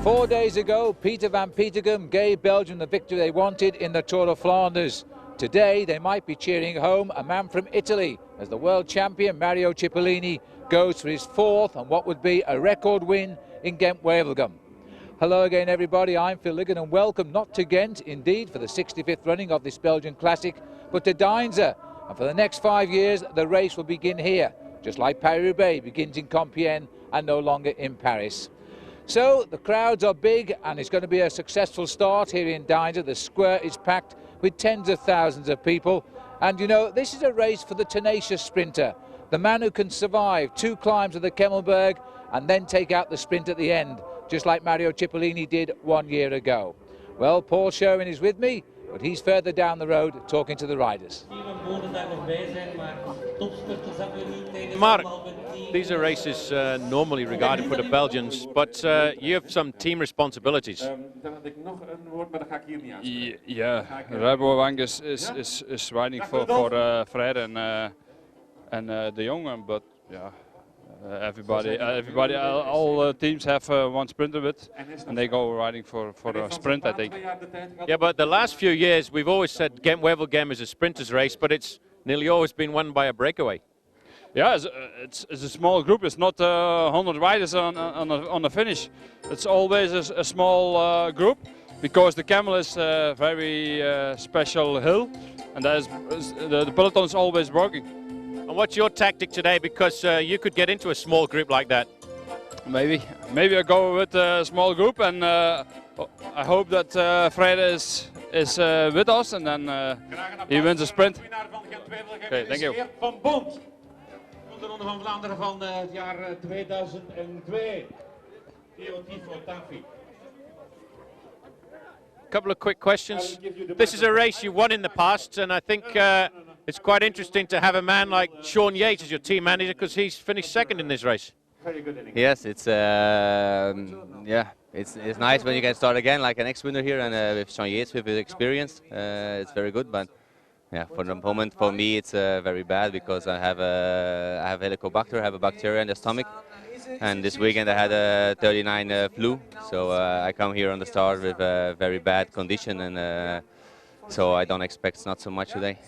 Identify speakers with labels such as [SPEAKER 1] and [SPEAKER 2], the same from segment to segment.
[SPEAKER 1] 4 days ago, Peter van Petegem gave Belgium the victory they wanted in the Tour of Flanders. Today, they might be cheering home a man from Italy as the world champion Mario Cipollini goes for his fourth and what would be a record win in Ghent Wevelgem. Hello again, everybody. I'm Phil Ligon and welcome not to Ghent, indeed, for the 65th running of this Belgian Classic, but to Deinze. And for the next 5 years, the race will begin here, just like Paris-Roubaix begins in Compiègne and no longer in Paris. So the crowds are big and it's going to be a successful start here in Deinze. The square is packed with tens of thousands of people. And you know, this is a race for the tenacious sprinter, the man who can survive 2 climbs of the Kemmelberg and then take out the sprint at the end, just like Mario Cipollini did 1 year ago. Well, Paul Sherwin is with me, but he's further down the road talking to the riders.
[SPEAKER 2] Mark, these are races normally regarded for the Belgians, but you have some team responsibilities.
[SPEAKER 3] Yeah, Wevelgem is riding for Fred and De Jong, but yeah, all teams have one sprinter with, and they go riding for a sprint, I think.
[SPEAKER 2] Yeah, but the last few years we've always said Ghent Wevelgem is a sprinter's race, but it's nearly always been won by a breakaway.
[SPEAKER 3] Yeah, it's a small group. It's not 100 riders on the finish. It's always a small group because the Camel is a very special hill, and the peloton is always working.
[SPEAKER 2] And what's your tactic today? Because you could get into a small group like that.
[SPEAKER 3] Maybe I go with a small group, and I hope that Fred is with us, and then he wins the sprint. Okay, thank you.
[SPEAKER 4] De Ronde van Vlaanderen van het jaar 2002.
[SPEAKER 2] Couple of quick questions. This is a race you won in the past, and I think it's quite interesting to have a man like Sean Yates as your team manager, because he's finished second in this race.
[SPEAKER 5] Yes, it's it's nice when you can start again like an ex-winner here, and with Sean Yates with his experience, it's very good. But yeah, for the moment, for me, it's very bad because I have Helicobacter, I have a bacteria in the stomach, and this weekend I had a 39 flu, so I come here on the start with a very bad condition, and so I don't expect not so much today.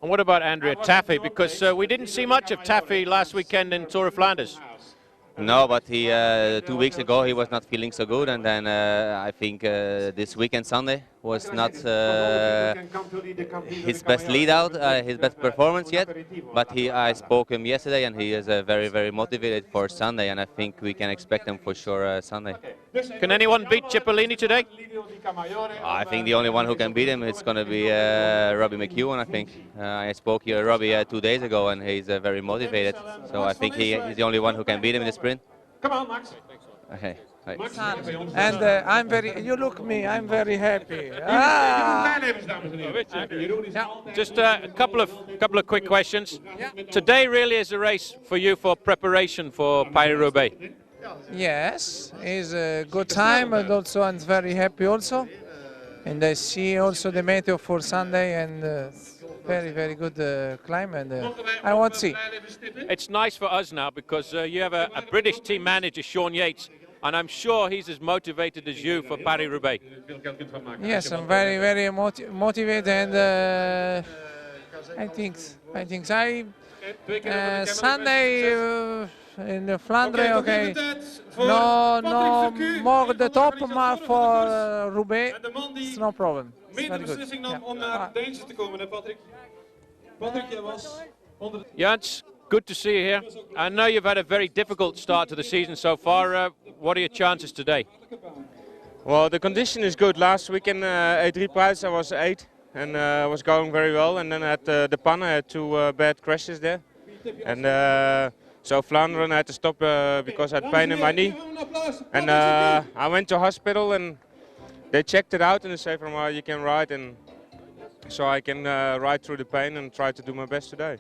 [SPEAKER 2] And what about Andrea Taffy? Because we didn't see much of Taffy last weekend in Tour of Flanders.
[SPEAKER 5] No, but he 2 weeks ago he was not feeling so good, and then I think this weekend Sunday was not his best lead out, his best performance yet. But I spoke to him yesterday, and he is very motivated for Sunday, and I think we can expect him for sure Sunday.
[SPEAKER 2] Can anyone beat Cipollini today?
[SPEAKER 5] I think the only one who can beat him is going to be Robbie McEwen, I think. I spoke to Robbie 2 days ago, and he's very motivated. So I think he's the only one who can beat him in the sprint.
[SPEAKER 4] Come on, Max.
[SPEAKER 5] Okay. Right.
[SPEAKER 6] And I'm very, you look me, I'm very happy.
[SPEAKER 2] Just a couple of quick questions. Today really is a race for you for preparation for Paris-Roubaix.
[SPEAKER 6] Yes, it's a good time, and also I'm very happy also. And I see also the meteo for Sunday, and very good climb, and I want to see.
[SPEAKER 2] It's nice for us now because you have a British team manager, Sean Yates, and I'm sure he's as motivated as you for Paris-Roubaix.
[SPEAKER 6] Yes, I'm very motivated, and I think Sunday in the Flandre, okay. No more the top, but for Roubaix, it's no problem. It's very good.
[SPEAKER 2] Yeah, it's good to see you here. I know you've had a very difficult start to the season so far. What are your chances today?
[SPEAKER 7] Well, the condition is good. Last weekend, A3 Prize, I was 8 and I was going very well. And then at the Pan, I had 2 bad crashes there. And so Flandern, I had to stop because I had pain in my knee. And I went to hospital, and they checked it out, and they said, well, you can ride, and so I can ride through the pain and try to do my best today.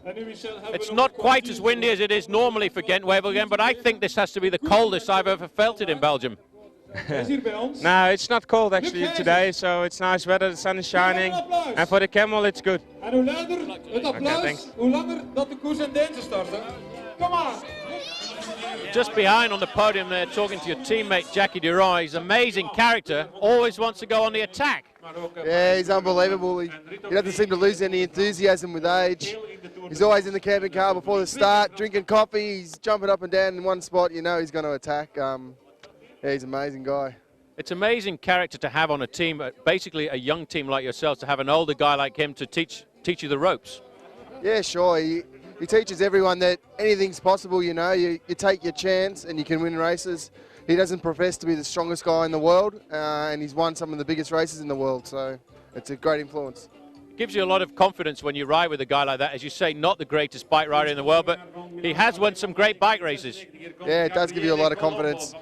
[SPEAKER 2] It's not quite as windy as it is normally for Ghent Wevelgem, but I think this has to be the coldest I've ever felt it in Belgium.
[SPEAKER 7] No, it's not cold actually today, so it's nice weather, the sun is shining, and for the camel it's good.
[SPEAKER 4] En hoe luider het applaus, hoe langer dat de koers in Deinze start. Kom aan!
[SPEAKER 2] just behind on the podium there, talking to your teammate Jackie Durand. He's an amazing character, always wants to go on the attack.
[SPEAKER 8] Yeah, he's unbelievable. He doesn't seem to lose any enthusiasm with age. He's always in the camping car before the start, drinking coffee. He's jumping up and down in one spot. You know he's going to attack. Yeah, he's an amazing guy.
[SPEAKER 2] It's amazing character to have on a team, basically a young team like yourselves, to have an older guy like him to teach you the ropes.
[SPEAKER 8] Yeah, sure. He teaches everyone that anything's possible, you know. You take your chance and you can win races. He doesn't profess to be the strongest guy in the world, and he's won some of the biggest races in the world, so it's a great influence.
[SPEAKER 2] Gives you a lot of confidence when you ride with a guy like that. As you say, not the greatest bike rider in the world, but he has won some great bike races.
[SPEAKER 8] Yeah, it does give you a lot of confidence.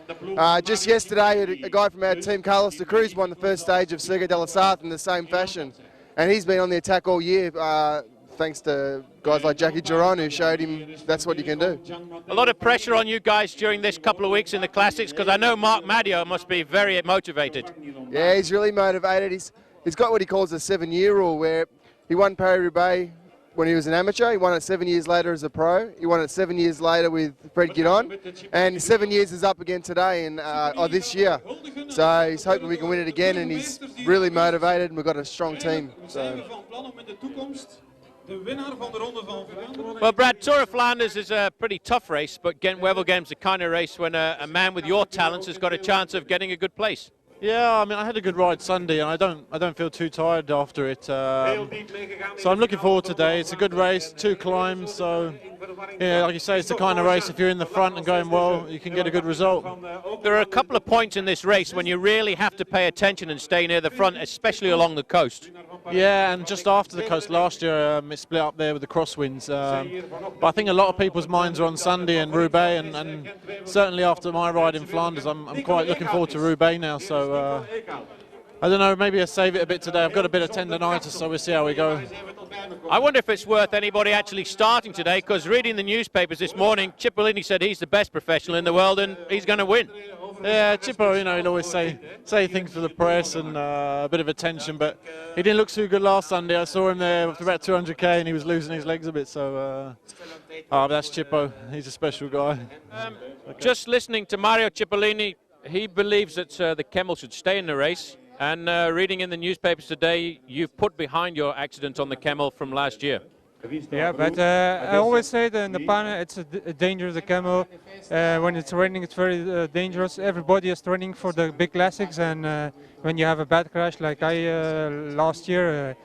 [SPEAKER 8] Just yesterday, a guy from our team, Carlos de Cruz, won the first stage of Circuit de la Sarthe in the same fashion, and he's been on the attack all year, thanks to guys like Jackie Durand, who showed him that's what you can do.
[SPEAKER 2] A lot of pressure on you guys during this couple of weeks in the Classics, because I know Marc Madio must be very motivated.
[SPEAKER 8] Yeah, he's really motivated. He's got what he calls a 7-year rule, where he won Paris-Roubaix when he was an amateur. He won it 7 years later as a pro. He won it 7 years later with Fred Guidon, and 7 years is up again today or this year. So he's hoping we can win it again, and he's really motivated, and we've got a strong team. So.
[SPEAKER 2] Well, Brad, Tour of Flanders is a pretty tough race, but Ghent-Wevelgem is the kind of race when a man with your talents has got a chance of getting a good place.
[SPEAKER 9] Yeah, I mean, I had a good ride Sunday, and I don't feel too tired after it. So I'm looking forward today. It's a good race, 2 climbs, so yeah, like you say, it's the kind of race if you're in the front and going well, you can get a good result.
[SPEAKER 2] There are a couple of points in this race when you really have to pay attention and stay near the front, especially along the coast.
[SPEAKER 9] Yeah, and just after the coast last year, it split up there with the crosswinds. But I think a lot of people's minds are on Sunday and Roubaix, and certainly after my ride in Flanders, I'm quite looking forward to Roubaix now. So I don't know, maybe I'll save it a bit today. I've got a bit of tendonitis, so we'll see how we go.
[SPEAKER 2] I wonder if it's worth anybody actually starting today, because reading the newspapers this morning, Cipollini said he's the best professional in the world and he's going to win.
[SPEAKER 9] Yeah, Chippo, you know, he'll always say things for the press and a bit of attention, but he didn't look too good last Sunday. I saw him there after about 200k and he was losing his legs a bit, so that's Chippo. He's a special guy.
[SPEAKER 2] Just listening to Mario Cipollini, he believes that the Camel should stay in the race, and reading in the newspapers today, you've put behind your accident on the Camel from last year.
[SPEAKER 10] Yeah, but I always say that in the pan it's a danger of the Camel. When it's raining, it's very dangerous. Everybody is training for the big classics, and when you have a bad crash like I last year,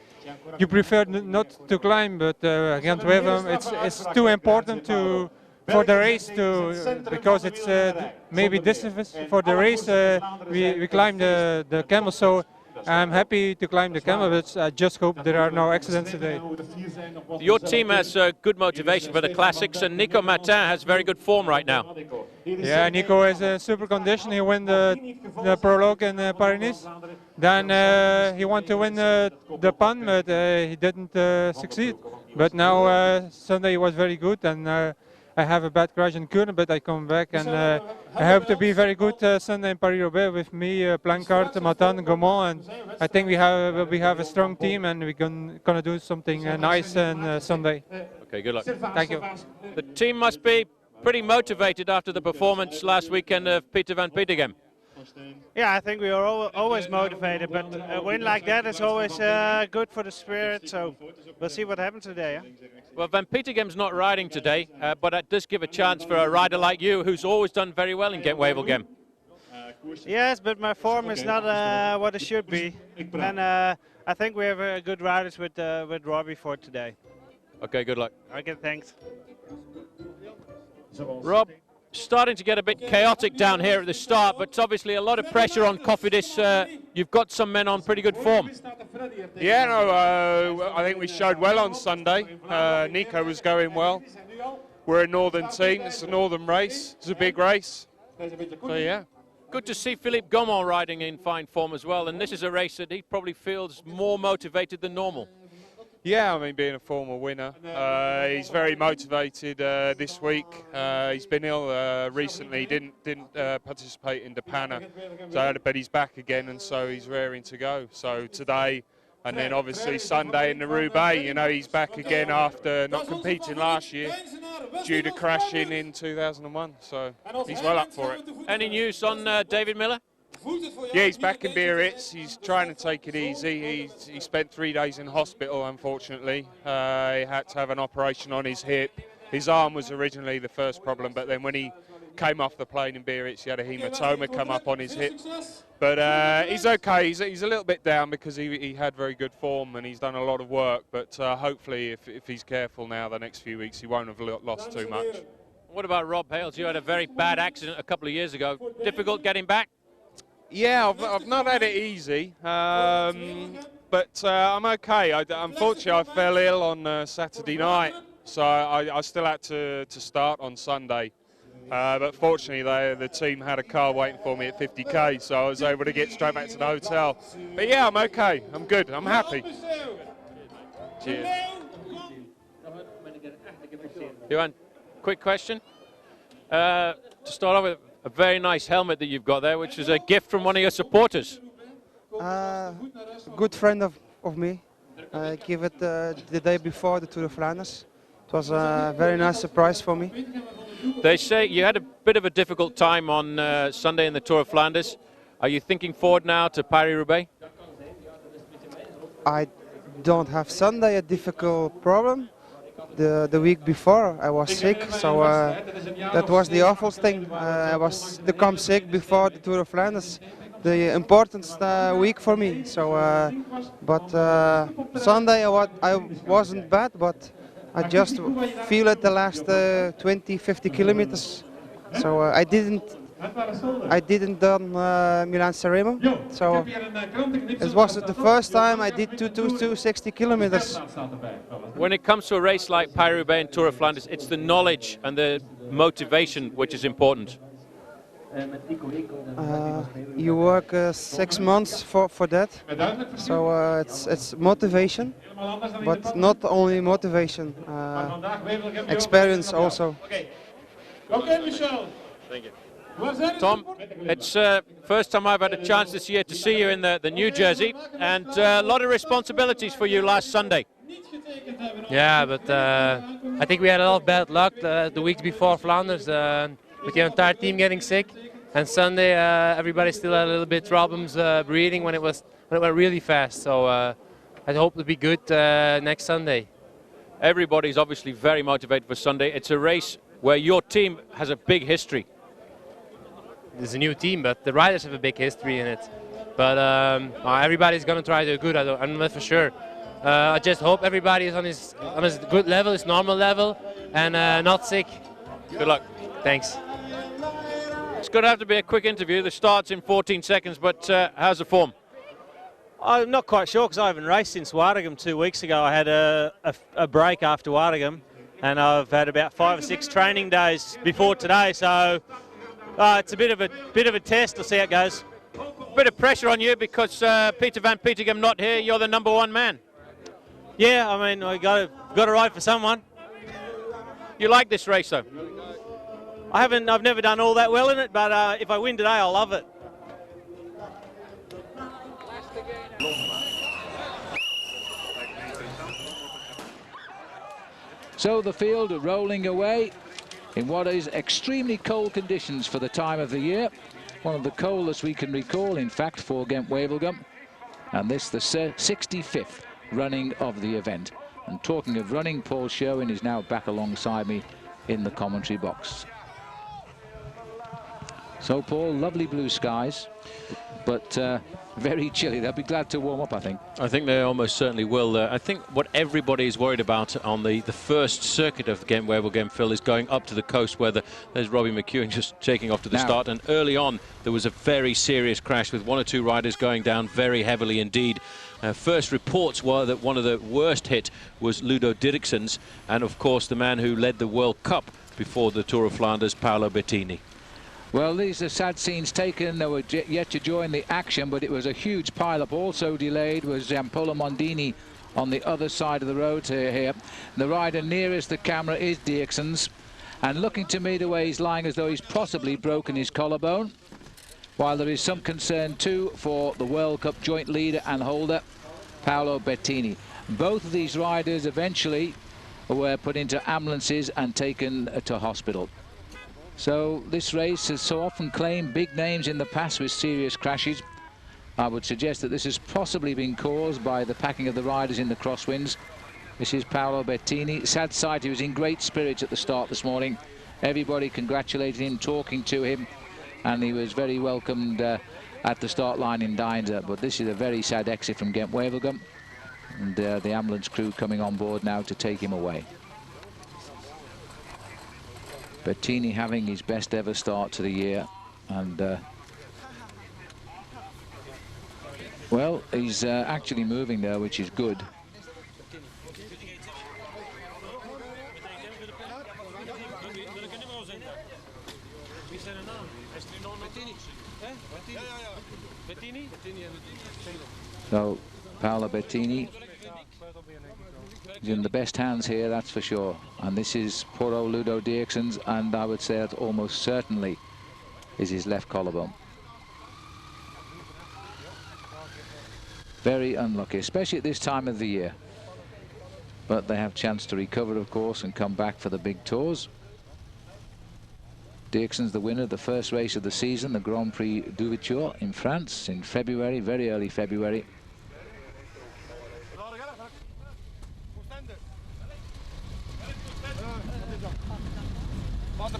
[SPEAKER 10] you prefer not to climb. But Ghent-Wevelgem, it's too important for the race because it's maybe distance for the race. We climb the Camel, so I'm happy to climb the Camel, but I just hope there are no accidents today.
[SPEAKER 2] Your team has good motivation for the Classics, and Nico Martin has very good form right now.
[SPEAKER 10] Yeah, Nico is a super condition. He won the prologue in Paris-Nice. Then he wanted to win the Pan, but he didn't succeed. But now Sunday he was very good, and I have a bad crash in Kuurne, but I come back, and I hope to be very good Sunday in Paris-Roubaix with me, Plancard, Matan, Gaumont, and I think we have a strong team, and we're gonna do something nice on Sunday.
[SPEAKER 2] Okay, good luck.
[SPEAKER 10] Thank you.
[SPEAKER 2] The team must be pretty motivated after the performance last weekend of Peter van Petegem.
[SPEAKER 11] Yeah, I think we are always motivated, but a win like that is always good for the spirit, so we'll see what happens today. Yeah?
[SPEAKER 2] Well, Van Petegem's not riding today, but it does give a chance for a rider like you, who's always done very well in Ghent-Wevelgem.
[SPEAKER 11] Yes, but my form is not what it should be, and I think we have good riders with Robbie for today.
[SPEAKER 2] Okay, good luck.
[SPEAKER 11] Okay, thanks.
[SPEAKER 2] Rob, starting to get a bit chaotic down here at the start, but it's obviously a lot of pressure on Cofidis. You've got some men on pretty good form.
[SPEAKER 7] Yeah, no, I think we showed well on Sunday. Nico was going well. We're a northern team, it's a northern race, it's a big race. So yeah.
[SPEAKER 2] Good to see Philippe Gaumont riding in fine form as well, and this is a race that he probably feels more motivated than normal.
[SPEAKER 7] Yeah, I mean, being a former winner, he's very motivated this week. He's been ill recently, didn't participate in the Panna, so, but he's back again, and so he's raring to go. So today, And then obviously Sunday in the Roubaix, you know, he's back again after not competing last year due to crashing in 2001. So he's well up for it.
[SPEAKER 2] Any news on David Miller?
[SPEAKER 7] Yeah, he's back in Biarritz. He's trying to take it easy. He spent 3 days in hospital, unfortunately. He had to have an operation on his hip. His arm was originally the first problem, but then when he came off the plane in Biarritz, he had a hematoma come up on his hip. But he's okay. He's a little bit down because he had very good form and he's done a lot of work. But hopefully, if he's careful now the next few weeks, he won't have lost too much.
[SPEAKER 2] What about Rob Hales? You had a very bad accident a couple of years ago. Difficult getting back?
[SPEAKER 7] Yeah, I've not had it easy, but I'm okay. Unfortunately, I fell ill on Saturday night, so I still had to start on Sunday. But fortunately, the team had a car waiting for me at 50k, so I was able to get straight back to the hotel. But yeah, I'm okay. I'm good. I'm happy. Cheers.
[SPEAKER 2] Johan, quick question. To start off with, a very nice helmet that you've got there, which is a gift from one of your supporters.
[SPEAKER 12] A good friend of me. I gave it the day before the Tour de Flanders. It was a very nice surprise for me.
[SPEAKER 2] They say you had a bit of a difficult time on Sunday in the Tour of Flanders. Are you thinking forward now to Paris-Roubaix?
[SPEAKER 12] I don't have Sunday a difficult problem. The week before I was sick, so that was the awful thing. I was to come sick before the Tour of Flanders, the important week for me. So, but Sunday I wasn't bad, but I just feel it the last 20-50 kilometers. So I didn't done Milan-San Remo. So it was the first time I did 260 kilometers.
[SPEAKER 2] When it comes to a race like Paris-Roubaix and Tour of Flanders, it's the knowledge and the motivation which is important.
[SPEAKER 12] You work 6 months for that, so it's motivation, but not only motivation, experience also.
[SPEAKER 4] Okay, Michel.
[SPEAKER 2] Thank you. Tom, it's first time I've had a chance this year to see you in the new jersey, and a lot of responsibilities for you last Sunday.
[SPEAKER 13] Yeah, but I think we had a lot of bad luck the weeks before Flanders with the entire team getting sick, and Sunday everybody still had a little bit problems breathing when it went really fast. So I hope to be good next Sunday.
[SPEAKER 2] Everybody's obviously very motivated for Sunday. It's a race where your team has a big history.
[SPEAKER 13] There's a new team, but the riders have a big history in it. But everybody's going to try to do good. I'm not for sure. I just hope everybody is on his good level, his normal level, and not sick.
[SPEAKER 2] Good luck.
[SPEAKER 13] Thanks.
[SPEAKER 2] It's going to have to be a quick interview. The start's in 14 seconds, but how's the form?
[SPEAKER 11] I'm not quite sure because I haven't raced since Wevelgem 2 weeks ago. I had a break after Wevelgem, and I've had about 5 or 6 training days before today. So it's a bit of a test. We'll see how it goes.
[SPEAKER 2] Bit of pressure on you because Peter van Petegem not here. You're the #1 man.
[SPEAKER 11] Yeah, I mean, I got to ride for someone.
[SPEAKER 2] You like this race though?
[SPEAKER 11] I've never done all that well in it, but if I win today, I'll love it.
[SPEAKER 1] So the field are rolling away in what is extremely cold conditions for the time of the year. One of the coldest we can recall, in fact, for Ghent Wevelgem. And this the 65th running of the event. And talking of running, Paul Sherwin is now back alongside me in the commentary box. So, Paul, lovely blue skies, but very chilly. They'll be glad to warm up, I think.
[SPEAKER 2] I think they almost certainly will. I think what everybody is worried about on the first circuit of Ghent Wevelgem, Phil, is going up to the coast where there's Robbie McEwen just taking off to the start. And early on, there was a very serious crash with 1 or 2 riders going down very heavily indeed. First reports were that one of the worst hit was Ludo Dirksen's, and of course the man who led the World Cup before the Tour of Flanders, Paolo Bettini.
[SPEAKER 1] Well, these are sad scenes taken. They were yet to join the action, but it was a huge pile-up. Also delayed was Giampolo Mondini on the other side of the road here. The rider nearest the camera is Dirksen's, and looking to me the way he's lying as though he's possibly broken his collarbone, while there is some concern too for the World Cup joint leader and holder, Paolo Bettini. Both of these riders eventually were put into ambulances and taken to hospital. So this race has so often claimed big names in the past with serious crashes. I would suggest that this has possibly been caused by the packing of the riders in the crosswinds. This is Paolo Bettini. Sad sight, he was in great spirits at the start this morning. Everybody congratulated him, talking to him, and he was very welcomed at the start line in Deinzer. But this is a very sad exit from Ghent Wevelgem, and the ambulance crew coming on board now to take him away. Bettini having his best ever start to the year, and well, he's actually moving there, which is good. So Paolo Bettini is in the best hands here, that's for sure. And this is poor old Ludo Dirksen's, and I would say that almost certainly is his left collarbone. Very unlucky, especially at this time of the year. But they have a chance to recover, of course, and come back for the big tours. Dirksen's the winner of the first race of the season, the Grand Prix du Vitour in France in February, very early February.
[SPEAKER 2] Well,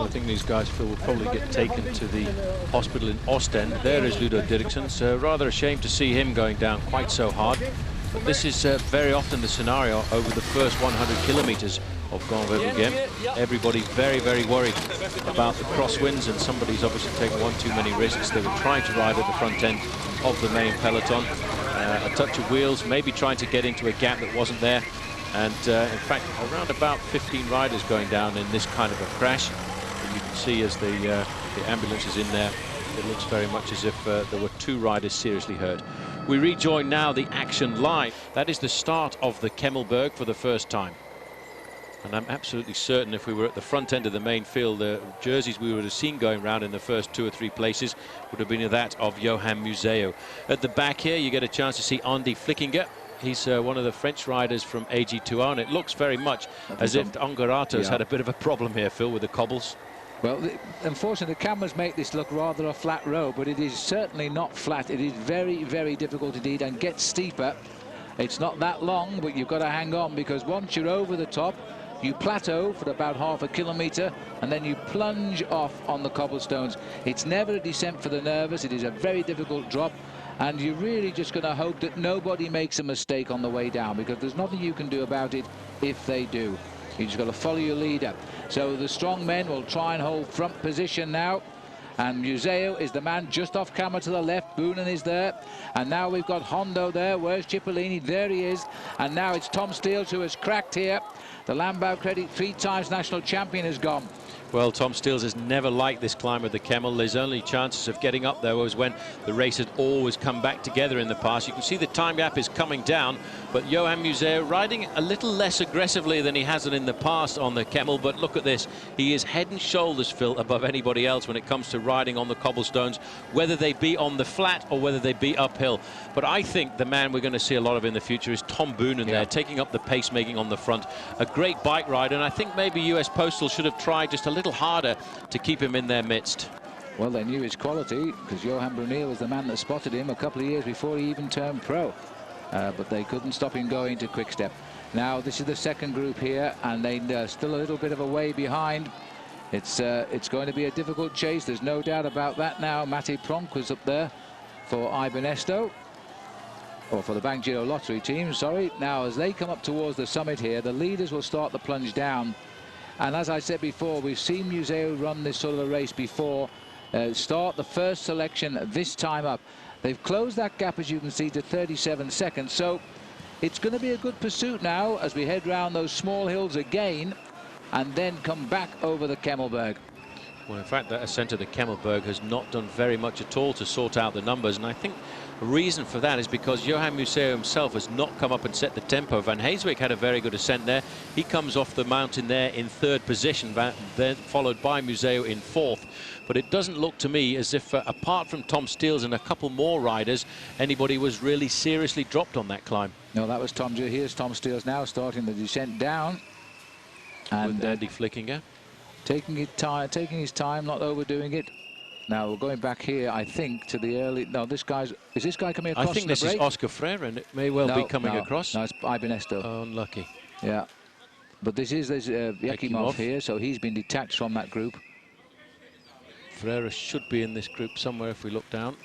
[SPEAKER 2] I think these guys, Phil, will probably get taken to the hospital in Ostend. There is Ludo Dirksen. Rather a shame to see him going down quite so hard. But this is very often the scenario over the first 100 kilometers of Ghent Wevelgem. Everybody very, very worried about the crosswinds, and somebody's obviously taken one too many risks. They were trying to ride at the front end of the main peloton. A touch of wheels, maybe trying to get into a gap that wasn't there. And in fact, around about 15 riders going down in this kind of a crash. And you can see as the ambulance is in there, it looks very much as if there were 2 riders seriously hurt. We rejoin now the action live. That is the start of the Kemmelberg for the first time. And I'm absolutely certain if we were at the front end of the main field, the jerseys we would have seen going round in the first 2 or 3 places would have been that of Johan Museo. At the back here, you get a chance to see Andy Flickinger. He's one of the French riders from AG2R, and it looks very much as if Angarato's had a bit of a problem here, Phil, with the cobbles.
[SPEAKER 1] Well, unfortunately, the cameras make this look rather a flat road, but it is certainly not flat. It is very, very difficult indeed, and gets steeper. It's not that long, but you've got to hang on, because once you're over the top, you plateau for about half a kilometre, and then you plunge off on the cobblestones. It's never a descent for the nervous. It is a very difficult drop, and you're really just going to hope that nobody makes a mistake on the way down, because there's nothing you can do about it if they do. You just got to follow your leader. So the strong men will try and hold front position now. And Museo is the man just off camera to the left. Boonen is there. And now we've got Hondo there. Where's Cipollini? There he is. And now it's Tom Steels who has cracked here. The Landbau Credit 3 times national champion has gone.
[SPEAKER 2] Well, Tom Steels has never liked this climb of the Kemmel. His only chances of getting up there was when the race had always come back together in the past. You can see the time gap is coming down, but Johan Museo riding a little less aggressively than he has in the past on the Kemmel. But look at this. He is head and shoulders, Phil, above anybody else when it comes to riding on the cobblestones, whether they be on the flat or whether they be uphill. But I think the man we're going to see a lot of in the future is Tom Boonen there, taking up the pacemaking on the front. A great bike rider, and I think maybe US Postal should have tried just a little harder to keep him in their midst.
[SPEAKER 1] Well, they knew his quality, because Johan Brunel was the man that spotted him a couple of years before he even turned pro. But they couldn't stop him going to Quick Step. Now this is the second group here, and they're still a little bit of a way behind. It's going to be a difficult chase, there's no doubt about that. Now Matti Pronk was up there for Ibernesto, or for the Bank Giro Lottery team, sorry. Now as they come up towards the summit here, the leaders will start the plunge down. And as I said before, we've seen Museo run this sort of a race before, start the first selection this time up. They've closed that gap, as you can see, to 37 seconds. So it's going to be a good pursuit now as we head round those small hills again and then come back over the Kemmelberg.
[SPEAKER 2] Well, in fact, that ascent of the Kemmelberg has not done very much at all to sort out the numbers, and I think the reason for that is because Johan Museeuw himself has not come up and set the tempo. Van Heeswijk had a very good ascent there. He comes off the mountain there in 3rd position, then followed by Museeuw in 4th. But it doesn't look to me as if, apart from Tom Steels and a couple more riders, anybody was really seriously dropped on that climb.
[SPEAKER 1] No, that was Tom. Here's Tom Steels now starting the descent down. And
[SPEAKER 2] with Andy Flickinger.
[SPEAKER 1] Taking his time, not overdoing it. Now we're going back here, I think, to the early. No, is this guy coming across?
[SPEAKER 2] I think this is Oscar Freire, and it may well be coming across.
[SPEAKER 1] No, it's Ibenesto.
[SPEAKER 2] Oh, unlucky.
[SPEAKER 1] Yeah, but there's Yakimov here, so he's been detached from that group.
[SPEAKER 2] Freire should be in this group somewhere if we look down.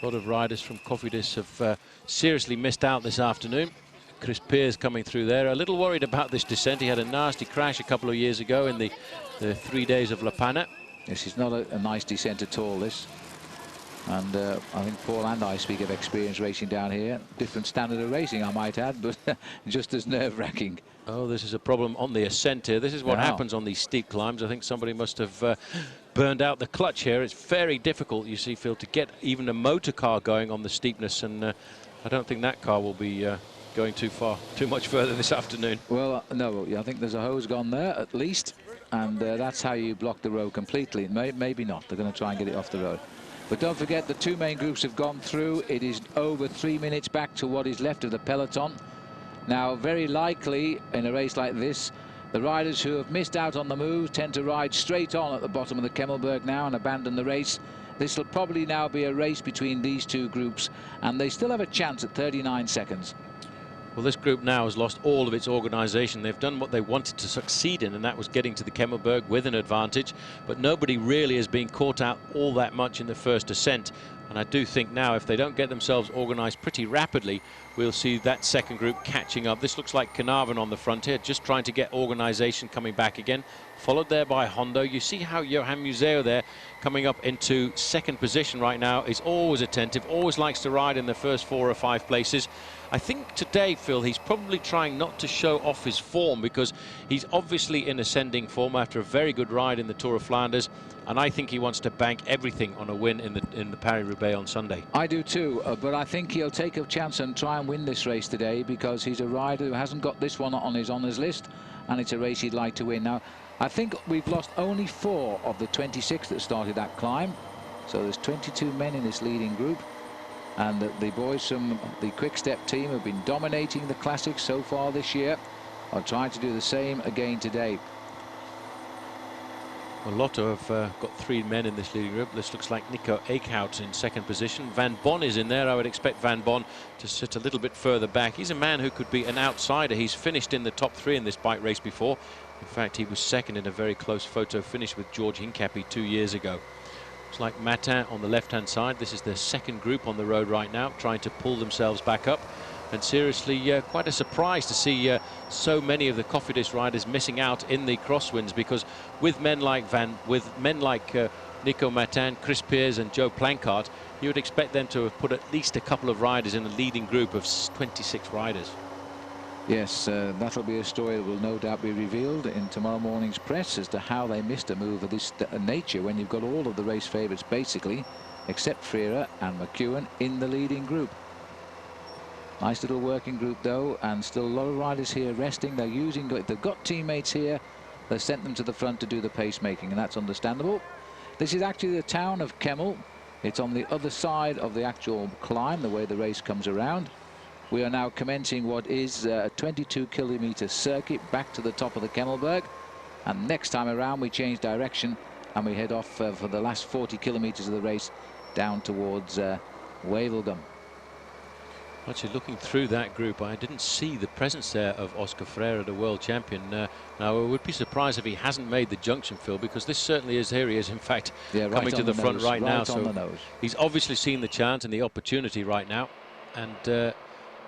[SPEAKER 2] A lot of riders from Cofidis have seriously missed out this afternoon. Chris Pears coming through there. A little worried about this descent. He had a nasty crash a couple of years ago in the 3 days of La Panna.
[SPEAKER 1] Yes, it's not a nice descent at all, this. And I think Paul and I speak of experience racing down here. Different standard of racing, I might add, but just as nerve-wracking.
[SPEAKER 2] Oh, this is a problem on the ascent here. This is what happens on these steep climbs. I think somebody must have burned out the clutch here. It's very difficult, you see, Phil, to get even a motor car going on the steepness, and I don't think that car will be going too much further this afternoon.
[SPEAKER 1] Well, no, I think there's a hose gone there at least, and that's how you block the road completely. Maybe not. They're going to try and get it off the road. But don't forget, the 2 main groups have gone through. It is over 3 minutes back to what is left of the peloton. Now, very likely in a race like this, the riders who have missed out on the move tend to ride straight on at the bottom of the Kemmelberg now and abandon the race. This will probably now be a race between these 2 groups, and they still have a chance at 39 seconds.
[SPEAKER 2] Well, this group now has lost all of its organisation. They've done what they wanted to succeed in, and that was getting to the Kemmelberg with an advantage. But nobody really has been caught out all that much in the first ascent. And I do think now, if they don't get themselves organised pretty rapidly, we'll see that second group catching up. This looks like Carnarvon on the front here, just trying to get organisation coming back again. Followed there by Hondo. You see how Johan Museeuw there, coming up into 2nd position right now, is always attentive, always likes to ride in the first 4 or 5 places. I think today, Phil, he's probably trying not to show off his form, because he's obviously in ascending form after a very good ride in the Tour of Flanders, and I think he wants to bank everything on a win in the Paris-Roubaix on Sunday.
[SPEAKER 1] I do too, but I think he'll take a chance and try and win this race today, because he's a rider who hasn't got this one on his honours list, and it's a race he'd like to win. Now, I think we've lost only 4 of the 26 that started that climb, so there's 22 men in this leading group. And the boys from the Quick Step team have been dominating the classics so far this year. I'll try to do the same again today.
[SPEAKER 2] Well, Lotto have got 3 men in this leading group. This looks like Nico Eekhout in 2nd position. Van Bon is in there. I would expect Van Bon to sit a little bit further back. He's a man who could be an outsider. He's finished in the top 3 in this bike race before. In fact, he was 2nd in a very close photo finish with George Hincapie 2 years ago. Looks like Matin on the left-hand side. This is the 2nd group on the road right now, trying to pull themselves back up. And seriously, quite a surprise to see so many of the Cofidis riders missing out in the crosswinds, because with men like Nico Matin, Chris Pears and Joe Plancart, you would expect them to have put at least a couple of riders in a leading group of 26 riders.
[SPEAKER 1] Yes, that'll be a story that will no doubt be revealed in tomorrow morning's press as to how they missed a move of this nature when you've got all of the race favourites basically, except Freire and McEwen, in the leading group. Nice little working group though, and still a lot of riders here resting. If they've got teammates here, they've sent them to the front to do the pacemaking, and that's understandable. This is actually the town of Kemmel. It's on the other side of the actual climb, the way the race comes around. We are now commencing what is a 22-kilometre circuit back to the top of the Kemmelberg, and next time around we change direction and we head off for the last 40 kilometres of the race down towards Wevelgem.
[SPEAKER 2] Actually, looking through that group, I didn't see the presence there of Oscar Freire, the world champion. Now, I would be surprised if he hasn't made the junction, Phil, because this certainly is, here he is, in fact, coming to the front right now. So he's obviously seen the chance and the opportunity right now, and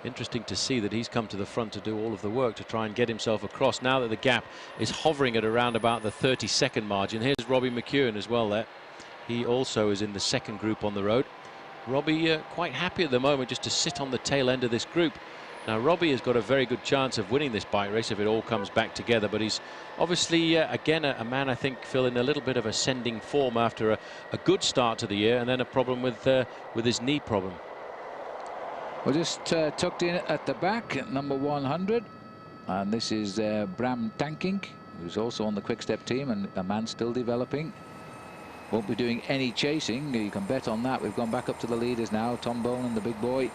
[SPEAKER 2] interesting to see that he's come to the front to do all of the work to try and get himself across now that the gap is hovering at around about the 30-second margin. Here's Robbie McEwen as well there. He also is in the 2nd group on the road. Robbie quite happy at the moment just to sit on the tail end of this group. Now Robbie has got a very good chance of winning this bike race if it all comes back together, but he's obviously again a man, I think, Phil, in a little bit of ascending form after a good start to the year and then a problem with his knee problem.
[SPEAKER 1] Well, just tucked in at the back at number 100, and this is Bram Tankink, who's also on the Quick Step team and a man still developing. Won't be doing any chasing, you can bet on that. We've gone back up to the leaders now. Tom Bonan, the big boy.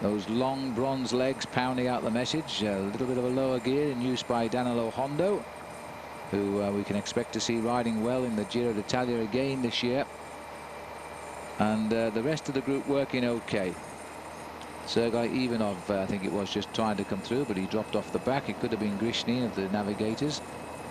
[SPEAKER 1] Those long bronze legs pounding out the message. A little bit of a lower gear in use by Danilo Hondo, who we can expect to see riding well in the Giro d'Italia again this year. And the rest of the group working okay. Sergei Ivanov, I think it was, just trying to come through, but he dropped off the back. It could have been Grishny of the Navigators.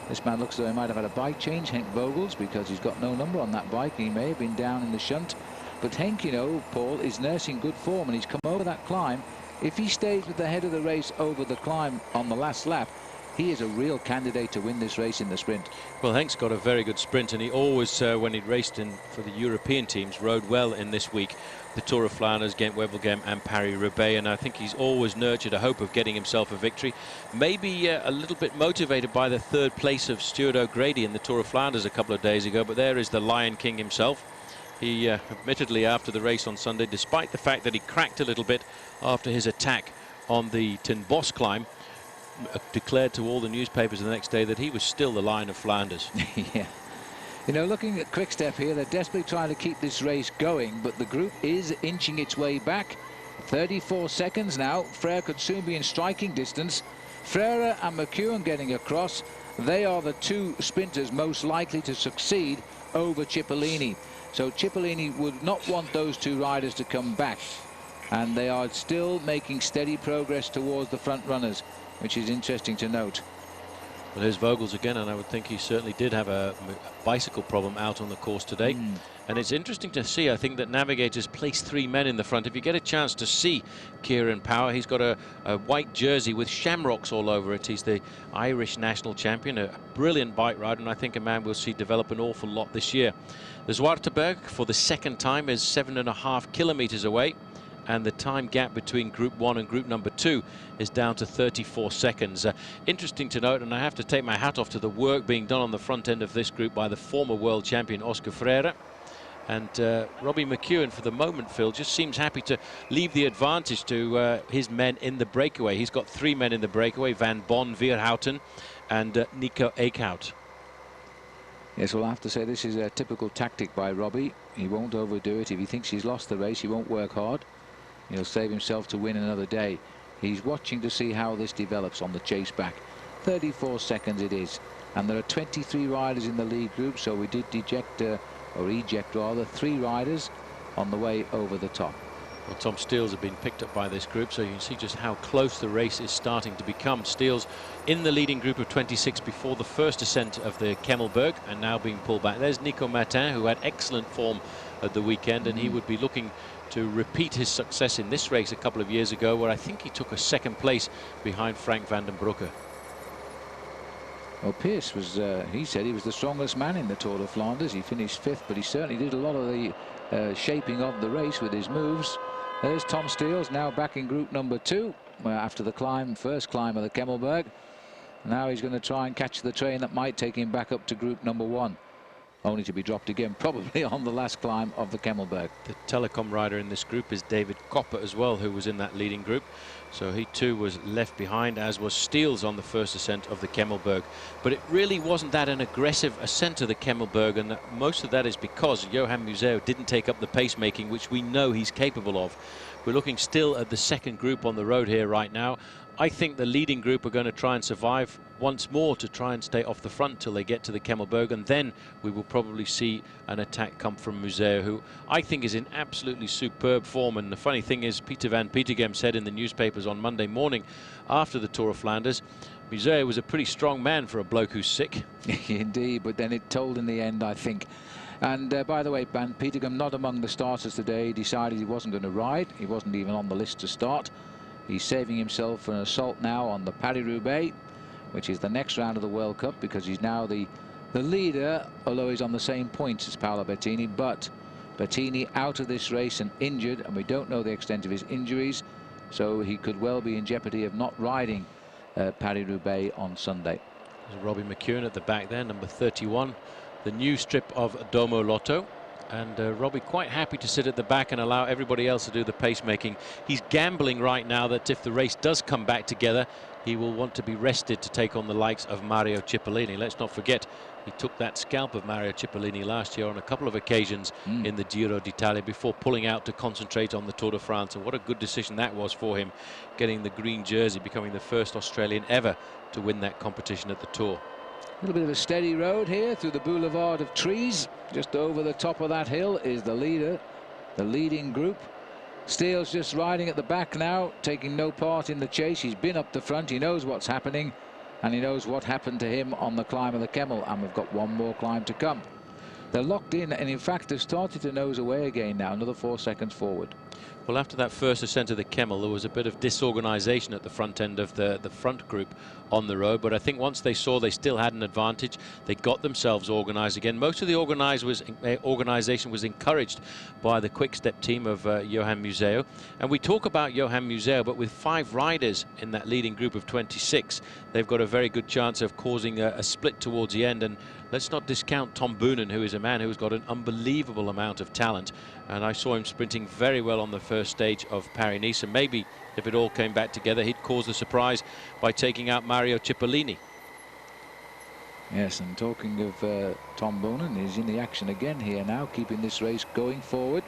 [SPEAKER 1] This man looks as though he might have had a bike change, Henk Vogels, because he's got no number on that bike. He may have been down in the shunt. But Henk, you know, Paul, is nursing good form, and he's come over that climb. If he stays with the head of the race over the climb on the last lap, he is a real candidate to win this race in the sprint.
[SPEAKER 2] Well, Henk's got a very good sprint, and he always, when he raced for the European teams, rode well in this week. The Tour of Flanders, Ghent, Wevelgem and Paris-Roubaix, and I think he's always nurtured a hope of getting himself a victory. Maybe a little bit motivated by the third place of Stuart O'Grady in the Tour of Flanders a couple of days ago, but there is the Lion King himself. He admittedly, after the race on Sunday, despite the fact that he cracked a little bit after his attack on the Ten Bosch climb, declared to all the newspapers the next day that he was still the Lion of Flanders.
[SPEAKER 1] Yeah. You know, looking at Quick Step here, they're desperately trying to keep this race going, but the group is inching its way back. 34 seconds now. Frere could soon be in striking distance. Frere and McEwen getting across. They are the two sprinters most likely to succeed over Cipollini. So Cipollini would not want those two riders to come back. And they are still making steady progress towards the front runners, which is interesting to note.
[SPEAKER 2] Well, here's Vogels again, and I would think he certainly did have a bicycle problem out on the course today. And it's interesting to see, I think, that Navigators placed 3 men in the front. If you get a chance to see Kieran Power, he's got a white jersey with shamrocks all over it. He's the Irish national champion, a brilliant bike rider, and I think a man we'll see develop an awful lot this year. The Zwarteberg, for the second time, is 7.5 kilometers away. And the time gap between Group 1 and Group number 2 is down to 34 seconds. Interesting to note, and I have to take my hat off to the work being done on the front end of this group by the former world champion Oscar Freire. And Robbie McEwen, for the moment, Phil, just seems happy to leave the advantage to his men in the breakaway. He's got 3 men in the breakaway, Van Bon, Vierhouten and Nico Eekhout.
[SPEAKER 1] Yes, well, I have to say this is a typical tactic by Robbie. He won't overdo it. If he thinks he's lost the race, he won't work hard. He'll save himself to win another day. He's watching to see how this develops on the chase back. 34 seconds it is. And there are 23 riders in the lead group, so we did eject 3 riders on the way over the top.
[SPEAKER 2] Well, Tom Steels have been picked up by this group, so you can see just how close the race is starting to become. Steels in the leading group of 26 before the first ascent of the Kemmelberg, and now being pulled back. There's Nico Martin, who had excellent form at the weekend, and he would be looking to repeat his success in this race a couple of years ago, where I think he took a 2nd place behind Frank van den Broeke.
[SPEAKER 1] Well, Pearce was, he said he was the strongest man in the Tour de Flanders. He finished 5th, but he certainly did a lot of the shaping of the race with his moves. There's Tom Steels now back in group number 2 after the first climb of the Kemmelberg. Now he's going to try and catch the train that might take him back up to group number 1. Only to be dropped again, probably on the last climb of the Kemmelberg.
[SPEAKER 2] The telecom rider in this group is David Kopper as well, who was in that leading group. So he too was left behind, as was Steels on the first ascent of the Kemmelberg. But it really wasn't that an aggressive ascent of the Kemmelberg, and most of that is because Johan Museeuw didn't take up the pacemaking, which we know he's capable of. We're looking still at the 2nd group on the road here right now. I think the leading group are going to try and survive once more to try and stay off the front till they get to the Kemmelberg, and then we will probably see an attack come from Museeuw, who I think is in absolutely superb form. And the funny thing is, Peter van Petergem said in the newspapers on Monday morning after the Tour of Flanders, Museeuw was a pretty strong man for a bloke who's sick.
[SPEAKER 1] Indeed, but then it told in the end, I think. And by the way, Van Petergem not among the starters today. He decided he wasn't going to ride. He wasn't even on the list to start. He's saving himself for an assault now on the Paris-Roubaix, which is the next round of the World Cup, because he's now the leader, although he's on the same points as Paolo Bettini. But Bettini out of this race and injured, and we don't know the extent of his injuries. so he could well be in jeopardy of not riding Paris-Roubaix on Sunday.
[SPEAKER 2] There's Robbie McEwen at the back there, number 31, the new strip of Domo Lotto. And Robbie quite happy to sit at the back and allow everybody else to do the pacemaking. He's gambling right now that if the race does come back together, he will want to be rested to take on the likes of Mario Cipollini. Let's not forget, he took that scalp of Mario Cipollini last year on a couple of occasions in the Giro d'Italia before pulling out to concentrate on the Tour de France. And what a good decision that was for him, getting the green jersey, becoming the first Australian ever to win that competition at the Tour.
[SPEAKER 1] A little bit of a steady road here through the boulevard of trees. Just over the top of that hill is the leader, the leading group. Steele's just riding at the back now, taking no part in the chase. He's been up the front, he knows what's happening, and he knows what happened to him on the climb of the Kemmel, and we've got one more climb to come. They're locked in, and in fact they've started to nose away again now, another 4 seconds forward.
[SPEAKER 2] Well, after that first ascent of the Kemmel, there was a bit of disorganisation at the front end of the front group on the road. But I think once they saw they still had an advantage, they got themselves organised again. Most of the organisation was encouraged by the quick-step team of Johan Museeuw. And we talk about Johan Museeuw, but with 5 riders in that leading group of 26, they've got a very good chance of causing a split towards the end. And let's not discount Tom Boonen, who is a man who's got an unbelievable amount of talent. And I saw him sprinting very well on the first stage of Paris-Nice. And maybe if it all came back together, he'd cause a surprise by taking out Mario Cipollini.
[SPEAKER 1] Yes, and talking of Tom Boonen, he's in the action again here now, keeping this race going forward.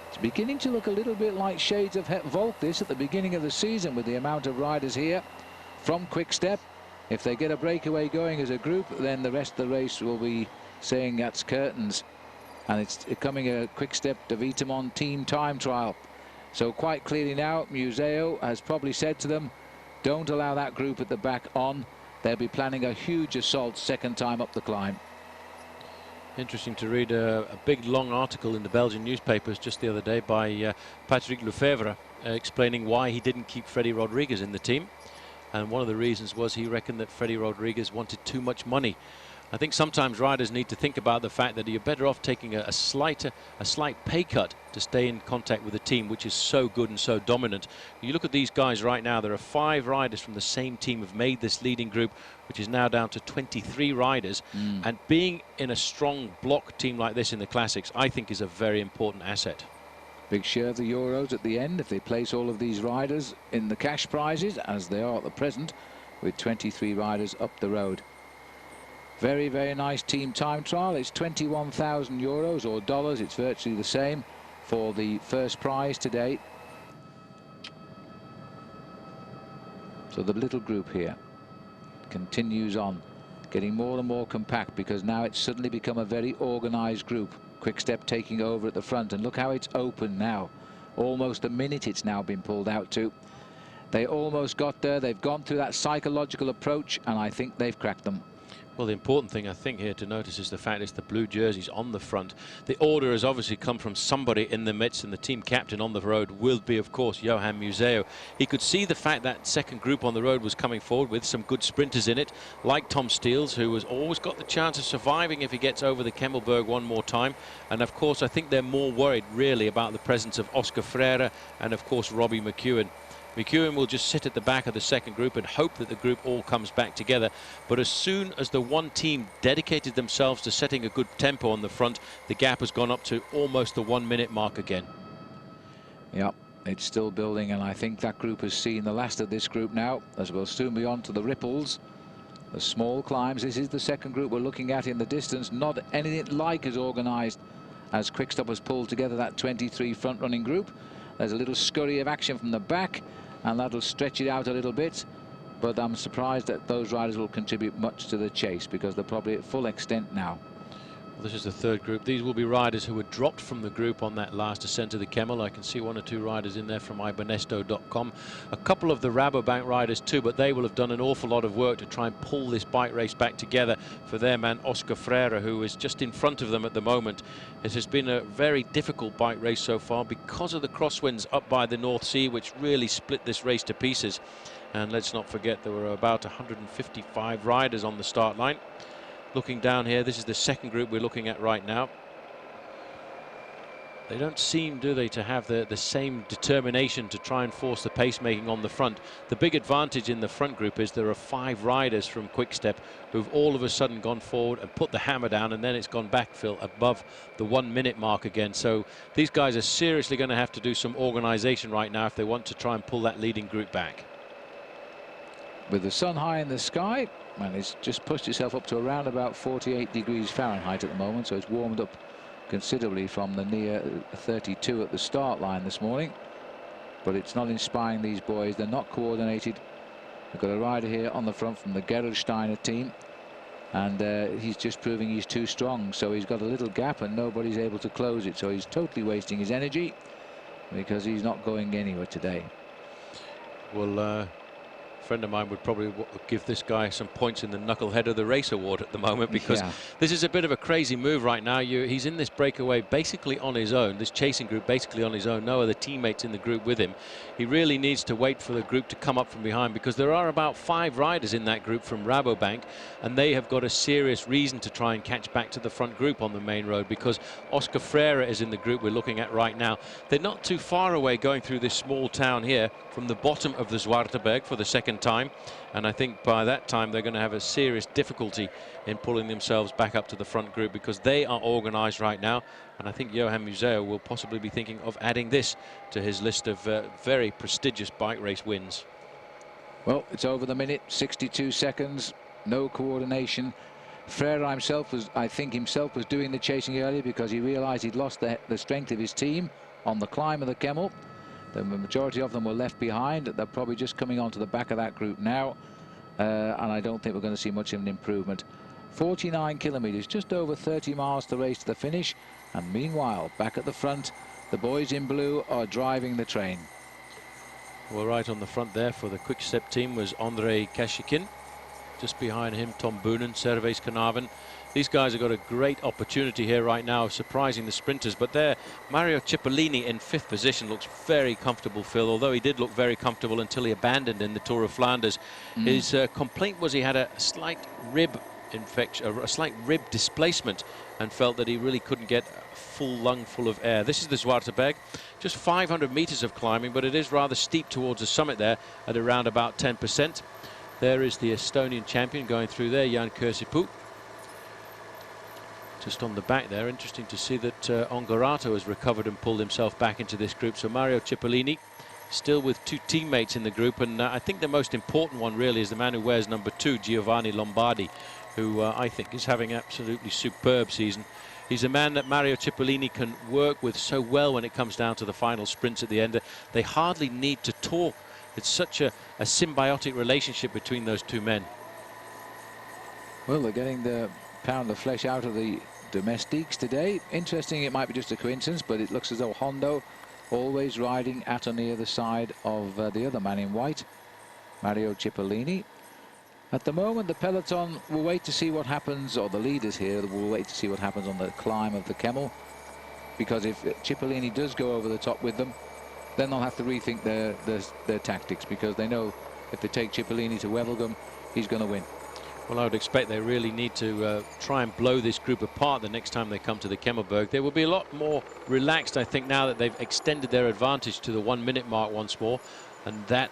[SPEAKER 1] It's beginning to look a little bit like shades of Het Volk this at the beginning of the season, with the amount of riders here from Quick Step. If they get a breakaway going as a group, then the rest of the race will be saying that's curtains. And it's becoming a Quick Step de Vitamon team time trial. So quite clearly now, Museeuw has probably said to them, don't allow that group at the back on. They'll be planning a huge assault second time up the climb.
[SPEAKER 2] Interesting to read a big long article in the Belgian newspapers just the other day by Patrick Lefevre explaining why he didn't keep Freddie Rodriguez in the team. And one of the reasons was he reckoned that Freddie Rodriguez wanted too much money. I think sometimes riders need to think about the fact that you're better off taking a slight pay cut to stay in contact with a team which is so good and so dominant. You look at these guys right now, there are 5 riders from the same team who've made this leading group, which is now down to 23 riders. And being in a strong block team like this in the Classics, I think is a very important asset.
[SPEAKER 1] Big share of the Euros at the end if they place all of these riders in the cash prizes, as they are at the present, with 23 riders up the road. Very, very nice team time trial. It's 21,000 euros or dollars. It's virtually the same for the first prize today. So the little group here continues on, getting more and more compact, because now it's suddenly become a very organized group. Quick Step taking over at the front, and look how it's open now. Almost a minute it's now been pulled out to. They almost got there. They've gone through that psychological approach, and I think they've cracked them.
[SPEAKER 2] Well, the important thing I think here to notice is the fact it's the blue jerseys on the front. The order has obviously come from somebody in the midst, and the team captain on the road will be, of course, Johan Museeuw. He could see the fact that second group on the road was coming forward with some good sprinters in it, like Tom Steels, who has always got the chance of surviving if he gets over the Kemmelberg one more time. And, of course, I think they're more worried, really, about the presence of Oscar Freire and, of course, Robbie McEwen. McEwen will just sit at the back of the second group and hope that the group all comes back together. But as soon as the one team dedicated themselves to setting a good tempo on the front, the gap has gone up to almost the 1 minute mark again.
[SPEAKER 1] Yeah, it's still building, and I think that group has seen the last of this group now, as we'll soon be on to the ripples, the small climbs. This is the second group we're looking at in the distance. Not anything like as organized as Quickstep has pulled together that 23 front running group. There's a little scurry of action from the back, and that'll stretch it out a little bit, but I'm surprised that those riders will contribute much to the chase, because they're probably at full extent now.
[SPEAKER 2] Well, this is the third group. These will be riders who were dropped from the group on that last ascent of the Kemmel. I can see 1 or 2 riders in there from iBernesto.com. A couple of the Rabobank riders too, but they will have done an awful lot of work to try and pull this bike race back together for their man Oscar Freire, who is just in front of them at the moment. It has been a very difficult bike race so far because of the crosswinds up by the North Sea, which really split this race to pieces. And let's not forget there were about 155 riders on the start line. Looking down here, this is the second group we're looking at right now. they don't seem, do they, to have the same determination to try and force the pacemaking on the front. The big advantage in the front group is there are 5 riders from Quick Step who've all of a sudden gone forward and put the hammer down, and then it's gone back, Phil, above the 1 minute mark again. So these guys are seriously going to have to do some organisation right now if they want to try and pull that leading group back.
[SPEAKER 1] With the sun high in the sky, and it's just pushed itself up to around about 48 degrees Fahrenheit at the moment, so it's warmed up considerably from the near 32 at the start line this morning. But it's not inspiring these boys. They're not coordinated. We've got a rider here on the front from the Gerolsteiner team, and he's just proving he's too strong, so he's got a little gap and nobody's able to close it, so he's totally wasting his energy because he's not going anywhere today.
[SPEAKER 2] Well, a friend of mine would probably give this guy some points in the Knucklehead of the Race award at the moment, because this is a bit of a crazy move right now. He's in this breakaway basically on his own, this chasing group basically on his own, no other teammates in the group with him. He really needs to wait for the group to come up from behind, because there are about 5 riders in that group from Rabobank, and they have got a serious reason to try and catch back to the front group on the main road, because Oscar Freire is in the group we're looking at right now. They're not too far away going through this small town here from the bottom of the Zwarteberg for the second time, and I think by that time they're going to have a serious difficulty in pulling themselves back up to the front group, because they are organised right now, and I think Johan Museo will possibly be thinking of adding this to his list of very prestigious bike race wins.
[SPEAKER 1] Well, it's over the minute, 62 seconds, no coordination. Freire himself was, I think himself was doing the chasing earlier because he realised he'd lost the strength of his team on the climb of the Kemmel. The majority of them were left behind. They're probably just coming onto the back of that group now, and I don't think we're going to see much of an improvement. 49 kilometres, just over 30 miles to race to the finish, and meanwhile back at the front the boys in blue are driving the train.
[SPEAKER 2] Well, right on the front there for the Quick Step team was Andrei Kashikin. Just behind him, Tom Boonen, Servais Carnarvon. These guys have got a great opportunity here right now of surprising the sprinters, but there Mario Cipollini in 5th position looks very comfortable, Phil, although he did look very comfortable until he abandoned in the Tour of Flanders. His complaint was he had a slight rib infection, a slight rib displacement, and felt that he really couldn't get a full lung full of air. This is the Zwarteberg, just 500 meters of climbing, but it is rather steep towards the summit there at around about 10%. There is the Estonian champion going through there, Jan Kursipuu. Just on the back there, interesting to see that Ongarato has recovered and pulled himself back into this group. So Mario Cipollini still with 2 teammates in the group, and I think the most important one really is the man who wears number 2, Giovanni Lombardi, who I think is having an absolutely superb season. He's a man that Mario Cipollini can work with so well when it comes down to the final sprints at the end. They hardly need to talk. It's such a symbiotic relationship between those 2 men.
[SPEAKER 1] Well, they're getting the pound of flesh out of the domestiques today. Interesting, it might be just a coincidence, but it looks as though Hondo always riding at or near the side of the other man in white, Mario Cipollini. At the moment, the peloton will wait to see what happens, or the leaders here will wait to see what happens on the climb of the Kemmel, because if Cipollini does go over the top with them, then they'll have to rethink their tactics, because they know if they take Cipollini to Wevelgem, he's going to win.
[SPEAKER 2] Well, I would expect they really need to try and blow this group apart the next time they come to the Kemmelberg. They will be a lot more relaxed, I think, now that they've extended their advantage to the 1 minute mark once more, and that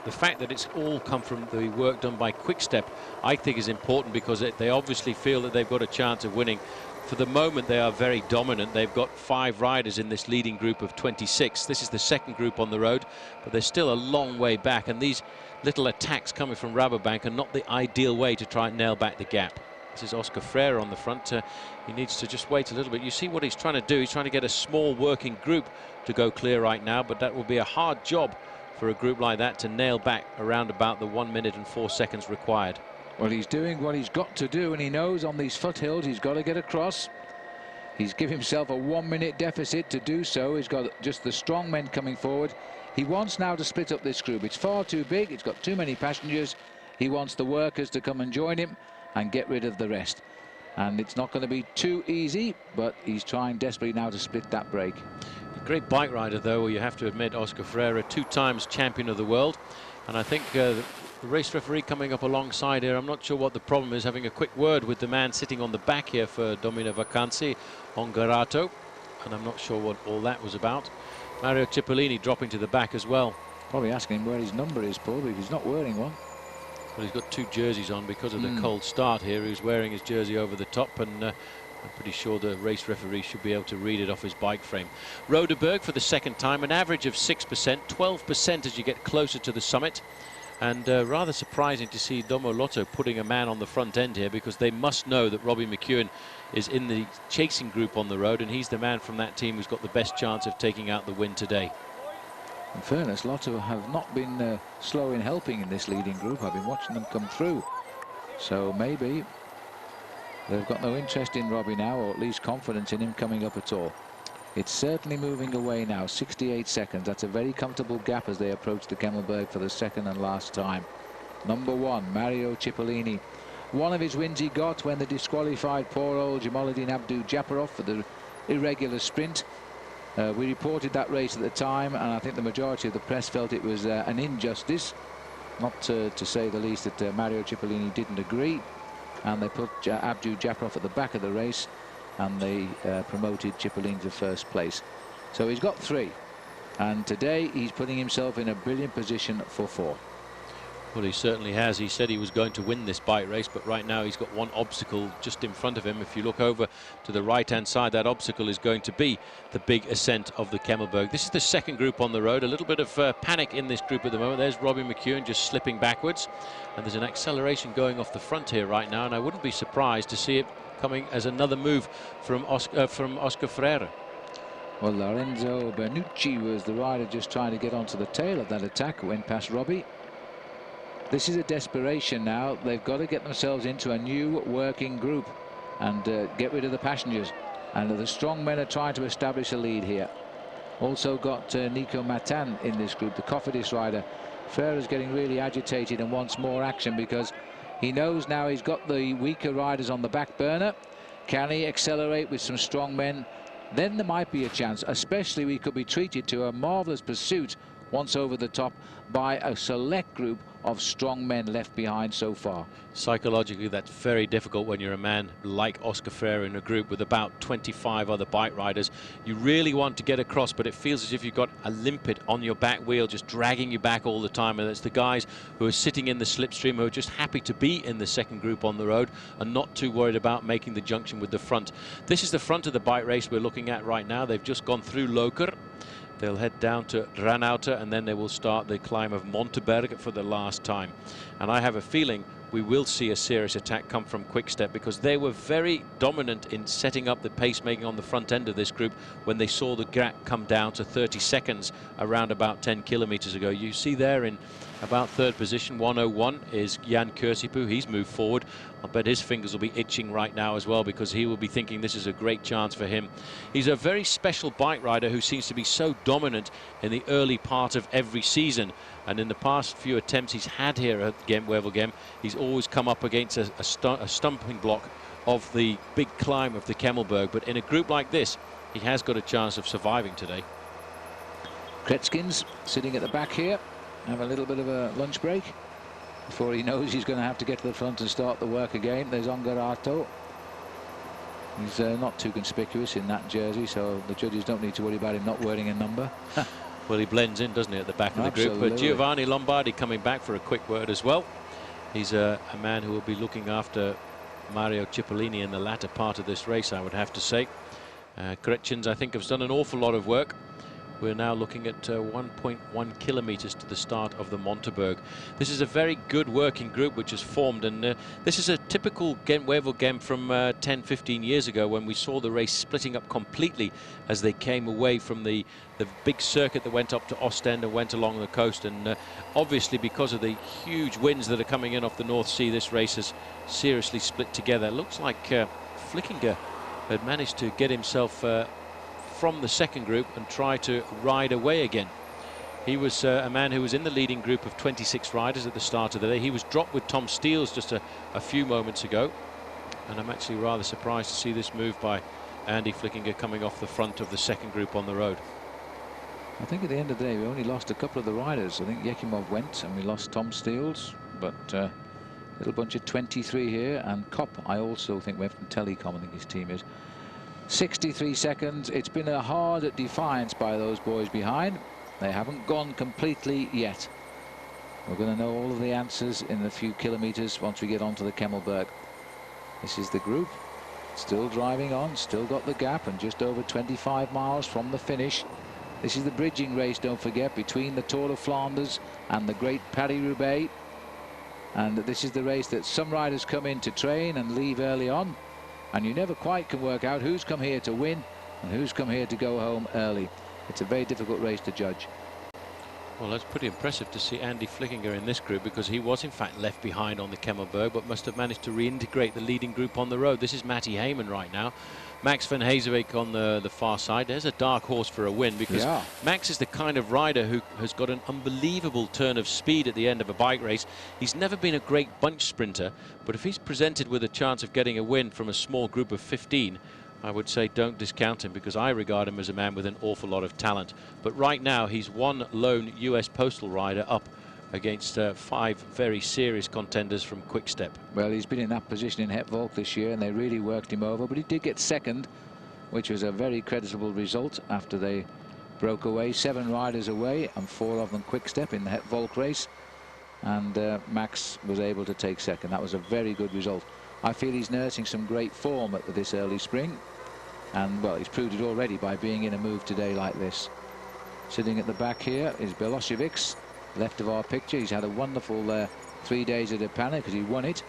[SPEAKER 2] the fact that it's all come from the work done by Quick Step, I think, is important, because they obviously feel that they've got a chance of winning. For the moment, they are very dominant. They've got 5 riders in this leading group of 26. This is the second group on the road, but they're still a long way back, and these little attacks coming from Rabobank are not the ideal way to try and nail back the gap. This is Oscar Freire on the front. He needs to just wait a little bit. You see what he's trying to do. He's trying to get a small working group to go clear right now, but that will be a hard job for a group like that to nail back around about the 1 minute and 4 seconds required.
[SPEAKER 1] Well, he's doing what he's got to do, and he knows on these foothills he's got to get across. He's given himself a 1 minute deficit to do so. He's got just the strong men coming forward. He wants now to split up this group. It's far too big. It's got too many passengers. He wants the workers to come and join him and get rid of the rest. And it's not going to be too easy, but he's trying desperately now to split that break.
[SPEAKER 2] A great bike rider, though, you have to admit, Oscar Freire, 2 times champion of the world. And I think the race referee coming up alongside here, I'm not sure what the problem is, having a quick word with the man sitting on the back here for Domina Vacanzi, Ongarato. and I'm not sure what all that was about. Mario Cipollini dropping to the back as well.
[SPEAKER 1] Probably asking him where his number is, Paul, because he's not wearing one.
[SPEAKER 2] Well, he's got 2 jerseys on because of the cold start here. He was wearing his jersey over the top, and I'm pretty sure the race referee should be able to read it off his bike frame. Rodeberg for the second time, an average of 6%, 12% as you get closer to the summit. And rather surprising to see Domo Lotto putting a man on the front end here, because they must know that Robbie McEwen is in the chasing group on the road, and he's the man from that team who's got the best chance of taking out the win today.
[SPEAKER 1] In fairness, Lotto have not been slow in helping in this leading group. I've been watching them come through. So maybe they've got no interest in Robbie now, or at least confidence in him coming up at all. It's certainly moving away now, 68 seconds. That's a very comfortable gap as they approach the Kemmelberg for the second and last time. Number 1, Mario Cipollini. One of his wins he got when they disqualified poor old Jamaluddin Abdu-Japarov for the irregular sprint. We reported that race at the time, and I think the majority of the press felt it was an injustice, not to say the least that Mario Cipollini didn't agree, and they put Abdu-Japarov at the back of the race, and they promoted Cipollini to first place. So he's got 3, and today he's putting himself in a brilliant position for 4.
[SPEAKER 2] Well, he certainly has. He said he was going to win this bike race, but right now he's got one obstacle just in front of him. If you look over to the right-hand side, that obstacle is going to be the big ascent of the Kemmelberg. This is the second group on the road. A little bit of panic in this group at the moment. There's Robbie McEwen just slipping backwards, and there's an acceleration going off the front here right now, and I wouldn't be surprised to see it coming as another move from Oscar Freire.
[SPEAKER 1] Well, Lorenzo Bernucci was the rider just trying to get onto the tail of that attack, went past Robbie. This is a desperation now. They've got to get themselves into a new working group and get rid of the passengers. And the strong men are trying to establish a lead here. Also got Nico Matan in this group, the Cofidis rider. Ferrer's getting really agitated and wants more action, because he knows now he's got the weaker riders on the back burner. Can he accelerate with some strong men? Then there might be a chance, especially we could be treated to a marvellous pursuit once over the top by a select group of strong men left behind so far.
[SPEAKER 2] Psychologically, that's very difficult when you're a man like Oscar Freire in a group with about 25 other bike riders. You really want to get across, but it feels as if you've got a limpet on your back wheel just dragging you back all the time, and it's the guys who are sitting in the slipstream who are just happy to be in the second group on the road and not too worried about making the junction with the front. This is the front of the bike race we're looking at right now. They've just gone through Loker. They'll head down to Ranauter, and then they will start the climb of Monteberg for the last time. And I have a feeling we will see a serious attack come from Quick-Step, because they were very dominant in setting up the pacemaking on the front end of this group when they saw the gap come down to 30 seconds around about 10 kilometers ago. You see there in about third position, 101, is Jan Kursipu. He's moved forward. I bet his fingers will be itching right now as well, because he will be thinking this is a great chance for him. He's a very special bike rider who seems to be so dominant in the early part of every season. And in the past few attempts he's had here at Wevelgem, he's always come up against a stumbling block of the big climb of the Kemmelberg. But in a group like this, he has got a chance of surviving today.
[SPEAKER 1] Kretskins sitting at the back here, have a little bit of a lunch break before he knows he's going to have to get to the front and start the work again. There's Ongarato. He's not too conspicuous in that jersey, so the judges don't need to worry about him not wearing a number.
[SPEAKER 2] Well, he blends in, doesn't he, at the back of the group. But Giovanni Lombardi coming back for a quick word as well. He's a man who will be looking after Mario Cipollini in the latter part of this race, I would have to say. Kretschins, I think, has done an awful lot of work. We're now looking at 1.1 kilometers to the start of the Monteberg. This is a very good working group which has formed, and this is a typical Ghent-Wevelgem from 10-15 years ago, when we saw the race splitting up completely as they came away from the big circuit that went up to Ostend and went along the coast. And obviously, because of the huge winds that are coming in off the North Sea, this race has seriously split together. It looks like Flickinger had managed to get himself from the second group and try to ride away again. He was a man who was in the leading group of 26 riders at the start of the day. He was dropped with Tom Steels just a few moments ago, and I'm actually rather surprised to see this move by Andy Flickinger coming off the front of the second group on the road.
[SPEAKER 1] I think at the end of the day we only lost a couple of the riders. I think Yekimov went and we lost Tom Steels, but a little bunch of 23 here, and Kopp I also think went from Telecom, I think his team is. 63 seconds. It's been a hard defiance by those boys behind. They haven't gone completely yet. We're going to know all of the answers in a few kilometers once we get onto the Kemmelberg. This is the group, still driving on, still got the gap, and just over 25 miles from the finish. This is the bridging race, don't forget, between the Tour of Flanders and the Great Paris-Roubaix. And this is the race that some riders come in to train and leave early on, and you never quite can work out who's come here to win and who's come here to go home early. It's a very difficult race to judge.
[SPEAKER 2] Well, that's pretty impressive to see Andy Flickinger in this group, because he was in fact left behind on the Kemmelberg, but must have managed to reintegrate the leading group on the road. This is Matty Heyman right now. Max van Heesewijk on the far side. There's a dark horse for a win, because Max is the kind of rider who has got an unbelievable turn of speed at the end of a bike race. He's never been a great bunch sprinter, but if he's presented with a chance of getting a win from a small group of 15, I would say don't discount him, because I regard him as a man with an awful lot of talent. But right now he's one lone US postal rider up against 5 very serious contenders from Quick Step.
[SPEAKER 1] Well, he's been in that position in Het Volk this year, and they really worked him over, but he did get second, which was a very creditable result after they broke away. 7 riders away and 4 of them Quick Step in the Het Volk race, and Max was able to take second. That was a very good result. I feel he's nursing some great form at this early spring, and well, he's proved it already by being in a move today like this. Sitting at the back here is Belosjevic, left of our picture. He's had a wonderful 3 days at the Panna, because he won it,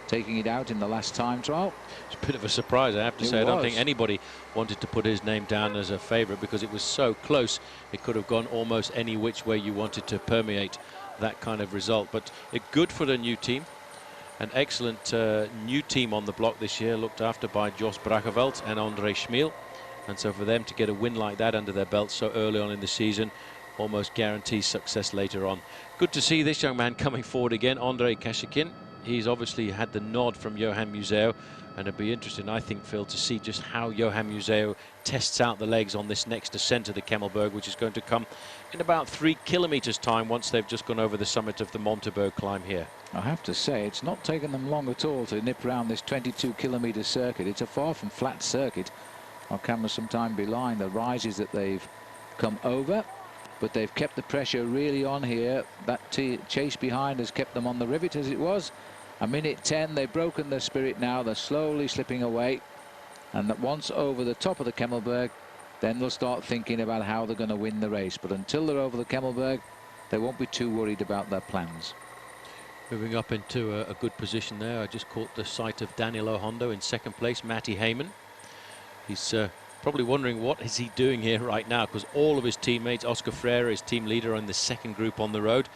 [SPEAKER 1] taking it out in the last time trial.
[SPEAKER 2] It's a bit of a surprise, I have to say. I don't think anybody wanted to put his name down as a favourite, because it was so close. It could have gone almost any which way you wanted to permeate that kind of result. But good for the new team. An excellent new team on the block this year, looked after by Jos Brageveld and André Schmiel. And so for them to get a win like that under their belts so early on in the season almost guarantees success later on. Good to see this young man coming forward again, André Kashikin. He's obviously had the nod from Johan Museo, and it'd be interesting, I think, Phil, to see just how Johan Museo tests out the legs on this next ascent of the Kemmelberg, which is going to come in about 3 kilometers time once they've just gone over the summit of the Monteberg climb here.
[SPEAKER 1] I have to say, it's not taken them long at all to nip around this 22-kilometer circuit. It's a far from flat circuit. Our cameras sometimes belie the rises that they've come over, but they've kept the pressure really on here. That chase behind has kept them on the rivet as it was. A minute 10, they've broken their spirit now. They're slowly slipping away, and that once over the top of the Kemmelberg, then they'll start thinking about how they're going to win the race. But until they're over the Kemmelberg, they won't be too worried about their plans.
[SPEAKER 2] Moving up into a good position there. I just caught the sight of Danilo Hondo in second place, Matty Heyman. He's probably wondering what is he doing here right now, because all of his teammates, Oscar Freire, his team leader, are in the second group on the road.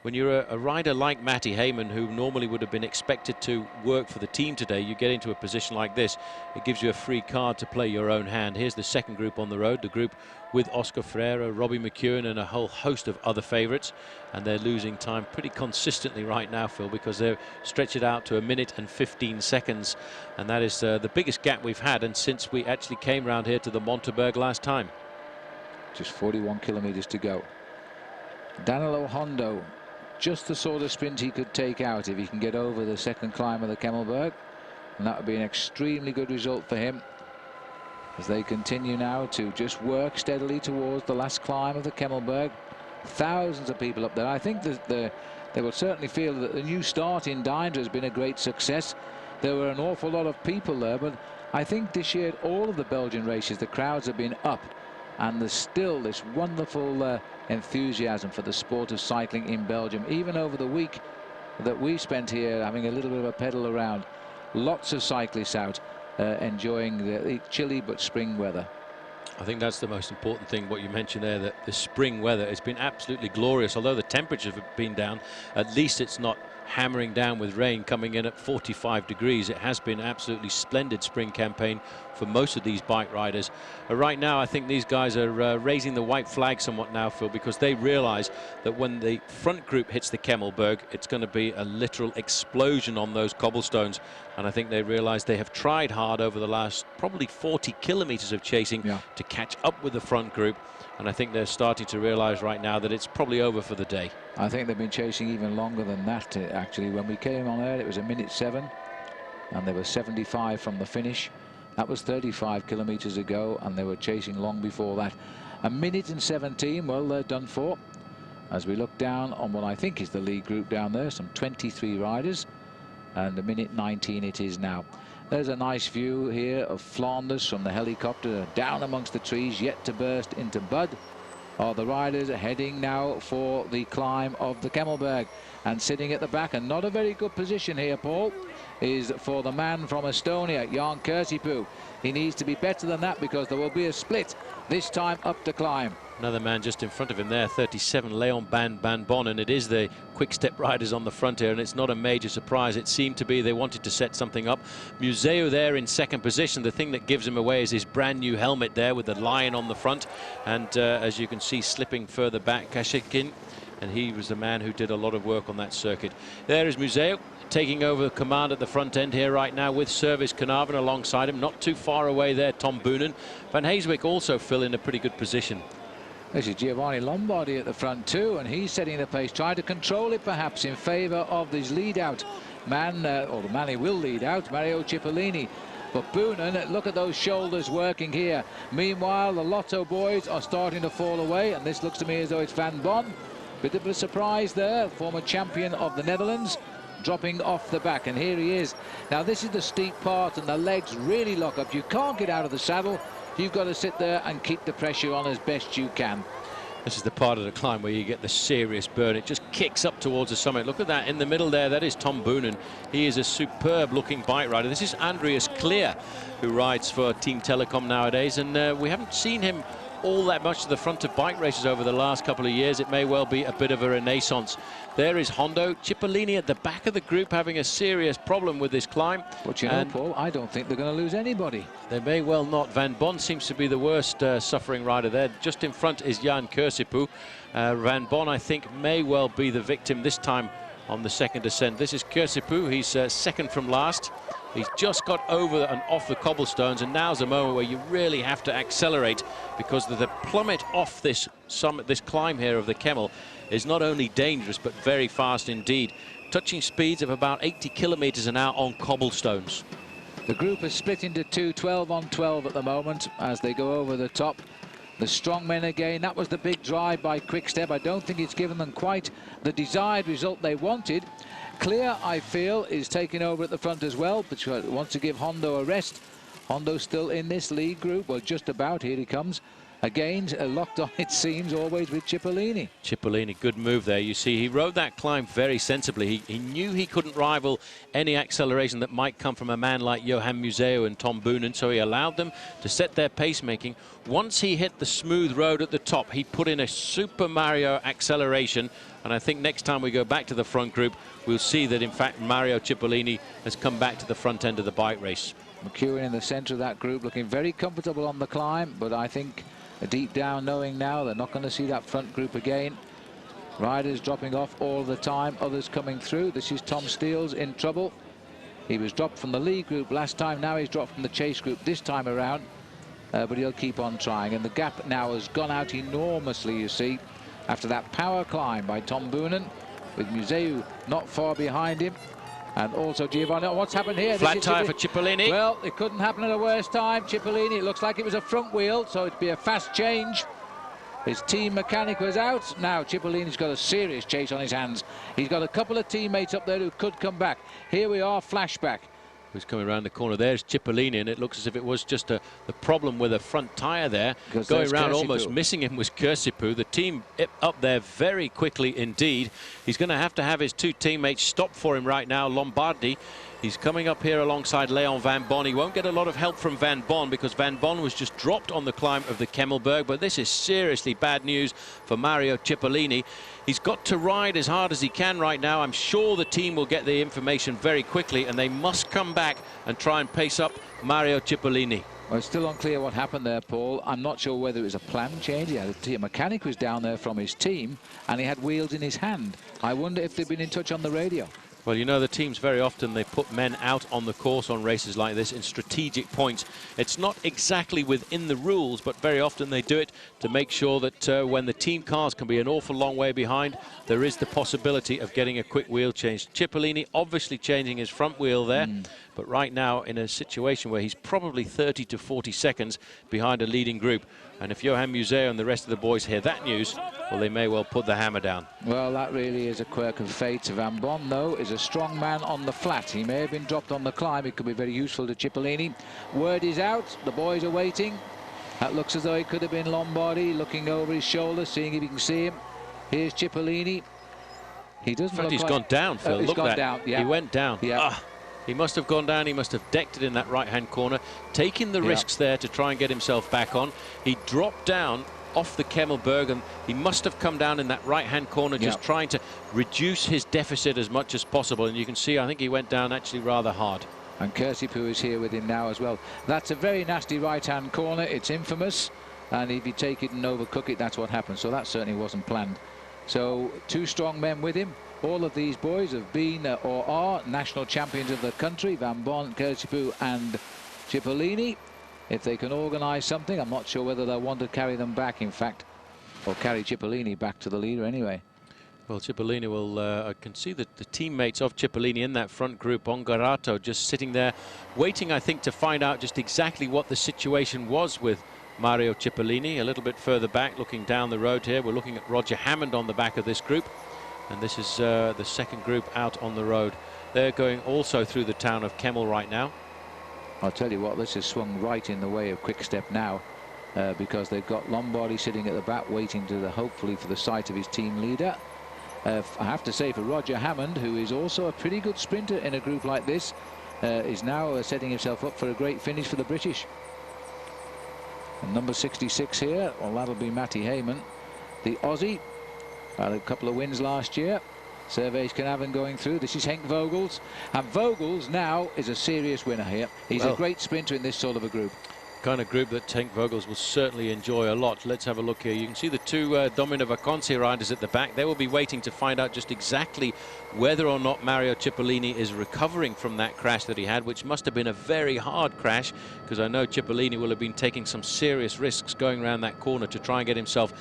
[SPEAKER 2] When you're a rider like Matty Heyman, who normally would have been expected to work for the team today, you get into a position like this, it gives you a free card to play your own hand. Here's the second group on the road, the group with Oscar Freire, Robbie McEwen, and a whole host of other favourites. And they're losing time pretty consistently right now, Phil, because they're stretched it out to 1 minute and 15 seconds. And that is the biggest gap we've had, and since we actually came round here to the Monteberg last time.
[SPEAKER 1] Just 41 kilometres to go. Danilo Hondo, just the sort of sprint he could take out if he can get over the second climb of the Kemmelberg, and that would be an extremely good result for him as they continue now to just work steadily towards the last climb of the Kemmelberg. Thousands of people up there. I think that they will certainly feel that the new start in Dindra has been a great success. There were an awful lot of people there, but I think this year all of the Belgian races the crowds have been up, and there's still this wonderful enthusiasm for the sport of cycling in Belgium, even over the week that we spent here having a little bit of a pedal around. Lots of cyclists out enjoying the chilly but spring weather.
[SPEAKER 2] I think that's the most important thing, what you mentioned there, that the spring weather has been absolutely glorious. Although the temperatures have been down, at least it's not hammering down with rain coming in at 45 degrees. It has been absolutely splendid spring campaign for most of these bike riders. Right now, I think these guys are raising the white flag somewhat now, Phil, because they realize that when the front group hits the Kemmelberg, it's going to be a literal explosion on those cobblestones. And I think they realize they have tried hard over the last probably 40 kilometers of chasing to catch up with the front group. And I think they're starting to realize right now that it's probably over for the day.
[SPEAKER 1] I think they've been chasing even longer than that, actually. When we came on air, it was 1 minute 7, and they were 75 from the finish. That was 35 kilometres ago, and they were chasing long before that. 1 minute and 17, well, they're done for. As we look down on what I think is the lead group down there, some 23 riders, and 1 minute 19 it is now. There's a nice view here of Flanders from the helicopter, down amongst the trees, yet to burst into bud. Are the riders heading now for the climb of the Kemmelberg, and sitting at the back, and not a very good position here, Paul, is for the man from Estonia, Jan Kursipuu. He needs to be better than that, because there will be a split this time up to climb.
[SPEAKER 2] Another man just in front of him there, 37, Leon Van Bon, and it is the quick-step riders on the front here, and it's not a major surprise. It seemed to be they wanted to set something up. Museu there in second position. The thing that gives him away is his brand new helmet there with the lion on the front, and as you can see, slipping further back, Kashikin, and he was the man who did a lot of work on that circuit. There is Museu taking over command at the front end here right now with Service Carnarvon alongside him. Not too far away there, Tom Boonen. Van Heeswijk also fill in a pretty good position.
[SPEAKER 1] This is Giovanni Lombardi at the front too, and he's setting the pace, trying to control it perhaps in favour of this lead-out man, or the man he will lead out, Mario Cipollini. But Boonen, look at those shoulders working here. Meanwhile, the Lotto boys are starting to fall away, and this looks to me as though it's Van Bon. Bit of a surprise there, former champion of the Netherlands, dropping off the back, and here he is. Now this is the steep part, and the legs really lock up. You can't get out of the saddle. You've got to sit there and keep the pressure on as best you can.
[SPEAKER 2] This is the part of the climb where you get the serious burn. It just kicks up towards the summit. Look at that in the middle there. That is Tom Boonen. He is a superb looking bike rider. This is Andreas Clear, who rides for Team Telecom nowadays, and we haven't seen him all that much to the front of bike races over the last couple of years. It may well be a bit of a renaissance. There is Hondo. Cipollini at the back of the group having a serious problem with this climb.
[SPEAKER 1] But you know, Paul, I don't think they're going to lose anybody.
[SPEAKER 2] They may well not. Van Bon seems to be the worst suffering rider there. Just in front is Jan Kursipuu. Van Bon, I think, may well be the victim this time on the second descent. This is Kursipuu. He's second from last. He's just got over and off the cobblestones, and now's a moment where you really have to accelerate, because the plummet off this summit, this climb here of the Kemmel, is not only dangerous but very fast indeed. Touching speeds of about 80 kilometers an hour on cobblestones.
[SPEAKER 1] The group is split into two, 12 on 12 at the moment as they go over the top. The strong men again. That was the big drive by Quick-Step. I don't think it's given them quite the desired result they wanted. Clear, I feel, is taking over at the front as well, but wants to give Hondo a rest. Hondo's still in this lead group. Well, just about. Here he comes. Again, locked on, it seems, always with Cipollini.
[SPEAKER 2] Cipollini, good move there. You see, he rode that climb very sensibly. He knew he couldn't rival any acceleration that might come from a man like Johan Museu and Tom Boonen, so he allowed them to set their pacemaking. Once he hit the smooth road at the top, he put in a Super Mario acceleration, and I think next time we go back to the front group, we'll see that, in fact, Mario Cipollini has come back to the front end of the bike race.
[SPEAKER 1] McEwen in the centre of that group, looking very comfortable on the climb, but I think deep down knowing now they're not going to see that front group again. Riders dropping off all the time, others coming through. This is Tom Steele's in trouble. He was dropped from the lead group last time, now he's dropped from the chase group this time around, but he'll keep on trying, and the gap now has gone out enormously, you see, after that power climb by Tom Boonen, with Museu not far behind him. And also Giovanni. What's happened here?
[SPEAKER 2] Flat tyre for Cipollini.
[SPEAKER 1] Well, it couldn't happen at a worse time. Cipollini, it looks like it was a front wheel, so it'd be a fast change. His team mechanic was out. Now Cipollini's got a serious chase on his hands. He's got a couple of teammates up there who could come back. Here we are, flashback.
[SPEAKER 2] Who's coming around the corner? There's Cipollini, and it looks as if it was just the problem with a front tyre there. Going around almost missing him was Kursipuu. The team up there very quickly indeed. He's going to have his two teammates stop for him right now. Lombardi, he's coming up here alongside Leon Van Bon. He won't get a lot of help from Van Bon because Van Bon was just dropped on the climb of the Kemmelberg, but this is seriously bad news for Mario Cipollini. He's got to ride as hard as he can right now. I'm sure the team will get the information very quickly, and they must come back and try and pace up Mario Cipollini.
[SPEAKER 1] Well, it's still unclear what happened there, Paul. I'm not sure whether it was a planned change. He had a mechanic was down there from his team, and he had wheels in his hand. I wonder if they've been in touch on the radio.
[SPEAKER 2] Well, you know, the teams very often, they put men out on the course on races like this in strategic points. It's not exactly within the rules, but very often they do it to make sure that when the team cars can be an awful long way behind, there is the possibility of getting a quick wheel change. Cipollini obviously changing his front wheel there, but right now in a situation where he's probably 30 to 40 seconds behind a leading group. And if Johan Museo and the rest of the boys hear that news, well, they may well put the hammer down.
[SPEAKER 1] Well, that really is a quirk of fate. Van Bon, though, is a strong man on the flat. He may have been dropped on the climb. It could be very useful to Cipollini. Word is out. The boys are waiting. That looks as though it could have been Lombardi, looking over his shoulder, seeing if he can see him. Here's Cipollini. He doesn't look like...
[SPEAKER 2] He's gone down, Phil.
[SPEAKER 1] He's
[SPEAKER 2] Look
[SPEAKER 1] gone
[SPEAKER 2] that.
[SPEAKER 1] down, yeah.
[SPEAKER 2] He went down.
[SPEAKER 1] Yeah.
[SPEAKER 2] He must have gone down. He must have decked it in that right-hand corner, taking the risks there to try and get himself back on. He dropped down off the Kemmelberg, and he must have come down in that right-hand corner, just trying to reduce his deficit as much as possible. And you can see, I think he went down actually rather hard.
[SPEAKER 1] And Kersipu is here with him now as well. That's a very nasty right-hand corner. It's infamous. And if you take it and overcook it, that's what happens. So that certainly wasn't planned. So 2 strong men with him. All of these boys have been or are national champions of the country. Van Bon, Kersipu and Cipollini. If they can organise something, I'm not sure whether they'll want to carry them back, in fact, or carry Cipollini back to the leader anyway.
[SPEAKER 2] Well, Cipollini will, I can see that the teammates of Cipollini in that front group, Ongarato, just sitting there, waiting, I think, to find out just exactly what the situation was with Mario Cipollini. A little bit further back, looking down the road here, we're looking at Roger Hammond on the back of this group. And this is the second group out on the road. They're going also through the town of Kemmel right now.
[SPEAKER 1] I'll tell you what, this has swung right in the way of Quick Step now, because they've got Lombardi sitting at the back waiting to hopefully for the sight of his team leader. I have to say, for Roger Hammond, who is also a pretty good sprinter in a group like this, is now setting himself up for a great finish for the British. And number 66 here, well, that'll be Matty Heyman, the Aussie. Had a couple of wins last year. Servais Canavan going through. This is Henk Vogels. And Vogels now is a serious winner here. He's a great sprinter in this sort of a group.
[SPEAKER 2] Kind of group that Henk Vogels will certainly enjoy a lot. Let's have a look here. You can see the 2 Domino Vacanze riders at the back. They will be waiting to find out just exactly whether or not Mario Cipollini is recovering from that crash that he had, which must have been a very hard crash, because I know Cipollini will have been taking some serious risks going around that corner to try and get himself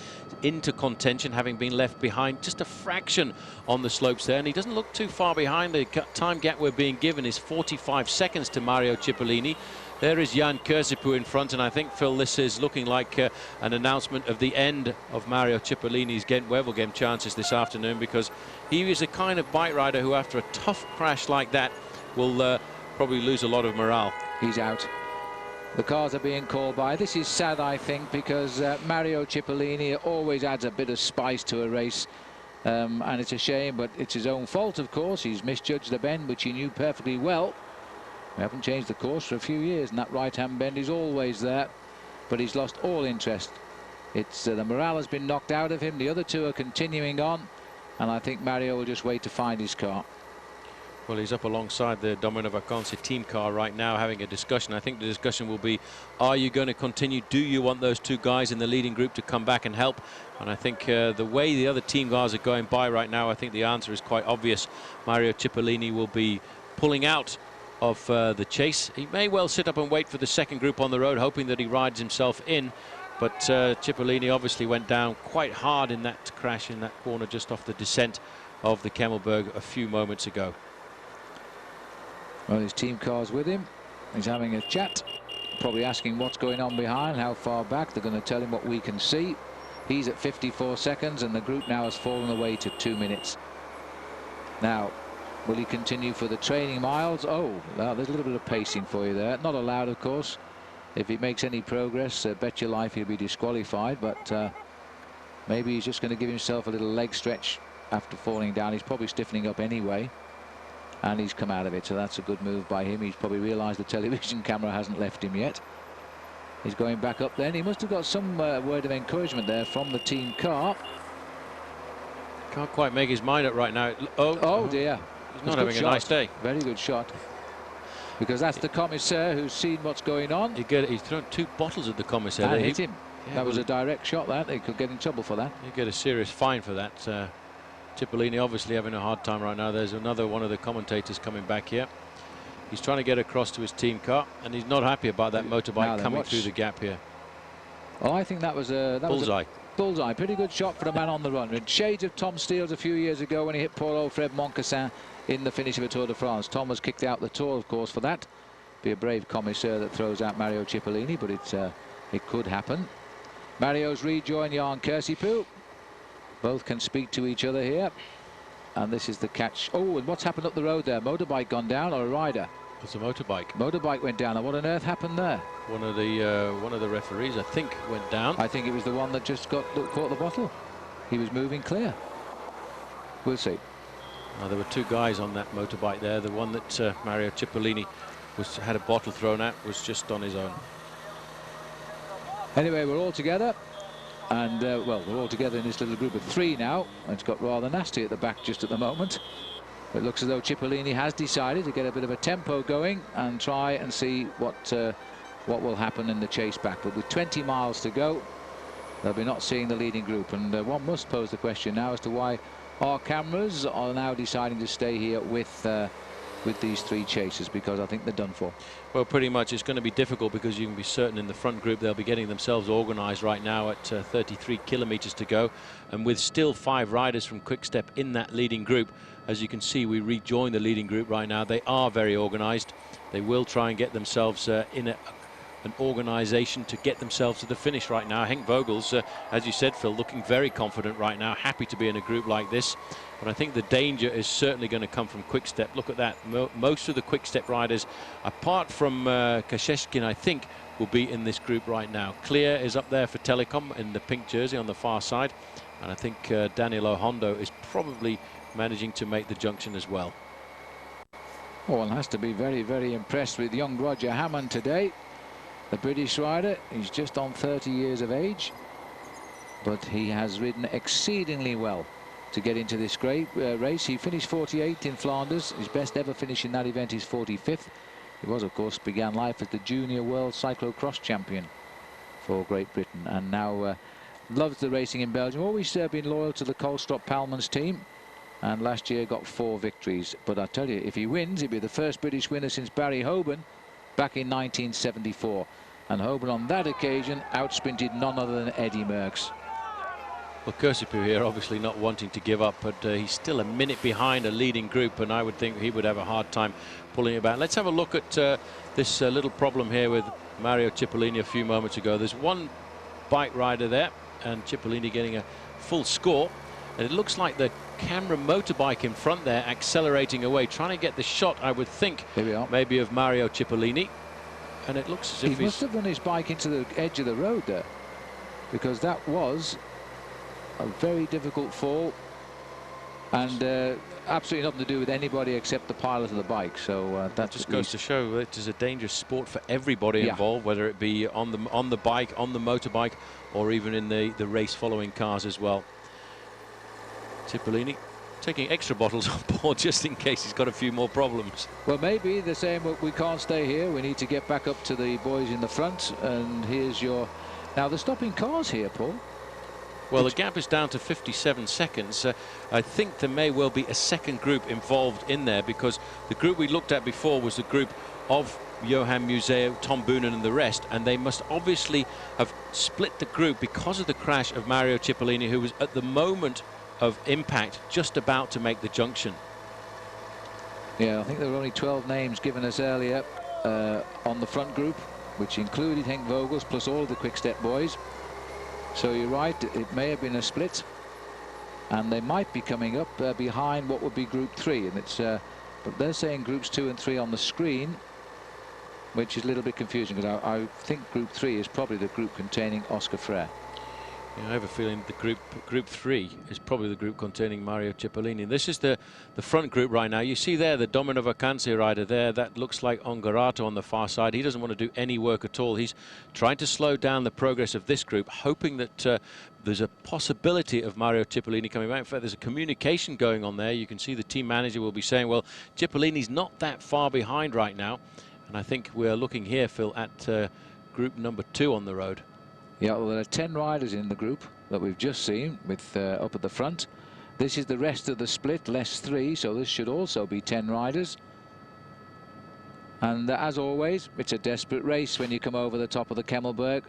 [SPEAKER 2] into contention, having been left behind just a fraction on the slopes there. And he doesn't look too far behind. The time gap we're being given is 45 seconds to Mario Cipollini. There is Jan Kersipu in front, and I think, Phil, this is looking like an announcement of the end of Mario Cipollini's Ghent Wevelgem chances this afternoon, because he is a kind of bike rider who, after a tough crash like that, will probably lose a lot of morale.
[SPEAKER 1] He's out. The cars are being called by. This is sad, I think, because Mario Cipollini always adds a bit of spice to a race. And it's a shame, but it's his own fault, of course. He's misjudged the bend, which he knew perfectly well. We haven't changed the course for a few years, and that right-hand bend is always there. But he's lost all interest. It's the morale has been knocked out of him. The other 2 are continuing on, and I think Mario will just wait to find his car.
[SPEAKER 2] Well, he's up alongside the Domino Vacanze team car right now having a discussion. I think the discussion will be, are you going to continue? Do you want those 2 guys in the leading group to come back and help? And I think the way the other team cars are going by right now, I think the answer is quite obvious. Mario Cipollini will be pulling out of the chase. He may well sit up and wait for the second group on the road, hoping that he rides himself in. But Cipollini obviously went down quite hard in that crash in that corner just off the descent of the Kemmelberg a few moments ago.
[SPEAKER 1] Well, his team car's with him. He's having a chat, probably asking what's going on behind, how far back. They're going to tell him what we can see. He's at 54 seconds, and the group now has fallen away to 2 minutes. Now, will he continue for the training miles? Oh, well, there's a little bit of pacing for you there. Not allowed, of course. If he makes any progress, bet your life he'll be disqualified. But maybe he's just going to give himself a little leg stretch after falling down. He's probably stiffening up anyway. And he's come out of it, so that's a good move by him. He's probably realised the television camera hasn't left him yet. He's going back up then. He must have got some word of encouragement there from the team car.
[SPEAKER 2] Can't quite make his mind up right now.
[SPEAKER 1] Oh dear.
[SPEAKER 2] He's not having a nice day.
[SPEAKER 1] Very good shot. Because that's the commissaire who's seen what's going on.
[SPEAKER 2] He's thrown 2 bottles at the commissaire.
[SPEAKER 1] That hit him. Yeah, that was a direct shot, that. They could get in trouble for that.
[SPEAKER 2] You get a serious fine for that. Cipollini obviously having a hard time right now. There's another one of the commentators coming back here. He's trying to get across to his team car, and he's not happy about that motorbike coming through the gap here.
[SPEAKER 1] Well, I think that was a
[SPEAKER 2] bullseye.
[SPEAKER 1] Bullseye, pretty good shot for a man on the run. In shades of Tom Steele's a few years ago when he hit poor old Fred Moncassin in the finish of a Tour de France. Tom was kicked out the Tour, of course, for that. Be a brave connoisseur that throws out Mario Cipollini, but it could happen. Mario's rejoined Jan Kirsipuu. Both can speak to each other here. And this is the catch. Oh, and what's happened up the road there? Motorbike gone down or a rider?
[SPEAKER 2] It's a motorbike.
[SPEAKER 1] Motorbike went down. And what on earth happened there?
[SPEAKER 2] One of the referees, I think, went down.
[SPEAKER 1] I think it was the one that just caught the bottle. He was moving clear. We'll see.
[SPEAKER 2] There were two guys on that motorbike there. The one that Mario Cipollini had a bottle thrown at was just on his own.
[SPEAKER 1] Anyway, we're all together. And, well, we're all together in this little group of 3 now. It's got rather nasty at the back just at the moment. It looks as though Cipollini has decided to get a bit of a tempo going and try and see what will happen in the chase back. But with 20 miles to go, they'll be not seeing the leading group. And one must pose the question now as to why our cameras are now deciding to stay here with these 3 chasers, because I think they're done for.
[SPEAKER 2] Well, pretty much it's going to be difficult, because you can be certain in the front group they'll be getting themselves organised right now at 33 kilometres to go, and with still 5 riders from Quick Step in that leading group. As you can see, we rejoin the leading group right now. They are very organised. They will try and get themselves in an organisation to get themselves to the finish right now. Henk Vogels, as you said, Phil, looking very confident right now, happy to be in a group like this. But I think the danger is certainly going to come from Quick Step. Look at that. Most of the Quick Step riders, apart from Kasheshkin, I think, will be in this group right now. Clear is up there for Telecom in the pink jersey on the far side. And I think Daniel Ohondo is probably managing to make the junction as well.
[SPEAKER 1] Oh, one has to be very, very impressed with young Roger Hammond today. The British rider, he's just on 30 years of age, but he has ridden exceedingly well to get into this great race. He finished 48th in Flanders. His best ever finish in that event is 45th. He was, of course, began life as the junior world cyclocross champion for Great Britain, and now loves the racing in Belgium. Always been loyal to the Koolstrop-Palmans team, and last year got 4 victories. But I tell you, if he wins, he'll be the first British winner since Barry Hoban back in 1974. And Hoban on that occasion outsprinted none other than Eddie Merckx.
[SPEAKER 2] Well, Kirsipuu here obviously not wanting to give up, but he's still a minute behind a leading group, and I would think he would have a hard time pulling it back. Let's have a look at this little problem here with Mario Cipollini a few moments ago. There's one bike rider there, and Cipollini getting a full score. And it looks like the camera motorbike in front there accelerating away, trying to get the shot, I would think, maybe of Mario Cipollini. And it looks as if
[SPEAKER 1] he must have run his bike into the edge of the road there, because that was a very difficult fall, and absolutely nothing to do with anybody except the pilot of the bike. So that
[SPEAKER 2] just goes to show it is a dangerous sport for everybody involved, whether it be on the bike, on the motorbike, or even in the race following cars as well. Cipollini taking extra bottles on board just in case he's got a few more problems.
[SPEAKER 1] Well, maybe they're saying, well, we can't stay here, we need to get back up to the boys in the front, and here's your... Now they're stopping cars here, Paul.
[SPEAKER 2] Well, the gap is down to 57 seconds. I think there may well be a second group involved in there, because the group we looked at before was the group of Johan Museo, Tom Boonen and the rest, and they must obviously have split the group because of the crash of Mario Cipollini, who was at the moment of impact just about to make the junction.
[SPEAKER 1] Yeah, I think there were only 12 names given us earlier on the front group, which included Henk Vogels plus all of the Quick Step boys. So you're right, it may have been a split, and they might be coming up behind what would be Group 3, and it's but they're saying Groups 2 and 3 on the screen, which is a little bit confusing, because I think Group 3 is probably the group containing Oscar Freire.
[SPEAKER 2] Yeah, I have a feeling the group 3 is probably the group containing Mario Cipollini. This is the front group right now. You see there the Domino Vacanze rider there. That looks like Ongarato on the far side. He doesn't want to do any work at all. He's trying to slow down the progress of this group, hoping that there's a possibility of Mario Cipollini coming back. In fact, there's a communication going on there. You can see the team manager will be saying, well, Cipollini's not that far behind right now. And I think we're looking here, Phil, at group number 2 on the road.
[SPEAKER 1] Yeah, well, there are 10 riders in the group that we've just seen with up at the front. This is the rest of the split, less 3, so this should also be 10 riders. And as always, it's a desperate race when you come over the top of the Kemmelberg.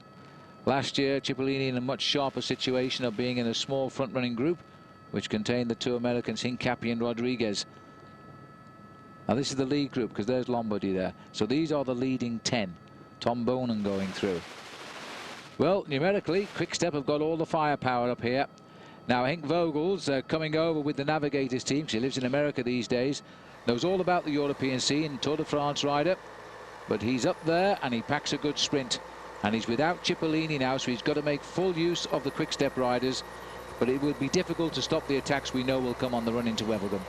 [SPEAKER 1] Last year, Cipollini in a much sharper situation of being in a small front-running group, which contained the two Americans, Hincapie and Rodriguez. Now this is the lead group, because there's Lombardy there. So these are the leading 10. Tom Bonen going through. Well, numerically, Quick-Step have got all the firepower up here. Now Henk Vogels coming over with the Navigators team, 'cause he lives in America these days, knows all about the European scene, Tour de France rider, but he's up there and he packs a good sprint. And he's without Cipollini now, so he's got to make full use of the Quick-Step riders, but it will be difficult to stop the attacks we know will come on the run into Wevelgem.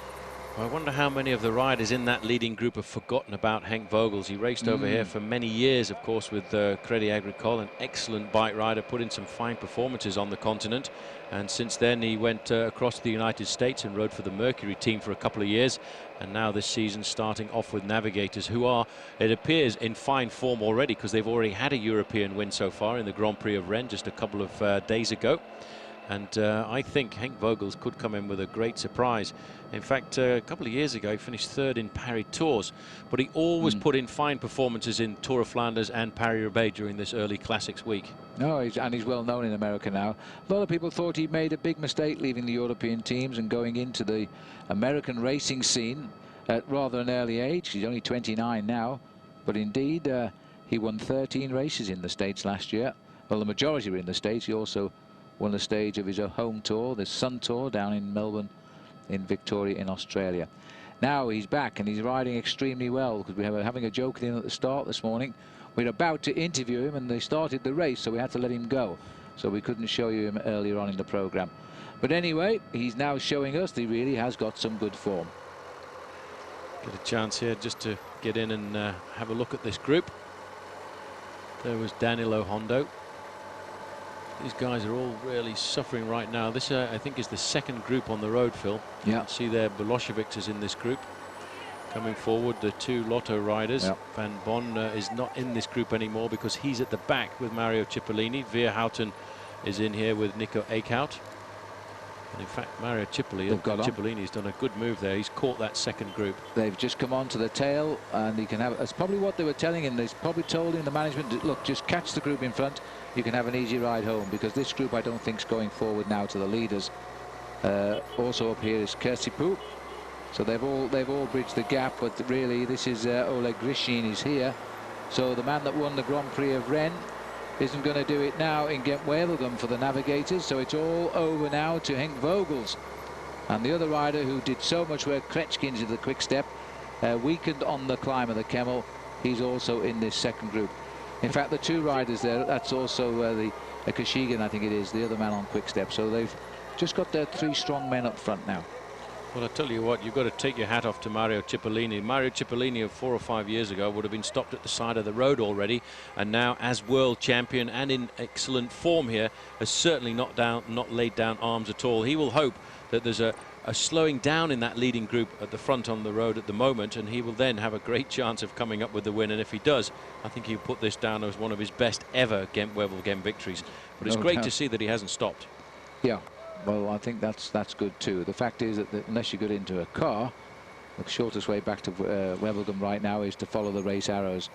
[SPEAKER 2] I wonder how many of the riders in that leading group have forgotten about Henk Vogels. He raced over here for many years, of course, with Crédit Agricole, an excellent bike rider, put in some fine performances on the continent. And since then, he went across the United States and rode for the Mercury team for a couple of years. And now this season starting off with Navigators, who are, it appears, in fine form already, because they've already had a European win so far in the Grand Prix of Rennes just a couple of days ago. And I think Henk Vogels could come in with a great surprise. In fact, a couple of years ago, he finished third in Paris Tours, but he always put in fine performances in Tour of Flanders and Paris-Roubaix during this early Classics week.
[SPEAKER 1] No, and he's well known in America now. A lot of people thought he made a big mistake leaving the European teams and going into the American racing scene at rather an early age. He's only 29 now, but indeed he won 13 races in the States last year. Well, the majority were in the States. He also won the stage of his home tour, the Sun Tour, down in Melbourne, in Victoria, in Australia. Now he's back and he's riding extremely well, because we were having a joke with him at the start this morning. We're about to interview him and they started the race, so we had to let him go. So we couldn't show you him earlier on in the programme. But anyway, he's now showing us that he really has got some good form.
[SPEAKER 2] Get a chance here just to get in and have a look at this group. There was Danilo Hondo. These guys are all really suffering right now. This, I think, is the second group on the road, Phil.
[SPEAKER 1] Yeah.
[SPEAKER 2] You can see there, Milosevic is in this group. Coming forward, the two Lotto riders.
[SPEAKER 1] Yep.
[SPEAKER 2] Van Bon is not in this group anymore because he's at the back with Mario Cipollini. Veerhouten is in here with Nico Eekhout. And in fact, Mario Cipollini's done a good move there. He's caught that second group.
[SPEAKER 1] They've just come on to the tail, and he can have. That's probably what they were telling him. They probably told him, the management, look, just catch the group in front. You can have an easy ride home, because this group I don't think is going forward now to the leaders. Also up here is Kersipu. So they've all bridged the gap, but really this is Oleg Grishin is here. So the man that won the Grand Prix of Rennes isn't going to do it now in Ghent Wevelgem for the Navigators. So it's all over now to Henk Vogels. And the other rider who did so much work, Kretschkins, in the quick step, weakened on the climb of the Kemmel. He's also in this second group. In fact, the two riders there, that's also the Kashigan, I think it is, the other man on quick step. So they've just got their three strong men up front now.
[SPEAKER 2] Well, I tell you what, you've got to take your hat off to Mario Cipollini. Mario Cipollini of 4 or 5 years ago would have been stopped at the side of the road already, and now as world champion and in excellent form here, has certainly not laid down arms at all. He will hope that there's a slowing down in that leading group at the front on the road at the moment, and he will then have a great chance of coming up with the win. And if he does, I think he'll put this down as one of his best ever Ghent Wevelgem victories. But it's great to see that he hasn't stopped.
[SPEAKER 1] Yeah. Well, I think that's good too. The fact is that unless you get into a car, the shortest way back to Wevelgem right now is to follow the race arrows.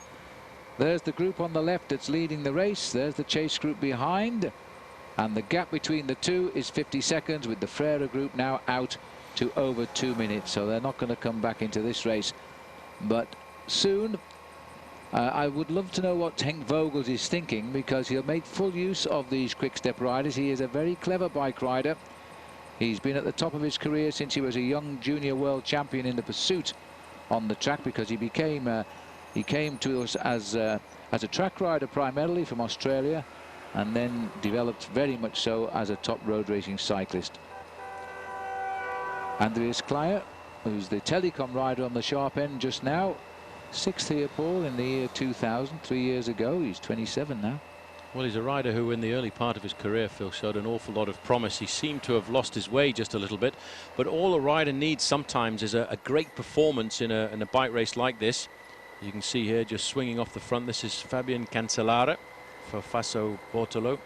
[SPEAKER 1] There's the group on the left that's leading the race. There's the chase group behind. And the gap between the two is 50 seconds, with the Frere group now out to over 2 minutes. So they're not going to come back into this race. But soon, I would love to know what Henk Vogels is thinking, because he'll make full use of these quick-step riders. He is a very clever bike rider. He's been at the top of his career since he was a young junior world champion in the pursuit on the track, because he came to us as a track rider primarily from Australia, and then developed very much so as a top road racing cyclist. Andreas Kleyer, who's the telecom rider on the sharp end just now, 6th here, Paul, in the year 2000, 3 years ago. He's 27 now.
[SPEAKER 2] Well, he's a rider who in the early part of his career, Phil, showed an awful lot of promise. He seemed to have lost his way just a little bit, but all a rider needs sometimes is a great performance in a bike race like this. You can see here just swinging off the front, this is Fabian Cancellara for Faso Bortolo.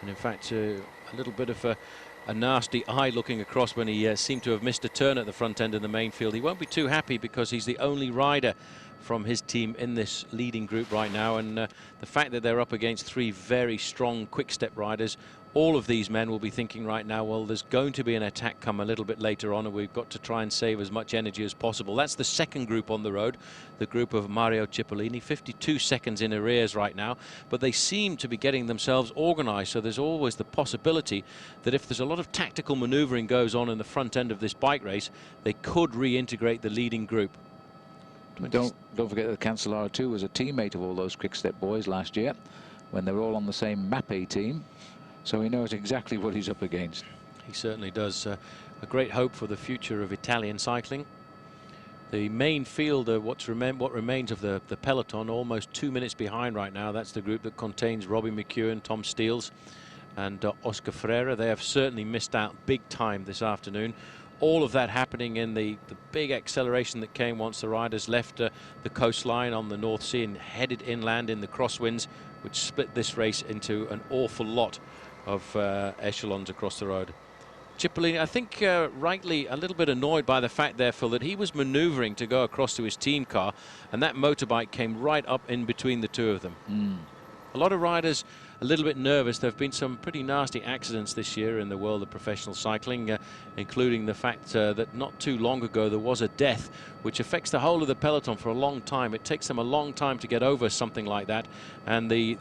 [SPEAKER 2] And in fact, a little bit of a nasty eye looking across when he seemed to have missed a turn at the front end of the main field. He won't be too happy, because he's the only rider from his team in this leading group right now, and the fact that they're up against 3 very strong quick-step riders, all of these men will be thinking right now, well, there's going to be an attack come a little bit later on, and we've got to try and save as much energy as possible. That's the second group on the road, the group of Mario Cipollini, 52 seconds in arrears right now, but they seem to be getting themselves organized, so there's always the possibility that if there's a lot of tactical maneuvering goes on in the front end of this bike race, they could reintegrate the leading group.
[SPEAKER 1] Don't forget that Cancellara too was a teammate of all those quick-step boys last year when they were all on the same Mappe team. So he knows exactly what he's up against.
[SPEAKER 2] He certainly does. A great hope for the future of Italian cycling. The main field, what remains of the peloton, almost 2 minutes behind right now. That's the group that contains Robbie McEwen, Tom Steels and Oscar Freire. They have certainly missed out big time this afternoon. All of that happening in the big acceleration that came once the riders left the coastline on the North Sea and headed inland in the crosswinds, which split this race into an awful lot of echelons across the road. Cipollini, I think rightly a little bit annoyed by the fact there, Phil, that he was manoeuvring to go across to his team car, and that motorbike came right up in between the two of them. A lot of riders a little bit nervous. There have been some pretty nasty accidents this year in the world of professional cycling, including the fact that not too long ago there was a death which affects the whole of the peloton for a long time. It takes them a long time to get over something like that, and the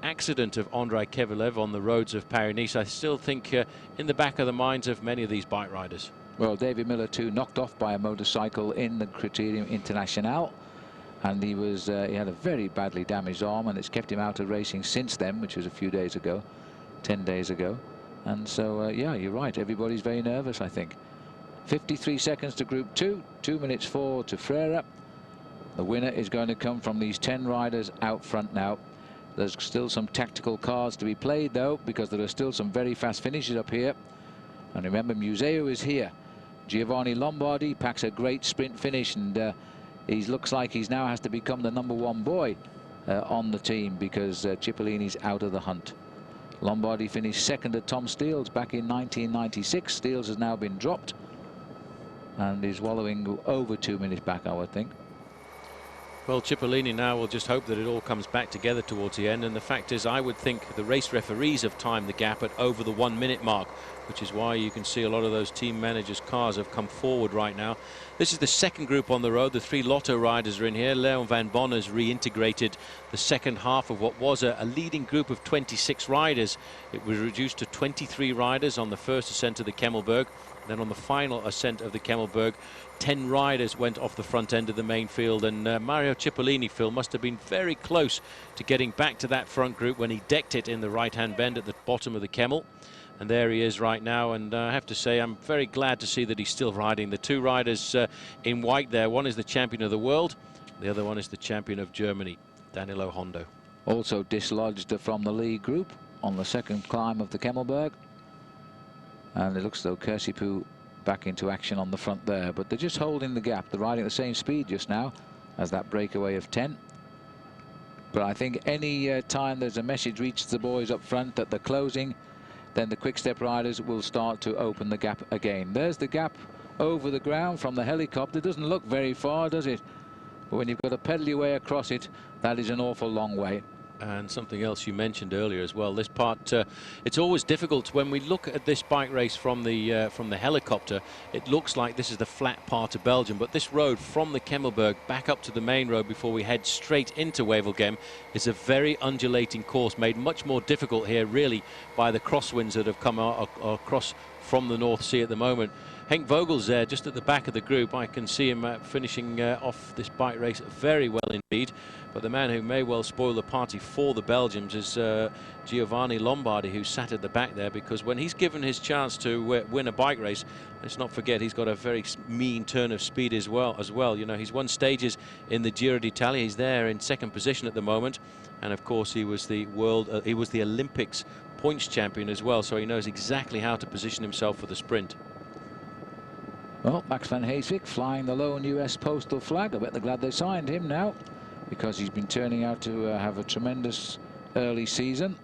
[SPEAKER 2] accident of Andrei Kevilev on the roads of Paris-Nice, I still think in the back of the minds of many of these bike riders.
[SPEAKER 1] Well, David Miller too, knocked off by a motorcycle in the Criterium International, and he had a very badly damaged arm, and it's kept him out of racing since then, which was a few days ago, 10 days ago. And so yeah, you're right, everybody's very nervous, I think. 53 seconds to Group 2, 2 minutes 4 to Freire. The winner is going to come from these 10 riders out front now. There's still some tactical cards to be played, though, because there are still some very fast finishes up here. And remember, Museo is here. Giovanni Lombardi packs a great sprint finish, and he looks like he now has to become the #1 boy on the team, because Cipollini's out of the hunt. Lombardi finished second at Tom Steels back in 1996. Steels has now been dropped and is wallowing over 2 minutes back, I would think.
[SPEAKER 2] Well, Cipollini now will just hope that it all comes back together towards the end, and the fact is I would think the race referees have timed the gap at over the 1 minute mark, which is why you can see a lot of those team managers' cars have come forward right now. This is the second group on the road. The 3 Lotto riders are in here. Leon van Bonn has reintegrated the second half of what was a leading group of 26 riders. It was reduced to 23 riders on the first ascent of the Kemmelberg. Then on the final ascent of the Kemmelberg, 10 riders went off the front end of the main field, and Mario Cipollini, Phil, must have been very close to getting back to that front group when he decked it in the right-hand bend at the bottom of the Kemmel. And there he is right now, and I have to say I'm very glad to see that he's still riding. The 2 riders in white there, one is the champion of the world, the other one is the champion of Germany, Danilo Hondo.
[SPEAKER 1] Also dislodged from the lead group on the second climb of the Kemmelberg. And it looks as though Kersipu back into action on the front there, but they're just holding the gap. They're riding at the same speed just now as that breakaway of 10. But I think any time there's a message reaches the boys up front that they're closing, then the quick-step riders will start to open the gap again. There's the gap over the ground from the helicopter. It doesn't look very far, does it? But when you've got to pedal your way across it, that is an awful long way.
[SPEAKER 2] And something else you mentioned earlier as well, this part, it's always difficult when we look at this bike race from the helicopter. It looks like this is the flat part of Belgium, but this road from the Kemmelberg back up to the main road before we head straight into Wevelgem is a very undulating course, made much more difficult here really by the crosswinds that have come across from the North Sea at the moment. Henk Vogel's there just at the back of the group. I can see him finishing off this bike race very well indeed. But the man who may well spoil the party for the Belgians is Giovanni Lombardi, who sat at the back there, because when he's given his chance to win a bike race, let's not forget he's got a very mean turn of speed as well. You know, he's won stages in the Giro d'Italia. He's there in second position at the moment, and of course he was the Olympics points champion as well, so he knows exactly how to position himself for the sprint.
[SPEAKER 1] Well, Max van Heeswijk flying the lone US postal flag. I bet they're glad they signed him now, because he's been turning out to have a tremendous early season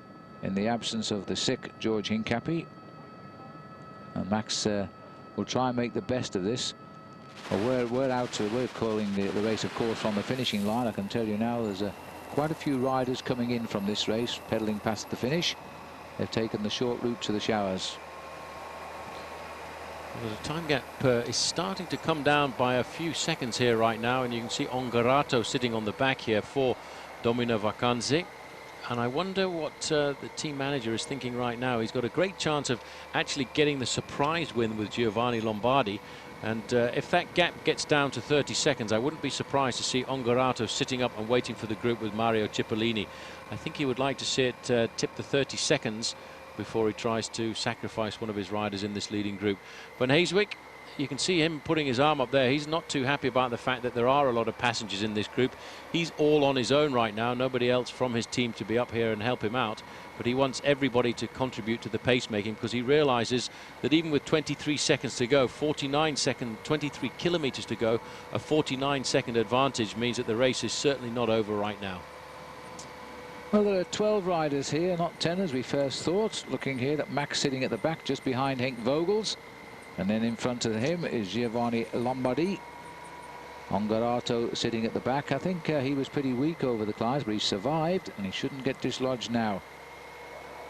[SPEAKER 1] in the absence of the sick George Hincapie. And Max will try and make the best of this. Well, we're calling the race, of course, from the finishing line. I can tell you now there's quite a few riders coming in from this race, pedalling past the finish. They've taken the short route to the showers.
[SPEAKER 2] Well, the time gap is starting to come down by a few seconds here right now, and you can see Ongarato sitting on the back here for Domino Vacanze. And I wonder what the team manager is thinking right now. He's got a great chance of actually getting the surprise win with Giovanni Lombardi. And if that gap gets down to 30 seconds, I wouldn't be surprised to see Ongarato sitting up and waiting for the group with Mario Cipollini. I think he would like to see it tip the 30 seconds before he tries to sacrifice one of his riders in this leading group. Van Heeswijk, you can see him putting his arm up there. He's not too happy about the fact that there are a lot of passengers in this group. He's all on his own right now. Nobody else from his team to be up here and help him out. But he wants everybody to contribute to the pacemaking, because he realizes that even with 23 seconds to go, 23 kilometers to go, a 49-second advantage means that the race is certainly not over right now.
[SPEAKER 1] Well, there are 12 riders here, not 10 as we first thought. Looking here at Max sitting at the back just behind Henk Vogels. And then in front of him is Giovanni Lombardi. Ongarato sitting at the back. I think he was pretty weak over the climbs, but he survived and he shouldn't get dislodged now.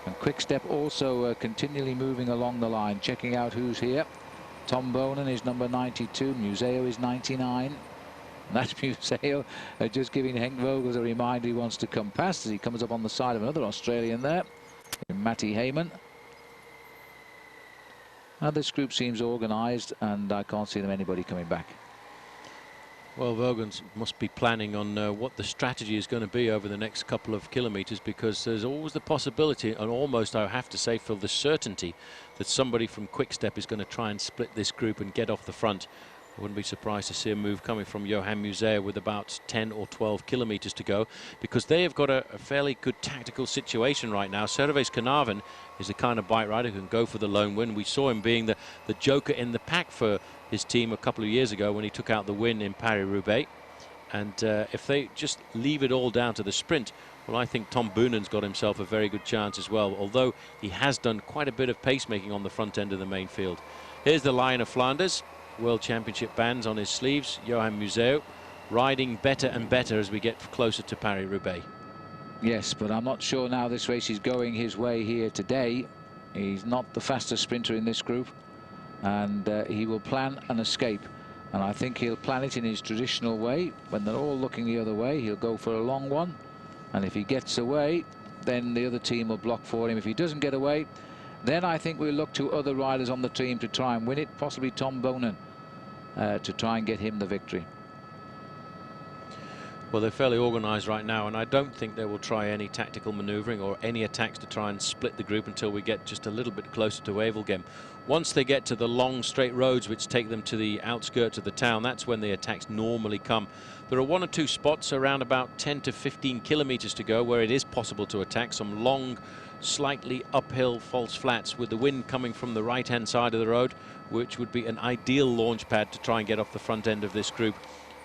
[SPEAKER 1] And Quick-Step also continually moving along the line, checking out who's here. Tom Bonen is number 92, Museo is 99. And that's Museo just giving Henk Vogels a reminder he wants to come past as he comes up on the side of another Australian there, Matty Heyman. Now this group seems organised and I can't see them anybody coming back.
[SPEAKER 2] Well, Vogels must be planning on what the strategy is going to be over the next couple of kilometres, because there's always the possibility, and almost I have to say for the certainty, that somebody from Quick-Step is going to try and split this group and get off the front. I wouldn't be surprised to see a move coming from Johan Museo with about 10 or 12 kilometres to go, because they have got a fairly good tactical situation right now. Servais Kanavan is the kind of bike rider who can go for the lone win. We saw him being the joker in the pack for his team a couple of years ago when he took out the win in Paris-Roubaix. And if they just leave it all down to the sprint, well, I think Tom Boonen's got himself a very good chance as well, although he has done quite a bit of pacemaking on the front end of the main field. Here's the Lion of Flanders, World Championship bands on his sleeves, Johan Museo, riding better and better as we get closer to Paris-Roubaix.
[SPEAKER 1] Yes, but I'm not sure now this race is going his way here today. He's not the fastest sprinter in this group, and he will plan an escape. And I think he'll plan it in his traditional way. When they're all looking the other way, he'll go for a long one. And if he gets away, then the other team will block for him. If he doesn't get away, then I think we'll look to other riders on the team to try and win it, possibly Tom Bonen, to try and get him the victory.
[SPEAKER 2] Well, they're fairly organised right now, and I don't think they will try any tactical manoeuvring or any attacks to try and split the group until we get just a little bit closer to Wevelgem. Once they get to the long straight roads which take them to the outskirts of the town, that's when the attacks normally come. There are one or two spots around about 10 to 15 kilometres to go where it is possible to attack, some long, slightly uphill false flats with the wind coming from the right-hand side of the road, which would be an ideal launch pad to try and get off the front end of this group.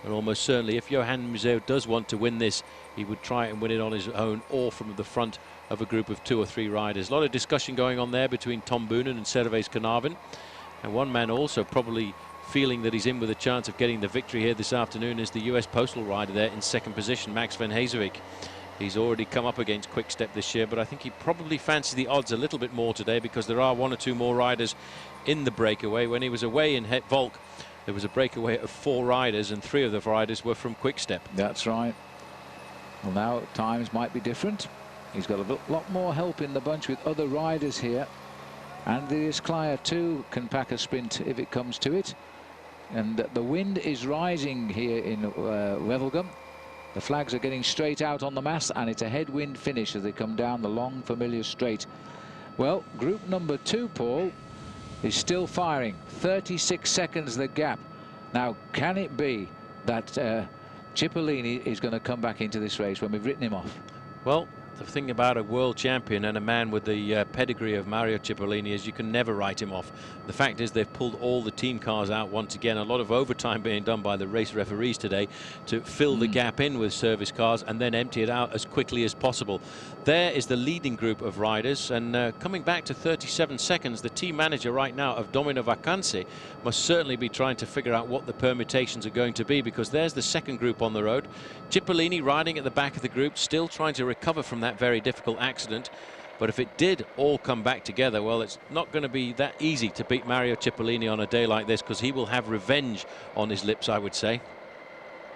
[SPEAKER 2] And almost certainly, if Johan Museo does want to win this, he would try and win it on his own or from the front of a group of 2 or 3 riders. A lot of discussion going on there between Tom Boonen and Servais Kanavan. And one man also probably feeling that he's in with a chance of getting the victory here this afternoon is the US Postal rider there in second position, Max Van Heeswijk. He's already come up against Quick-Step this year, but I think he probably fancies the odds a little bit more today because there are 1 or 2 more riders in the breakaway. When he was away in Het Valk, there was a breakaway of 4 riders, and 3 of the riders were from Quick-Step.
[SPEAKER 1] That's right. Well, now times might be different. He's got a lot more help in the bunch with other riders here. Andreas Kleier too can pack a sprint if it comes to it. And the wind is rising here in Wevelgem. The flags are getting straight out on the mast, and it's a headwind finish as they come down the long familiar straight. Well, group number 2, Paul, is still firing. 36 seconds the gap. Now, can it be that Cipollini is going to come back into this race when we've written him off?
[SPEAKER 2] Well, the thing about a world champion and a man with the pedigree of Mario Cipollini is you can never write him off. The fact is they've pulled all the team cars out once again. A lot of overtime being done by the race referees today to fill the gap in with service cars and then empty it out as quickly as possible. There is the leading group of riders, and coming back to 37 seconds, the team manager right now of Domino Vacanze must certainly be trying to figure out what the permutations are going to be, because there's the second group on the road. Cipollini riding at the back of the group, still trying to recover from that very difficult accident. But if it did all come back together, well, it's not going to be that easy to beat Mario Cipollini on a day like this, because he will have revenge on his lips, I would say.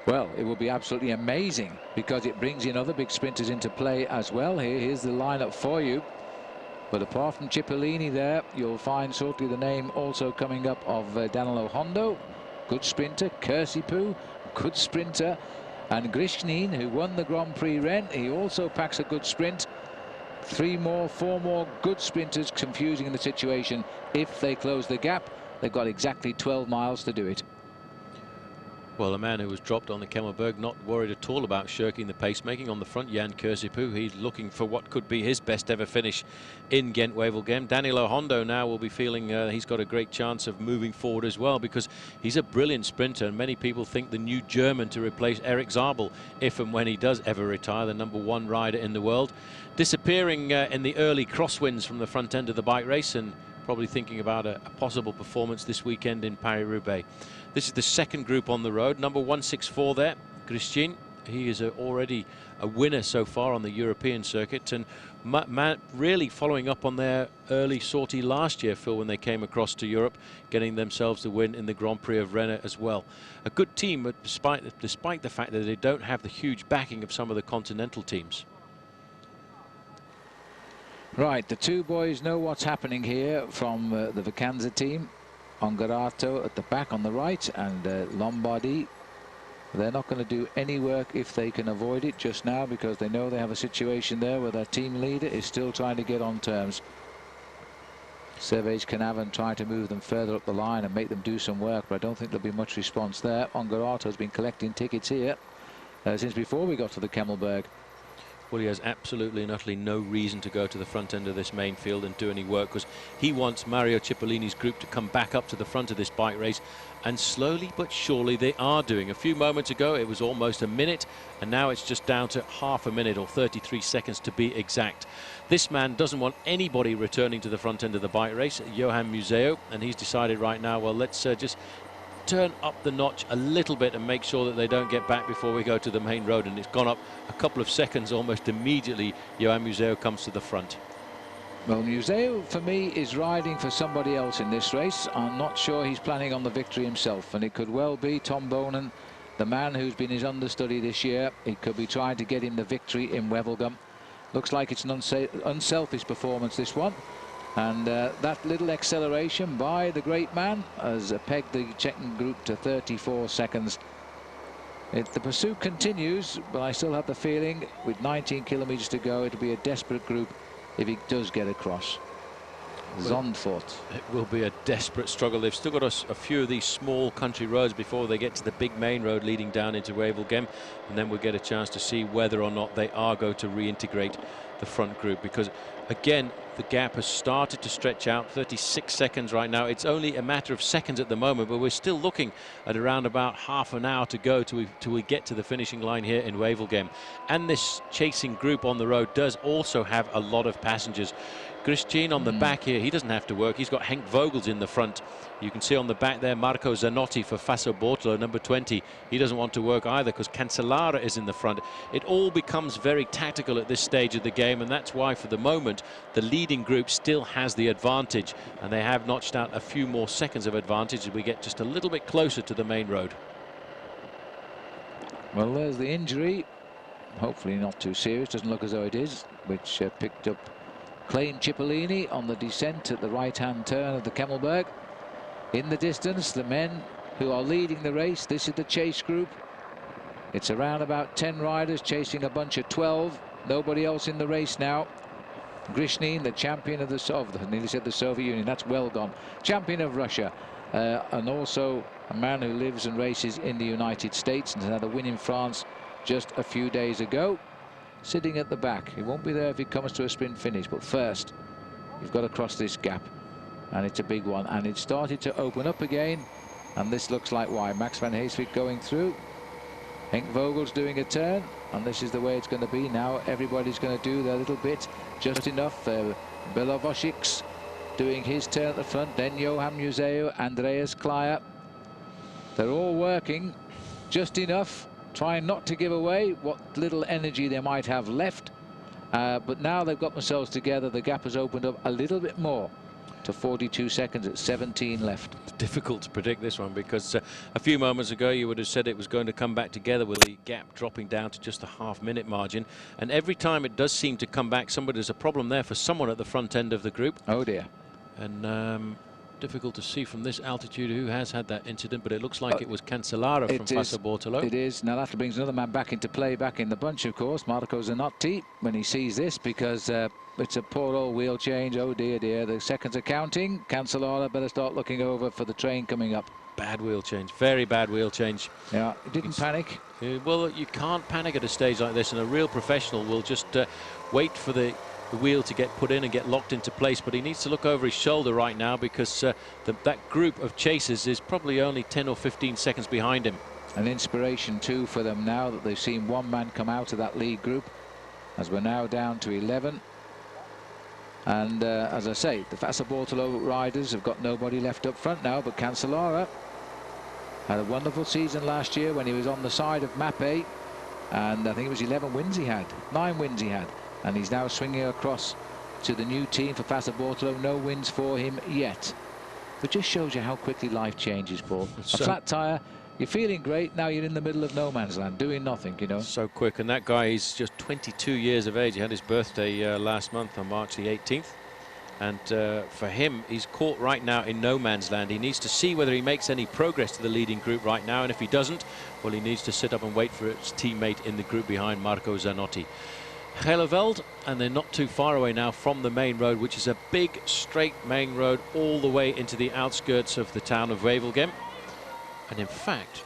[SPEAKER 1] Well, it will be absolutely amazing, because it brings in other big sprinters into play as well. Here's the lineup for you. But apart from Cipollini there, you'll find shortly the name also coming up of Danilo Hondo, good sprinter, Kersipu, good sprinter, and Grishnin, who won the Grand Prix Rennes. He also packs a good sprint. 4 more good sprinters, confusing the situation. If they close the gap, they've got exactly 12 miles to do it.
[SPEAKER 2] Well, a man who was dropped on the Kemmelberg, not worried at all about shirking the pacemaking on the front, Jan Kersipu. He's looking for what could be his best ever finish in Ghent Wevelgem. Danilo Hondo now will be feeling he's got a great chance of moving forward as well, because he's a brilliant sprinter, and many people think the new German to replace Eric Zabel, if and when he does ever retire, the #1 rider in the world. Disappearing in the early crosswinds from the front end of the bike race, and probably thinking about a possible performance this weekend in Paris-Roubaix. This is the second group on the road. Number 164 there, Christian. He is already a winner so far on the European circuit, and really following up on their early sortie last year, Phil, when they came across to Europe, getting themselves the win in the Grand Prix of Rennes as well. A good team, but despite the fact that they don't have the huge backing of some of the continental teams.
[SPEAKER 1] Right, the two boys know what's happening here from the Vacanze team. Ongarato at the back on the right, and Lombardi. They're not going to do any work if they can avoid it just now, because they know they have a situation there where their team leader is still trying to get on terms. Servage Canavan trying to move them further up the line and make them do some work, but I don't think there'll be much response there. Ongarato's been collecting tickets here since before we got to the Kemmelberg.
[SPEAKER 2] Well, he has absolutely and utterly no reason to go to the front end of this main field and do any work, because he wants Mario Cipollini's group to come back up to the front of this bike race, and slowly but surely they are doing. A few moments ago it was almost a minute, and now it's just down to half a minute, or 33 seconds to be exact. This man doesn't want anybody returning to the front end of the bike race, Johan Museo, and he's decided right now, well, let's just turn up the notch a little bit and make sure that they don't get back before we go to the main road. And it's gone up a couple of seconds almost immediately. Johan Museo comes to the front.
[SPEAKER 1] Well, Museo for me is riding for somebody else in this race. I'm not sure he's planning on the victory himself, and it could well be Tom Bonen, the man who's been his understudy this year. It could be trying to get him the victory in Wevelgem. Looks like it's an unselfish performance, this one. And that little acceleration by the great man has pegged the Czech group to 34 seconds. The pursuit continues, but I still have the feeling with 19 kilometers to go, it'll be a desperate group if he does get across. Zandvoort.
[SPEAKER 2] It will be a desperate struggle. They've still got a few of these small country roads before they get to the big main road leading down into Wevelgem, and then we'll get a chance to see whether or not they are going to reintegrate the front group, because again the gap has started to stretch out. 36 seconds right now. It's only a matter of seconds at the moment, but we're still looking at around about half an hour to go till we get to the finishing line here in Wevelgem. And this chasing group on the road does also have a lot of passengers. Christian on the back here, he doesn't have to work. He's got Henk Vogels in the front. You can see on the back there Marco Zanotti for Faso Bortolo, number 20. He doesn't want to work either because Cancellara is in the front. It all becomes very tactical at this stage of the game, and that's why for the moment the leading group still has the advantage, and they have notched out a few more seconds of advantage as we get just a little bit closer to the main road.
[SPEAKER 1] Well, there's the injury. Hopefully not too serious. Doesn't look as though it is, which picked up Klein Cipollini on the descent at the right-hand turn of the Kemmelberg. In the distance, the men who are leading the race. This is the chase group. It's around about 10 riders chasing a bunch of 12. Nobody else in the race now. Grishnin, the champion of I nearly said the Soviet Union, that's well gone. Champion of Russia, and also a man who lives and races in the United States and had a win in France just a few days ago. sitting at the back. He won't be there if he comes to a sprint finish, but first you've got to cross this gap, and it's a big one, and it started to open up again, and this looks like why. Max van Heeswijk going through, Henk Vogel's doing a turn, and this is the way it's going to be now. Everybody's going to do their little bit, just enough. Belovosic's doing his turn at the front, then Johan Museu, Andreas Kleier. They're all working just enough, trying not to give away what little energy they might have left. But now they've got themselves together, the gap has opened up a little bit more to 42 seconds at 17 left.
[SPEAKER 2] It's difficult to predict this one, because a few moments ago you would have said it was going to come back together with the gap dropping down to just a half-minute margin, and every time it does seem to come back, there's a problem there for someone at the front end of the group.
[SPEAKER 1] Oh dear.
[SPEAKER 2] And difficult to see from this altitude who has had that incident, but it looks like it was Cancellara from Fassa Bortolo.
[SPEAKER 1] It is. Now that brings another man back into play, back in the bunch, of course, Marco Zanotti, when he sees this, because it's a poor old wheel change. Oh dear, dear. The seconds are counting. Cancellara better start looking over for the train coming up.
[SPEAKER 2] Bad wheel change, very bad wheel change.
[SPEAKER 1] Yeah, he didn't panic.
[SPEAKER 2] Well, you can't panic at a stage like this, and a real professional will just wait for the wheel to get put in and get locked into place, but he needs to look over his shoulder right now, because that group of chasers is probably only 10 or 15 seconds behind him.
[SPEAKER 1] An inspiration too for them now that they've seen one man come out of that lead group, as we're now down to 11. And as I say, the Fassa Bortolo riders have got nobody left up front now, but Cancellara had a wonderful season last year when he was on the side of Mappe, and I think it was 11 wins he had, 9 wins he had. And he's now swinging across to the new team for Fassa Bortolo. No wins for him yet. But just shows you how quickly life changes, Paul. A flat tyre, you're feeling great, now you're in the middle of no man's land, doing nothing, you know.
[SPEAKER 2] So quick, and that guy is just 22 years of age. He had his birthday last month on March the 18th. And for him, he's caught right now in no man's land. He needs to see whether he makes any progress to the leading group right now, and if he doesn't, well, he needs to sit up and wait for his teammate in the group behind, Marco Zanotti. Heleveld, and they're not too far away now from the main road, which is a big straight main road all the way into the outskirts of the town of Wevelgem. And in fact,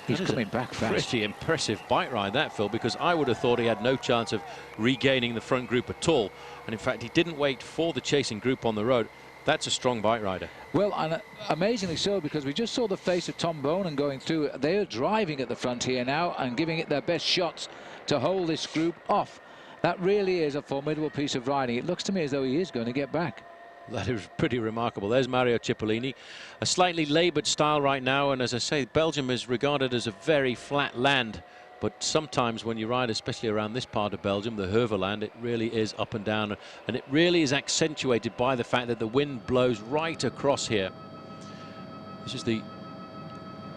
[SPEAKER 1] he's coming back fast.
[SPEAKER 2] Pretty impressive bike ride that, Phil, because I would have thought he had no chance of regaining the front group at all. And in fact, he didn't wait for the chasing group on the road. That's a strong bike rider.
[SPEAKER 1] Well, and amazingly so, because we just saw the face of Tom Bonen going through. They are driving at the front here now and giving it their best shots to hold this group off. That really is a formidable piece of riding. It looks to me as though he is going to get back.
[SPEAKER 2] That is pretty remarkable. There's Mario Cipollini. A slightly laboured style right now, and as I say, Belgium is regarded as a very flat land. But sometimes when you ride, especially around this part of Belgium, the Heuvelland, it really is up and down. And it really is accentuated by the fact that the wind blows right across here. This is the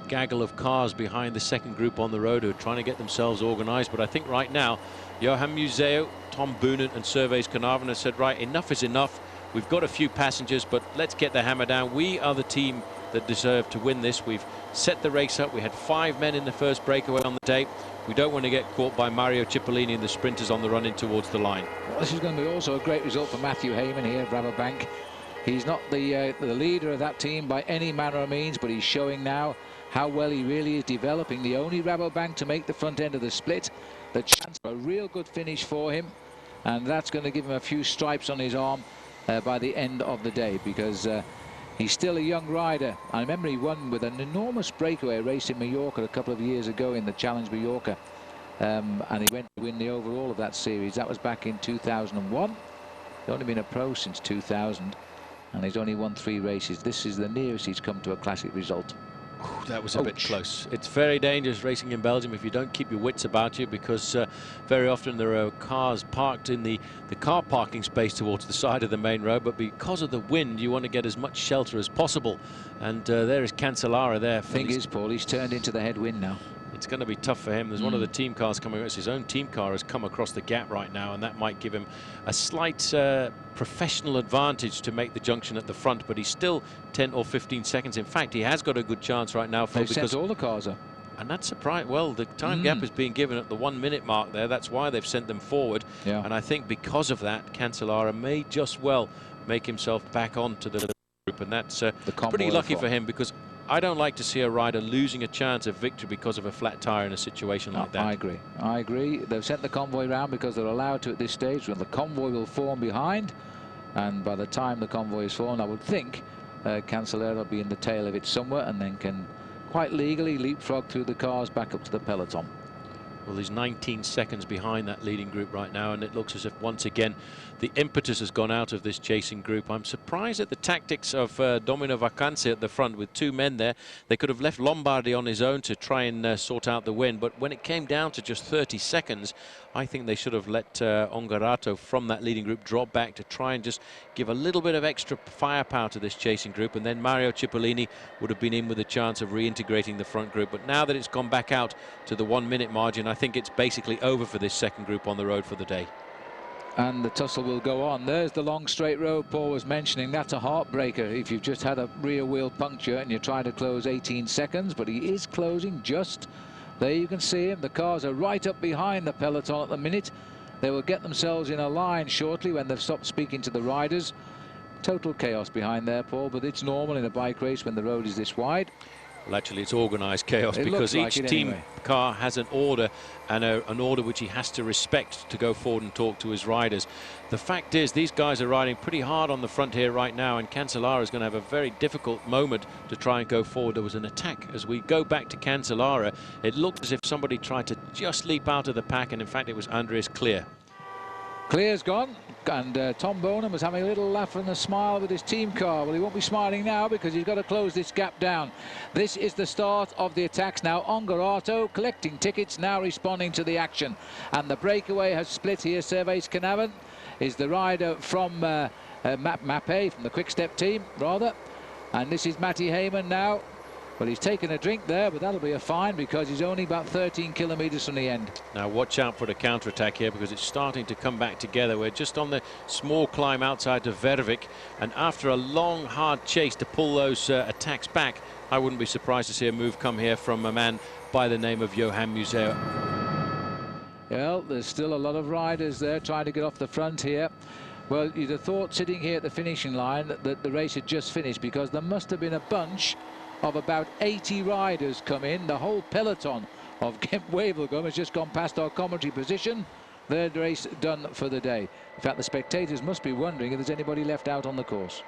[SPEAKER 2] gaggle of cars behind the second group on the road who are trying to get themselves organised. But I think right now, Johan Museu, Tom Boonen and Servaes Carnarvon have said, right, enough is enough. We've got a few passengers, but let's get the hammer down. We are the team that deserve to win this. We've set the race up. We had 5 men in the first breakaway on the day. We don't want to get caught by Mario Cipollini and the sprinters on the run in towards the line.
[SPEAKER 1] Well, this is going to be also a great result for Matthew Heyman here at Rabobank. He's not the leader of that team by any manner of means, but he's showing now how well he really is developing. The only Rabobank to make the front end of the split. The chance for a real good finish for him, and that's going to give him a few stripes on his arm by the end of the day, because he's still a young rider. I remember he won with an enormous breakaway race in Mallorca a couple of years ago in the Challenge Mallorca, and he went to win the overall of that series. That was back in 2001. He's only been a pro since 2000, and he's only won 3 races. This is the nearest he's come to a classic result.
[SPEAKER 2] Ooh, that was a bit close. It's very dangerous racing in Belgium if you don't keep your wits about you, because very often there are cars parked in the car parking space towards the side of the main road, but because of the wind you want to get as much shelter as possible. And there is Cancellara there.
[SPEAKER 1] Thing is, Paul, he's turned into the headwind now.
[SPEAKER 2] It's going to be tough for him. There's one of the team cars coming. It's his own team car has come across the gap right now, and that might give him a slight professional advantage to make the junction at the front, but he's still 10 or 15 seconds. In fact, he has got a good chance right now, Phil,
[SPEAKER 1] because sent all the cars up.
[SPEAKER 2] And that's surprising. Well, the time gap is being given at the 1 minute mark there. That's why they've sent them forward.
[SPEAKER 1] Yeah.
[SPEAKER 2] And I think because of that, Cancellara may just well make himself back onto the group, and that's pretty lucky for him, because I don't like to see a rider losing a chance of victory because of a flat tyre in a situation like that.
[SPEAKER 1] I agree. I agree. They've sent the convoy round because they're allowed to at this stage, when the convoy will form behind. And by the time the convoy is formed, I would think Cancellara will be in the tail of it somewhere and then can quite legally leapfrog through the cars back up to the peloton.
[SPEAKER 2] Well, he's 19 seconds behind that leading group right now, and it looks as if once again the impetus has gone out of this chasing group. I'm surprised at the tactics of Domino Vacanze at the front with 2 men there. They could have left Lombardi on his own to try and sort out the win, but when it came down to just 30 seconds, I think they should have let Ongarato from that leading group drop back to try and just give a little bit of extra firepower to this chasing group, and then Mario Cipollini would have been in with a chance of reintegrating the front group. But now that it's gone back out to the 1 minute margin, I think it's basically over for this second group on the road for the day.
[SPEAKER 1] And the tussle will go on. There's the long straight road Paul was mentioning. That's a heartbreaker if you've just had a rear wheel puncture and you're trying to close 18 seconds, but he is closing just. There you can see him. The cars are right up behind the peloton at the minute. They will get themselves in a line shortly when they've stopped speaking to the riders. Total chaos behind there, Paul, but it's normal in a bike race when the road is this wide.
[SPEAKER 2] Well, actually, it's organised chaos because each team car has an order, and an order which he has to respect to go forward and talk to his riders. The fact is, these guys are riding pretty hard on the front here right now, and Cancellara is going to have a very difficult moment to try and go forward. There was an attack. As we go back to Cancellara, it looked as if somebody tried to just leap out of the pack, and in fact, it was Andreas Clear.
[SPEAKER 1] Clear's gone, and Tom Bonham was having a little laugh and a smile with his team car. Well, he won't be smiling now because he's got to close this gap down. This is the start of the attacks now. Ongarato collecting tickets, now responding to the action. And the breakaway has split here. Servais Canavan is the rider from Mappe, from the Quick Step team, rather. And this is Matty Heyman now. Well, he's taken a drink there, but that'll be a fine because he's only about 13 kilometres from the end.
[SPEAKER 2] Now watch out for the counter-attack here because it's starting to come back together. We're just on the small climb outside of Vervik, and after a long, hard chase to pull those attacks back, I wouldn't be surprised to see a move come here from a man by the name of Johan Museo.
[SPEAKER 1] Well, there's still a lot of riders there trying to get off the front here. Well, you'd have thought sitting here at the finishing line that the race had just finished, because there must have been a bunch of about 80 riders come in. The whole peloton of Ghent Wevelgem has just gone past our commentary position. Third race done for the day. In fact, the spectators must be wondering if there's anybody left out on the course.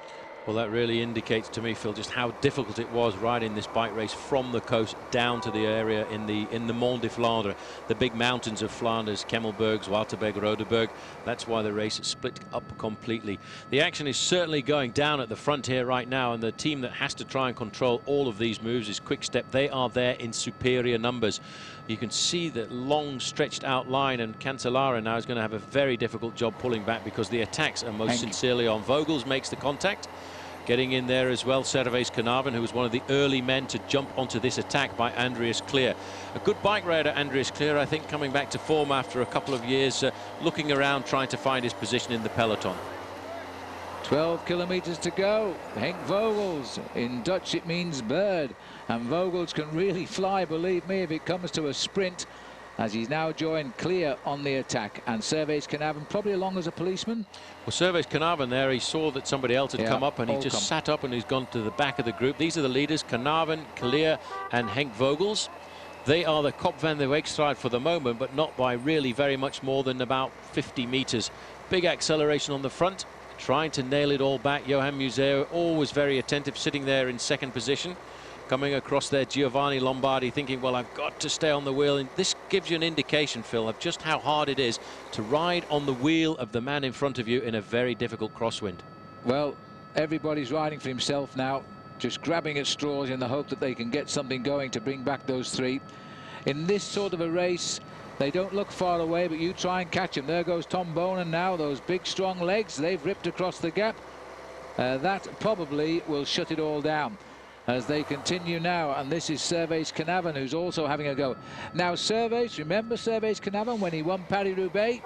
[SPEAKER 2] Well, that really indicates to me, Phil, just how difficult it was riding this bike race from the coast down to the area in the Mont de Flandre, the big mountains of Flanders, Kemmelberg, Zwartberg, Rodeberg. That's why the race is split up completely. The action is certainly going down at the front here right now, and the team that has to try and control all of these moves is Quick Step. They are there in superior numbers. You can see that long stretched out line, and Cancellara now is going to have a very difficult job pulling back because the attacks are most sincerely on. Vogels makes the contact. Getting in there as well, Servais Canavan, who was one of the early men to jump onto this attack by Andreas Clear. A good bike rider, Andreas Clear, I think, coming back to form after a couple of years, looking around, trying to find his position in the peloton.
[SPEAKER 1] 12 kilometres to go. Henk Vogels, in Dutch it means bird, and Vogels can really fly, believe me, if it comes to a sprint, as he's now joined Clear on the attack, and Servais Canavan probably along as a policeman.
[SPEAKER 2] Well, Servais Canavan there, he saw that somebody else had come up, and he just sat up and he's gone to the back of the group. These are the leaders, Canavan, Clear and Henk Vogels. They are the Kop van de Weekstraat for the moment, but not by really very much more than about 50 metres. Big acceleration on the front, trying to nail it all back. Johan Museo, always very attentive, sitting there in second position. Coming across there, Giovanni Lombardi thinking, well, I've got to stay on the wheel. And this gives you an indication, Phil, of just how hard it is to ride on the wheel of the man in front of you in a very difficult crosswind.
[SPEAKER 1] Well, everybody's riding for himself now, just grabbing at straws in the hope that they can get something going to bring back those three. In this sort of a race, they don't look far away, but you try and catch them. There goes Tom Bonen now, those big, strong legs. They've ripped across the gap. That probably will shut it all down as they continue now, and this is Servais Canavan, who's also having a go. Now Servais, remember Servais Canavan when he won Paris-Roubaix?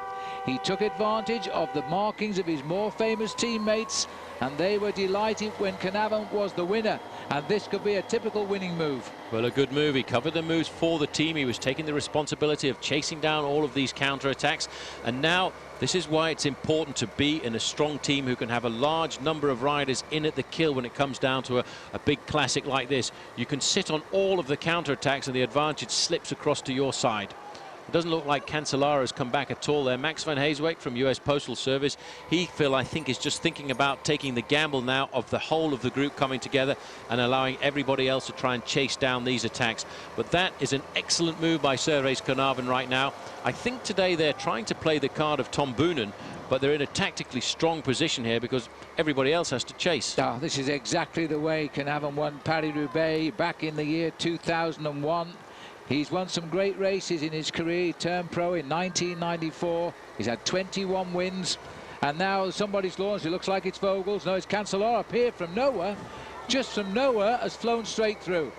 [SPEAKER 1] He took advantage of the markings of his more famous teammates, and they were delighted when Canavan was the winner, and this could be a typical winning move.
[SPEAKER 2] Well, a good move. He covered the moves for the team. He was taking the responsibility of chasing down all of these counter-attacks, and now this is why it's important to be in a strong team who can have a large number of riders in at the kill when it comes down to a big classic like this. You can sit on all of the counter-attacks and the advantage slips across to your side. It doesn't look like Cancellara has come back at all there. Max van Heeswijk from US Postal Service, he, Phil, I think is just thinking about taking the gamble now of the whole of the group coming together and allowing everybody else to try and chase down these attacks. But that is an excellent move by Servais Carnarvon right now. I think today they're trying to play the card of Tom Boonen, but they're in a tactically strong position here because everybody else has to chase.
[SPEAKER 1] Oh, this is exactly the way Carnarvon won Paris-Roubaix back in the year 2001. He's won some great races in his career. He turned pro in 1994. He's had 21 wins. And now somebody's launched. It looks like it's Vogels. No, it's Cancellara. Appeared from nowhere. Just from nowhere, has flown straight through.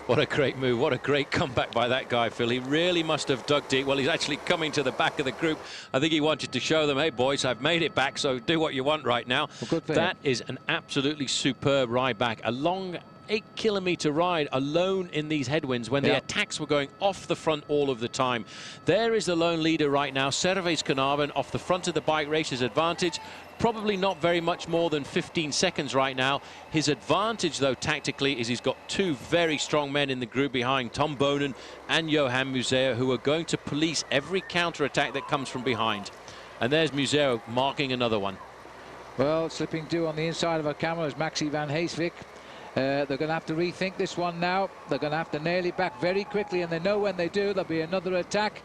[SPEAKER 2] What a great move. What a great comeback by that guy, Phil. He really must have dug deep. Well, he's actually coming to the back of the group. I think he wanted to show them, hey, boys, I've made it back, so do what you want right now.
[SPEAKER 1] Well, good for
[SPEAKER 2] that
[SPEAKER 1] him.
[SPEAKER 2] is an absolutely superb ride back. A long 8-kilometer ride alone in these headwinds when the attacks were going off the front all of the time. There is the lone leader right now, Servais Carnarvon, off the front of the bike race's advantage. Probably not very much more than 15 seconds right now. His advantage, though, tactically, is he's got two very strong men in the group behind, Tom Boonen and Johan Museo, who are going to police every counter-attack that comes from behind. And there's Museo marking another one.
[SPEAKER 1] Well, slipping due on the inside of our camera is Maxi van Heeswijk. They're going to have to rethink this one now. They're going to have to nail it back very quickly, and they know when they do, there'll be another attack.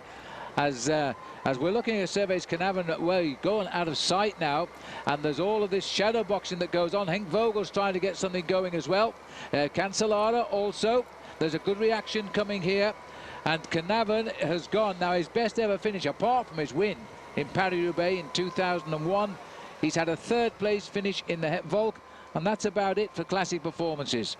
[SPEAKER 1] As we're looking at Servais Carnarvon, well, going out of sight now, and there's all of this shadow boxing that goes on. Henk Vogel's trying to get something going as well. Cancellara also. There's a good reaction coming here, and Carnarvon has gone now his best ever finish, apart from his win in Paris-Roubaix in 2001. He's had a third-place finish in the Volk. And that's about it for classic performances.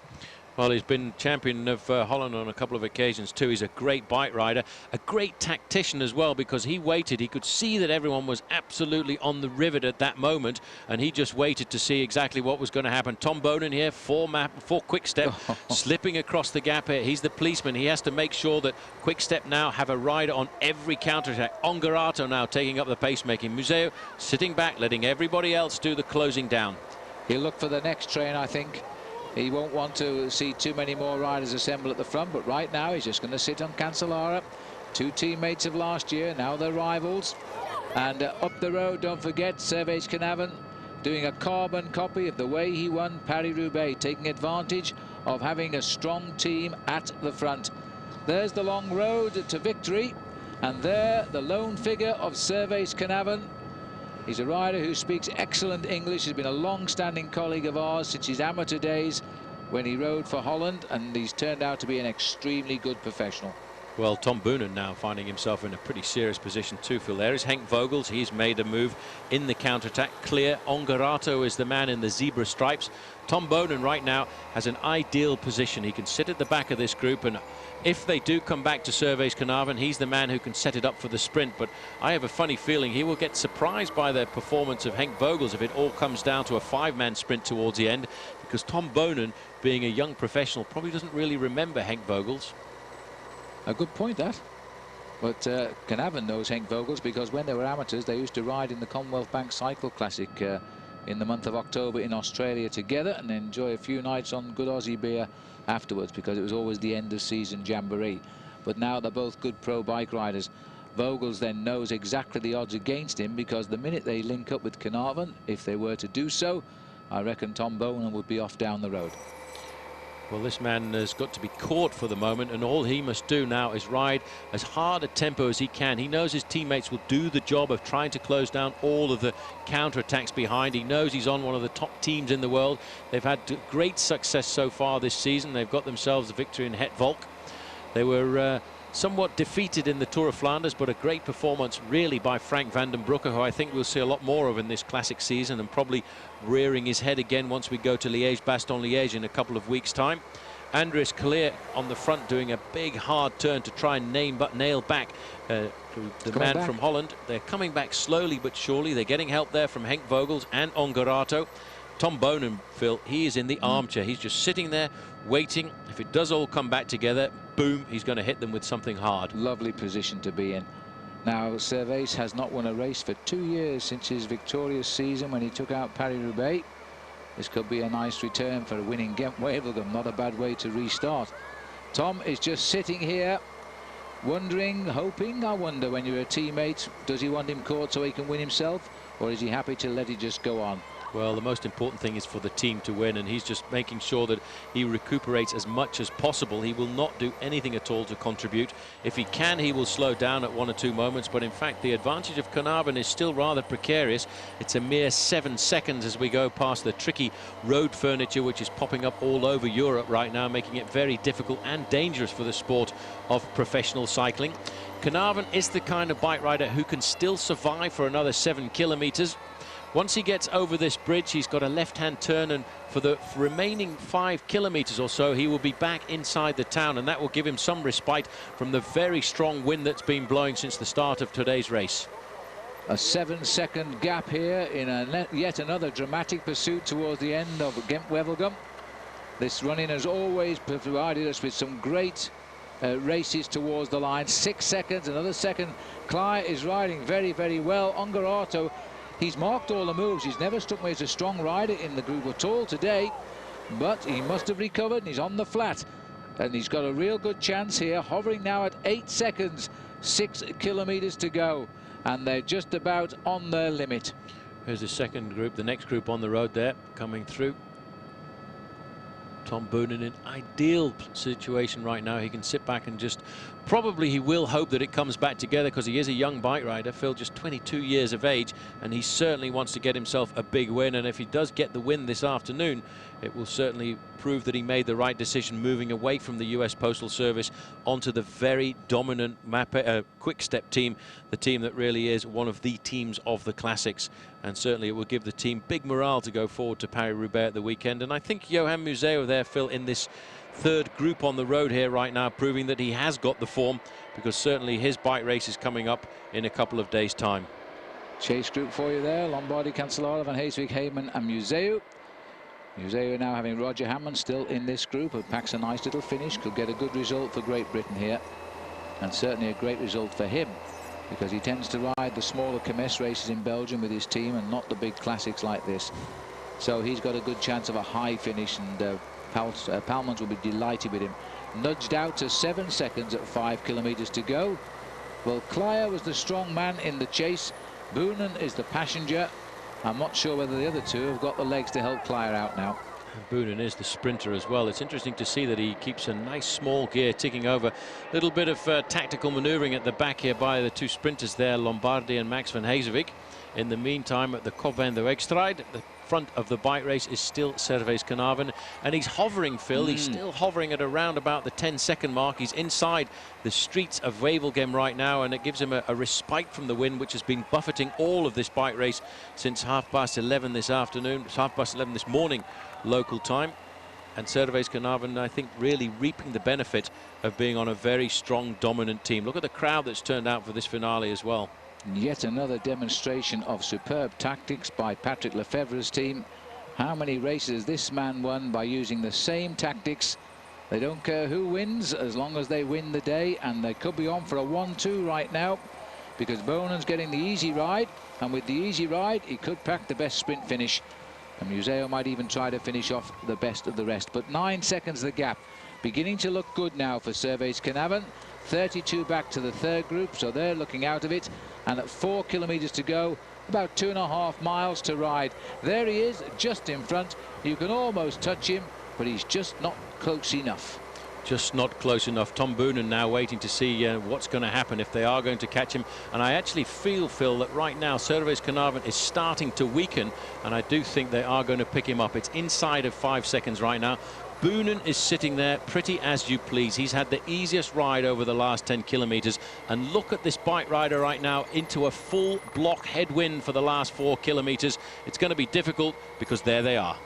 [SPEAKER 2] Well, he's been champion of Holland on a couple of occasions too. He's a great bike rider, a great tactician as well, because he waited. He could see that everyone was absolutely on the rivet at that moment, and he just waited to see exactly what was going to happen. Tom Boonen here, four Quick-Step, slipping across the gap here. He's the policeman. He has to make sure that Quick-Step now have a rider on every counter-attack. Ongarato now taking up the pacemaking. Museo sitting back, letting everybody else do the closing down.
[SPEAKER 1] He'll look for the next train, I think. He won't want to see too many more riders assemble at the front, but right now he's just going to sit on Cancellara. Two teammates of last year, now they're rivals. And up the road, don't forget, Servais Carnarvon doing a carbon copy of the way he won Paris-Roubaix, taking advantage of having a strong team at the front. There's the long road to victory, and there the lone figure of Servais Carnarvon. He's a rider who speaks excellent English. He's been a long-standing colleague of ours since his amateur days when he rode for Holland, and he's turned out to be an extremely good professional.
[SPEAKER 2] Well, Tom Boonen now finding himself in a pretty serious position too, Phil. There is Henk Vogels. He's made a move in the counter-attack. Clear. Ongarato is the man in the zebra stripes. Tom Boonen right now has an ideal position. He can sit at the back of this group, and if they do come back to Servais Carnarvon, he's the man who can set it up for the sprint. But I have a funny feeling he will get surprised by the performance of Henk Vogels if it all comes down to a five-man sprint towards the end, because Tom Boonen, being a young professional, probably doesn't really remember Henk Vogels.
[SPEAKER 1] A good point, that. But Carnarvon knows Henk Vogels because when they were amateurs, they used to ride in the Commonwealth Bank Cycle Classic in the month of October in Australia together and enjoy a few nights on good Aussie beer afterwards, because it was always the end of season jamboree. But now they're both good pro bike riders. Vogels then knows exactly the odds against him, because the minute they link up with Carnarvon, if they were to do so, I reckon Tom Boonen would be off down the road.
[SPEAKER 2] Well, this man has got to be caught for the moment, and all he must do now is ride as hard a tempo as he can. He knows his teammates will do the job of trying to close down all of the counter-attacks behind. He knows he's on one of the top teams in the world. They've had great success so far this season. They've got themselves a victory in Het Volk. They were somewhat defeated in the Tour of Flanders, but a great performance really by Frank van den Broeke, who I think we'll see a lot more of in this classic season, and probably rearing his head again once we go to Liège-Bastogne-Liège in a couple of weeks' time. Andries clear on the front, doing a big hard turn to try and nail back the man from Holland. They're coming back slowly but surely. They're getting help there from Henk Vogels and Ongarato. Tom Bonen, Phil, he is in the armchair. He's just sitting there waiting. If it does all come back together, boom, he's going to hit them with something hard.
[SPEAKER 1] Lovely position to be in. Now, Servais has not won a race for 2 years since his victorious season when he took out Paris-Roubaix. This could be a nice return for winning Ghent-Wevelgem. Not a bad way to restart. Tom is just sitting here, wondering, hoping. I wonder, when you're a teammate, does he want him caught so he can win himself, or is he happy to let it just go on?
[SPEAKER 2] Well, the most important thing is for the team to win, and he's just making sure that he recuperates as much as possible. He will not do anything at all to contribute. If he can, he will slow down at 1 or 2 moments, but in fact the advantage of Carnarvon is still rather precarious. It's a mere 7 seconds as we go past the tricky road furniture which is popping up all over Europe right now, making it very difficult and dangerous for the sport of professional cycling. Carnarvon is the kind of bike rider who can still survive for another 7 kilometers. Once he gets over this bridge, he's got a left-hand turn, and for the remaining 5 kilometers or so, he will be back inside the town, and that will give him some respite from the very strong wind that's been blowing since the start of today's race.
[SPEAKER 1] A 7-second gap here in yet another dramatic pursuit towards the end of Ghent-Wevelgem. This running has always provided us with some great races towards the line. 6 seconds, another second. Clay is riding very, very well. Ongarato, he's marked all the moves. He's never struck me as a strong rider in the group at all today, but he must have recovered, and he's on the flat, and he's got a real good chance here, hovering now at 8 seconds, 6 kilometers to go, and they're just about on their limit.
[SPEAKER 2] Here's the second group, the next group on the road there, coming through. Tom Bonen in ideal situation right now. He can sit back and just, probably he will hope that it comes back together, because he is a young bike rider, Phil, just 22 years of age, and he certainly wants to get himself a big win. And if he does get the win this afternoon, it will certainly prove that he made the right decision, moving away from the US Postal Service onto the very dominant Quick Step team, the team that really is one of the teams of the classics. And certainly it will give the team big morale to go forward to Paris-Roubaix at the weekend. And I think Johan Museo there, Phil, in this third group on the road here right now, proving that he has got the form, because certainly his bike race is coming up in a couple of days' time.
[SPEAKER 1] Chase group for you there: Lombardi, Cancellara, Van Heeswijk, Heyman and Museo. Museo now having Roger Hammond still in this group, who packs a nice little finish, could get a good result for Great Britain here, and certainly a great result for him, because he tends to ride the smaller Kermesse races in Belgium with his team and not the big classics like this. So he's got a good chance of a high finish, and Palmans will be delighted with him. Nudged out to 7 seconds at 5 kilometers to go. Well, Clay was the strong man in the chase. Boenen is the passenger. I'm not sure whether the other two have got the legs to help Clay out now.
[SPEAKER 2] And Boenen is the sprinter as well. It's interesting to see that he keeps a nice small gear ticking over. A little bit of tactical manoeuvring at the back here by the two sprinters there, Lombardi and Max van Heeswijk. In the meantime, at the Kop van de Wegstrijd, the front of the bike race is still Servais Carnarvon, and he's hovering, Phil. He's still hovering at around about the 10-second mark. He's inside the streets of Wevelgem right now, and it gives him a respite from the wind, which has been buffeting all of this bike race since 11:30 this afternoon, 11:30 this morning local time. And Servais Carnarvon, I think, really reaping the benefit of being on a very strong, dominant team. Look at the crowd that's turned out for this finale as well.
[SPEAKER 1] Yet another demonstration of superb tactics by Patrick Lefevre's team. How many races has this man won by using the same tactics? They don't care who wins, as long as they win the day, and they could be on for a 1-2 right now, because Bonen's getting the easy ride, and with the easy ride he could pack the best sprint finish, and Museo might even try to finish off the best of the rest. But 9 seconds the gap, beginning to look good now for Servais Carnarvon. 32 back to the third group, so they're looking out of it, and at 4 kilometers to go, about 2.5 miles to ride. There he is, just in front. You can almost touch him, but he's just not close enough.
[SPEAKER 2] Just not close enough. Tom Boenen now waiting to see what's going to happen, if they are going to catch him. And I actually feel, Phil, that right now Servais Carnarvon is starting to weaken, and I do think they are going to pick him up. It's inside of 5 seconds right now. Boenen is sitting there pretty as you please. He's had the easiest ride over the last 10 kilometers, and look at this bike rider right now into a full block headwind for the last 4 kilometers. It's going to be difficult, because there they are.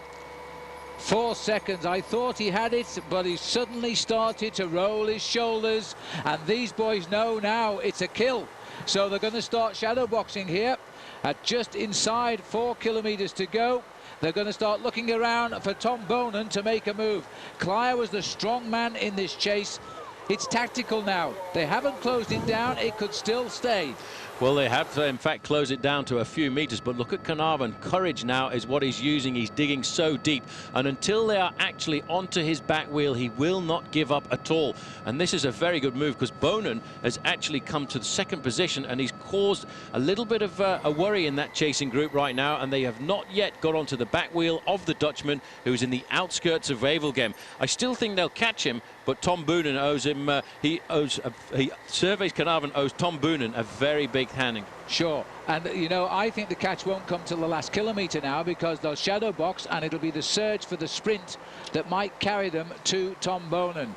[SPEAKER 1] 4 seconds. I thought he had it, but he suddenly started to roll his shoulders, and these boys know now it's a kill. So they're going to start shadow boxing here at just inside 4 kilometers to go. They're going to start looking around for Tom Bonen to make a move. Clier was the strong man in this chase. It's tactical now. They haven't closed it down. It could still stay.
[SPEAKER 2] Well, they have, in fact, closed it down to a few meters, but look at Carnarvon. Courage now is what he's using. He's digging so deep, and until they are actually onto his back wheel, he will not give up at all. And this is a very good move, because Bonen has actually come to the second position, and he's caused a little bit of a worry in that chasing group right now, and they have not yet got onto the back wheel of the Dutchman, who's in the outskirts of Wevelgem. I still think they'll catch him, but Tom Bonen owes him, Servais Carnarvon owes Tom Bonen a very big handing.
[SPEAKER 1] Sure, and you know, I think the catch won't come till the last kilometre now, because they'll shadow box, and it'll be the surge for the sprint that might carry them to Tom Bonen.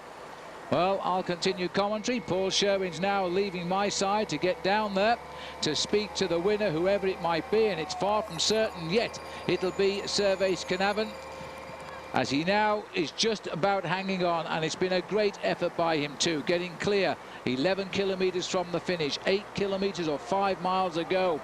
[SPEAKER 1] Well, I'll continue commentary. Paul Sherwin's now leaving my side to get down there to speak to the winner, whoever it might be, and it's far from certain yet it'll be Servais Carnarvon, as he now is just about hanging on, and it's been a great effort by him too, getting clear 11 kilometres from the finish, 8 kilometres or 5 miles ago.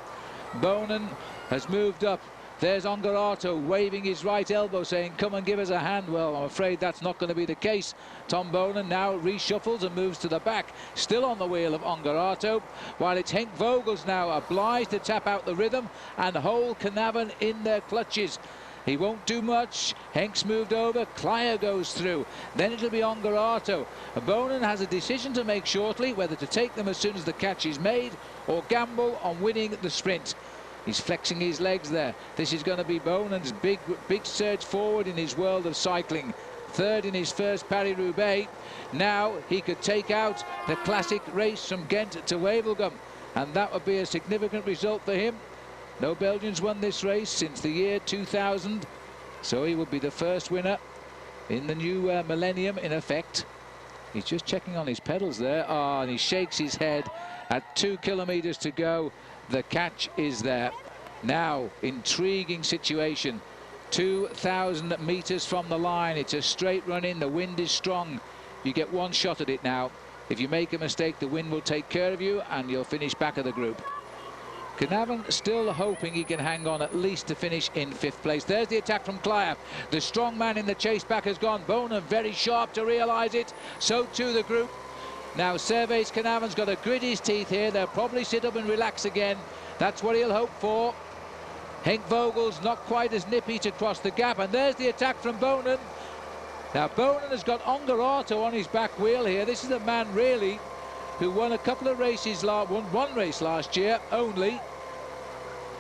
[SPEAKER 1] Bonen has moved up. There's Ongarato waving his right elbow, saying, come and give us a hand. Well, I'm afraid that's not going to be the case. Tom Bonen now reshuffles and moves to the back, still on the wheel of Ongarato, while it's Henk Vogels now obliged to tap out the rhythm and hold Carnarvon in their clutches. He won't do much. Henk's moved over. Clier goes through. Then it'll be Ongarato. Bonen has a decision to make shortly, whether to take them as soon as the catch is made or gamble on winning the sprint. He's flexing his legs there. This is going to be Bonen's big surge forward in his world of cycling. Third in his first Paris-Roubaix. Now he could take out the classic race from Ghent to Wevelgem, and that would be a significant result for him. No Belgians won this race since the year 2000, so he would be the first winner in the new millennium, in effect. He's just checking on his pedals there. And he shakes his head. At 2 kilometers to go, the catch is there. Now, intriguing situation. 2,000 meters from the line. It's a straight run in. The wind is strong. You get one shot at it now. If you make a mistake, the wind will take care of you, and you'll finish back of the group. Carnarvon still hoping he can hang on at least to finish in 5th place. There's the attack from Clier. The strong man in the chase back has gone. Bonen very sharp to realise it. So too the group. Now Servais Carnarvon's got to grit his teeth here. They'll probably sit up and relax again. That's what he'll hope for. Henk Vogel's not quite as nippy to cross the gap. And there's the attack from Bonen. Now Bonen has got Ongarato on his back wheel here. This is a man really who won a couple of races, won one race last year only.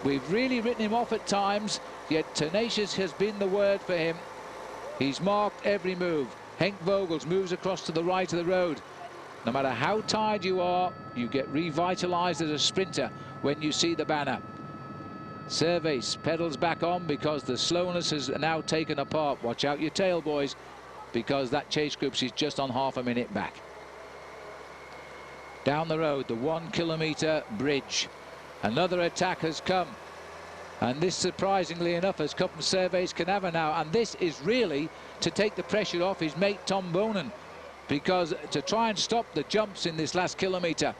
[SPEAKER 1] We've really written him off at times, yet tenacious has been the word for him. He's marked every move. Henk Vogels moves across to the right of the road. No matter how tired you are, you get revitalized as a sprinter when you see the banner. Servais pedals back on because the slowness has now taken apart. Watch out your tail, boys, because that chase group is just on half a minute back. Down the road, the 1 kilometer bridge. Another attack has come, and this, surprisingly enough, has come from Servais Carnarvon now, and this is really to take the pressure off his mate Tom Bonen, because to try and stop the jumps in this last kilometre,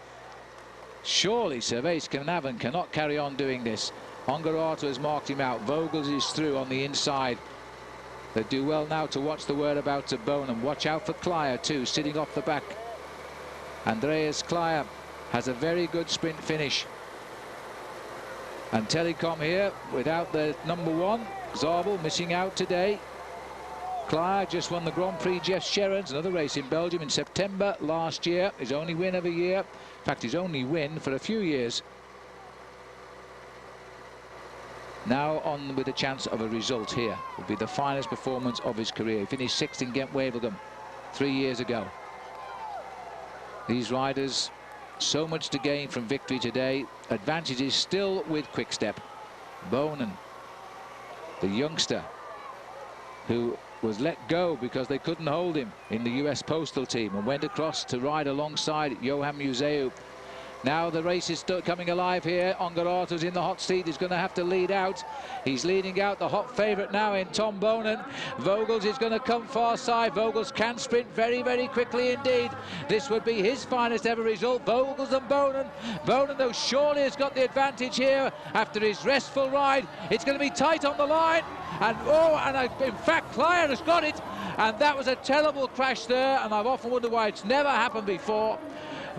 [SPEAKER 1] surely Servais Carnarvon cannot carry on doing this. Ongarato has marked him out. Vogels is through on the inside. They do well now to watch the whereabouts of Bonen. Watch out for Clier too, sitting off the back. Andreas Clier has a very good sprint finish. And Telecom here without the #1. Zabel missing out today. Clier just won the Grand Prix Jeff Sherrans, another race in Belgium in September last year. His only win of a year. In fact, his only win for a few years. Now on with a chance of a result here. Will be the finest performance of his career. He finished 6th in Ghent Wevelgem 3 years ago. These riders, so much to gain from victory today. Advantages still with Quick-Step. Bonen, the youngster who was let go because they couldn't hold him in the US Postal team and went across to ride alongside Johan Museu. Now the race is still coming alive here. Ongarato's in the hot seat. He's going to have to lead out. He's leading out, the hot favourite now in Tom Bonen. Vogels is going to come far side. Vogels can sprint very, very quickly indeed. This would be his finest ever result. Vogels and Bonen. Bonen, though, surely has got the advantage here after his restful ride. It's going to be tight on the line. And in fact, Client has got it. And that was a terrible crash there. And I've often wondered why it's never happened before.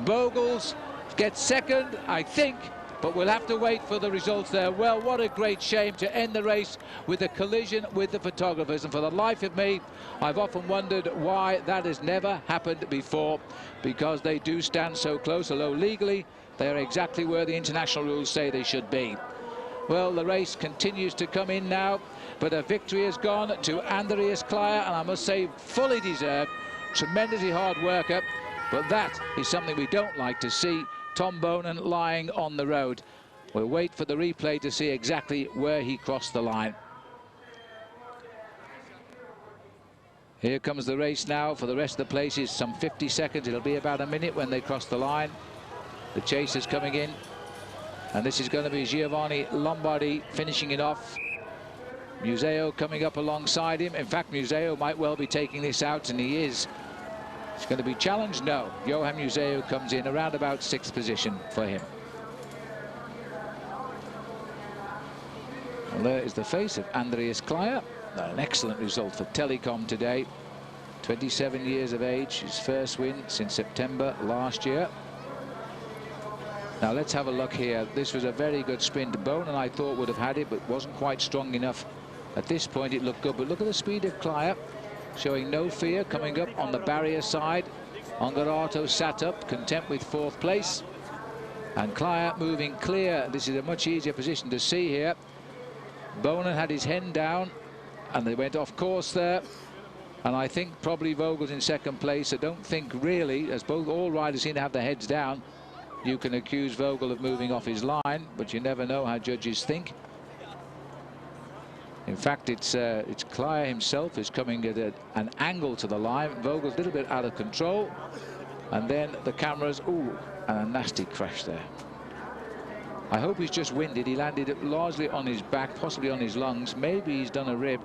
[SPEAKER 1] Vogels gets second, I think, but we'll have to wait for the results there. Well, what a great shame to end the race with a collision with the photographers, and for the life of me, I've often wondered why that has never happened before, because they do stand so close, although legally they are exactly where the international rules say they should be. Well, the race continues to come in now, but a victory has gone to Andreas Klaya, and I must say fully deserved. Tremendously hard worker, but that is something we don't like to see. Tom Bonen lying on the road. We'll wait for the replay to see exactly where he crossed the line. Here comes the race now for the rest of the places. Some 50 seconds. It'll be about a minute when they cross the line. The chase is coming in. And this is going to be Giovanni Lombardi finishing it off. Museo coming up alongside him. In fact, Museo might well be taking this out, and he is. It's going to be challenged? No. Johan Museo comes in around about 6th position for him. Well, there is the face of Andreas Klaya. An excellent result for Telecom today. 27 years of age, his first win since September last year. Now let's have a look here. This was a very good sprint. Bonen, I thought, would have had it, but wasn't quite strong enough. At this point it looked good, but look at the speed of Klaya, showing no fear, coming up on the barrier side. Ongarato sat up, content with 4th place. And Klaya moving clear. This is a much easier position to see here. Bonen had his hen down, and they went off course there. And I think probably Vogel's in 2nd place. I don't think really, as all riders seem to have their heads down, you can accuse Vogel of moving off his line, but you never know how judges think. In fact, it's Klaya himself who's coming at an angle to the line. Vogel's a little bit out of control. And then the cameras, ooh, and a nasty crash there. I hope he's just winded. He landed largely on his back, possibly on his lungs. Maybe he's done a rib,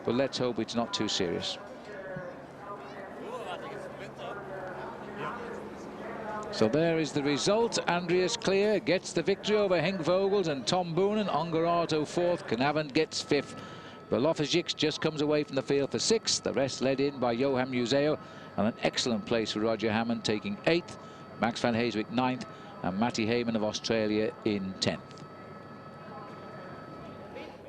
[SPEAKER 1] but let's hope it's not too serious. So there is the result. Andreas Klaya gets the victory over Henk Vogels and Tom Bonen. Ongarato 4th, Knavant gets 5th. Belofejic just comes away from the field for 6th. The rest led in by Johan Museo, and an excellent place for Roger Hammond taking 8th. Max van Heeswijk 9th, and Matty Heyman of Australia in 10th.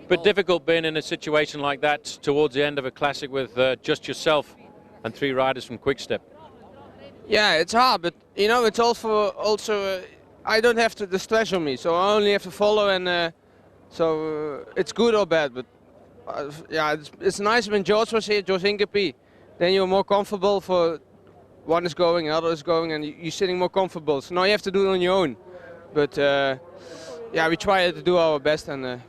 [SPEAKER 2] But difficult being in a situation like that towards the end of a classic with just yourself and 3 riders from Quick-Step.
[SPEAKER 12] Yeah, it's hard, but you know, it's also I don't have the stress on me, so I only have to follow, and it's good or bad. But yeah, it's nice when George was here, George Hincapie. Then you're more comfortable for one is going, the other is going, and you're sitting more comfortable. So now you have to do it on your own. But yeah, we try to do our best. And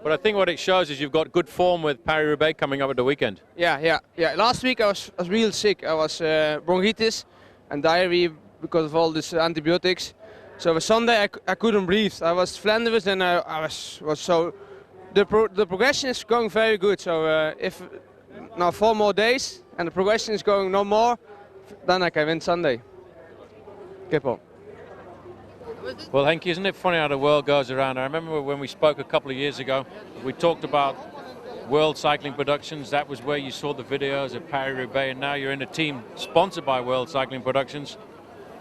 [SPEAKER 2] but I think what it shows is you've got good form with Paris-Roubaix coming up at the weekend.
[SPEAKER 12] Yeah. Last week I was real sick. I was bronchitis and diarrhea because of all these antibiotics. So Sunday I couldn't breathe. I was Flanders, and I was so. The progression is going very good. So if now 4 more days and the progression is going no more, then I can win Sunday. Keep on.
[SPEAKER 2] Well, Henk, isn't it funny how the world goes around? I remember when we spoke a couple of years ago, we talked about World Cycling Productions. That was where you saw the videos of Paris-Roubaix, and now you're in a team sponsored by World Cycling Productions.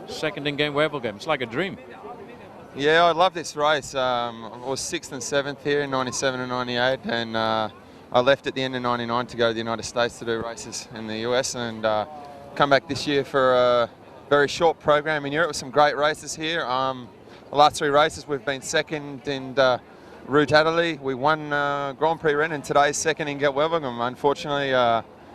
[SPEAKER 2] 2nd in Ghent Wevelgem. It's like a dream.
[SPEAKER 14] Yeah, I love this race. I was 6th and 7th here in 97 and 98, and I left at the end of 99 to go to the United States to do races in the US, and come back this year for a very short program in Europe with some great races here. The last 3 races we've been 2nd in Route Adderley. We won Grand Prix Rennes, and today's 2nd in Ghent Wevelgem. Unfortunately,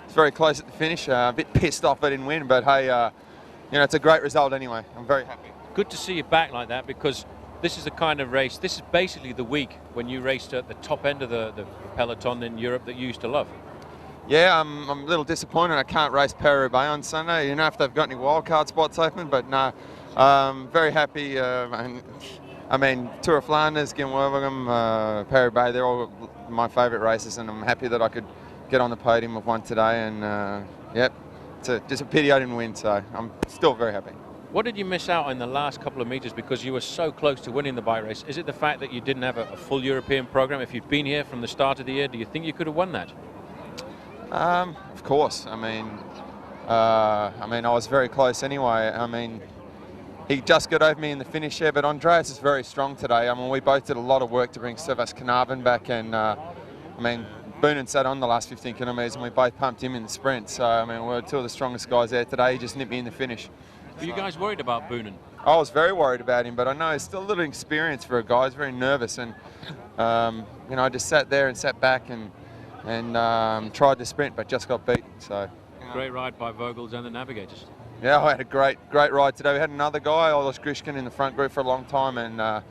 [SPEAKER 14] it's very close at the finish. A bit pissed off I didn't win, but hey, you know, it's a great result anyway. I'm very happy.
[SPEAKER 2] Good to see you back like that, because this is the kind of race, this is basically the week when you raced at the top end of the peloton in Europe that you used to love.
[SPEAKER 14] Yeah, I'm a little disappointed I can't race Paris-Roubaix on Sunday. You know, if they've got any wildcard spots open, but no, Very happy. And, I mean, Tour of Flanders, Ghent, Wevelgem, Paris-Roubaix, they're all my favourite races, and I'm happy that I could get on the podium of one today. And yep, it's just a pity I didn't win, so I'm still very happy.
[SPEAKER 2] What did you miss out in the last couple of metres because you were so close to winning the bike race? Is it the fact that you didn't have a full European program? If you'd been here from the start of the year, do you think you could have won that?
[SPEAKER 14] Of course. I mean, I was very close anyway. I mean, he just got over me in the finish there, but Andreas is very strong today. I mean, we both did a lot of work to bring Servais Knaven back, and I mean, Boonen sat on the last 15 kilometres, and we both pumped him in the sprint. So, I mean, we were two of the strongest guys there today. He just nipped me in the finish.
[SPEAKER 2] Were you guys worried about Boonen?
[SPEAKER 14] I was very worried about him, but I know he's still a little experienced for a guy. He's very nervous, and you know, I just sat there and sat back and tried the sprint, but just got beaten. So
[SPEAKER 2] great ride by Vogels and the Navigators.
[SPEAKER 14] Yeah, I had a great ride today. We had another guy, Olos Grishkin, in the front group for a long time, and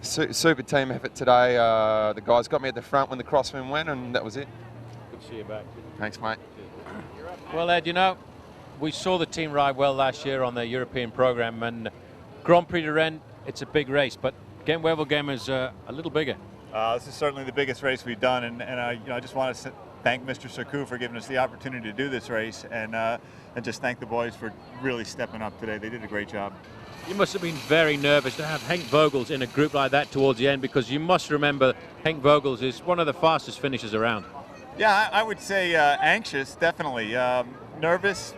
[SPEAKER 14] super team effort today. The guys got me at the front when the crosswind went, and that was it.
[SPEAKER 2] Good to see you back.
[SPEAKER 14] Thanks, mate.
[SPEAKER 2] Well, Ed, you know, we saw the team ride well last year on the European program, and Grand Prix de Rennes, it's a big race, but Ghent Wevelgem is a little bigger.
[SPEAKER 15] This is certainly the biggest race we've done, and you know, I just want to thank Mr. Sarkou for giving us the opportunity to do this race, and just thank the boys for really stepping up today. They did a great job.
[SPEAKER 2] You must have been very nervous to have Henk Vogels in a group like that towards the end, because you must remember Henk Vogels is one of the fastest finishers around.
[SPEAKER 15] Yeah, I would say anxious, definitely. Nervous.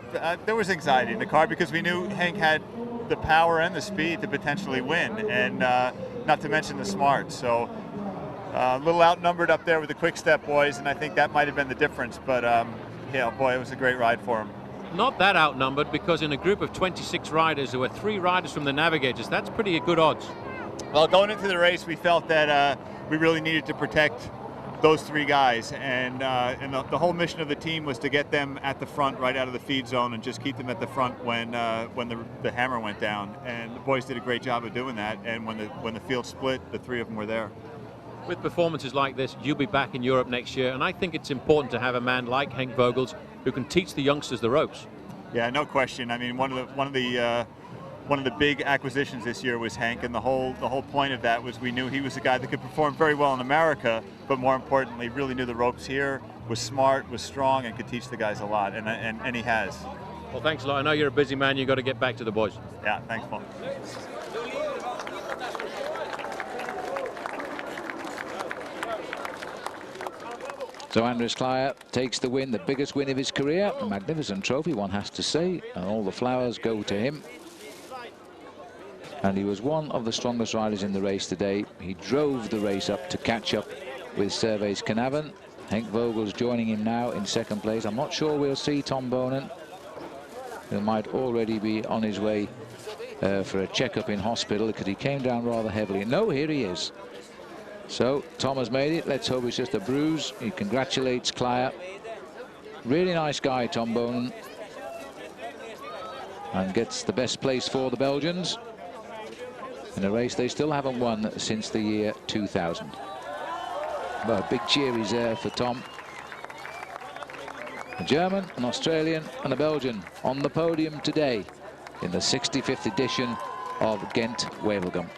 [SPEAKER 15] There was anxiety in the car because we knew Henk had the power and the speed to potentially win, and not to mention the smarts. So a little outnumbered up there with the quick step boys, and I think that might have been the difference. But yeah, boy, it was a great ride for him.
[SPEAKER 2] Not that outnumbered, because in a group of 26 riders, there were 3 riders from the Navigators. That's pretty good odds.
[SPEAKER 15] Well, going into the race, we felt that we really needed to protect those 3 guys, and the whole mission of the team was to get them at the front right out of the feed zone and just keep them at the front when the hammer went down. And the boys did a great job of doing that, and when the field split, the 3 of them were there.
[SPEAKER 2] With performances like this, you'll be back in Europe next year, and I think it's important to have a man like Henk Vogels who can teach the youngsters the ropes.
[SPEAKER 15] Yeah, no question. I mean, one of the big acquisitions this year was Henk, and the whole point of that was we knew he was a guy that could perform very well in America, but more importantly, really knew the ropes here, was smart, was strong, and could teach the guys a lot, and he has.
[SPEAKER 2] Well, thanks a lot. I know you're a busy man. You've got to get back to the boys.
[SPEAKER 15] Yeah, thanks, Paul.
[SPEAKER 1] So Andries Klaaer takes the win, the biggest win of his career. A magnificent trophy, one has to say, and all the flowers go to him. And he was one of the strongest riders in the race today. He drove the race up to catch up with Servais Knaven. Henk Vogels joining him now in second place. I'm not sure we'll see Tom Boonen, who might already be on his way for a checkup in hospital, because he came down rather heavily. No, here he is. So Tom has made it. Let's hope it's just a bruise. He congratulates Klaaer. Really nice guy, Tom Boonen, and gets the best place for the Belgians in a race they still haven't won since the year 2000. But a big cheer is there for Tom. A German, an Australian and a Belgian on the podium today in the 65th edition of Ghent Wevelgem.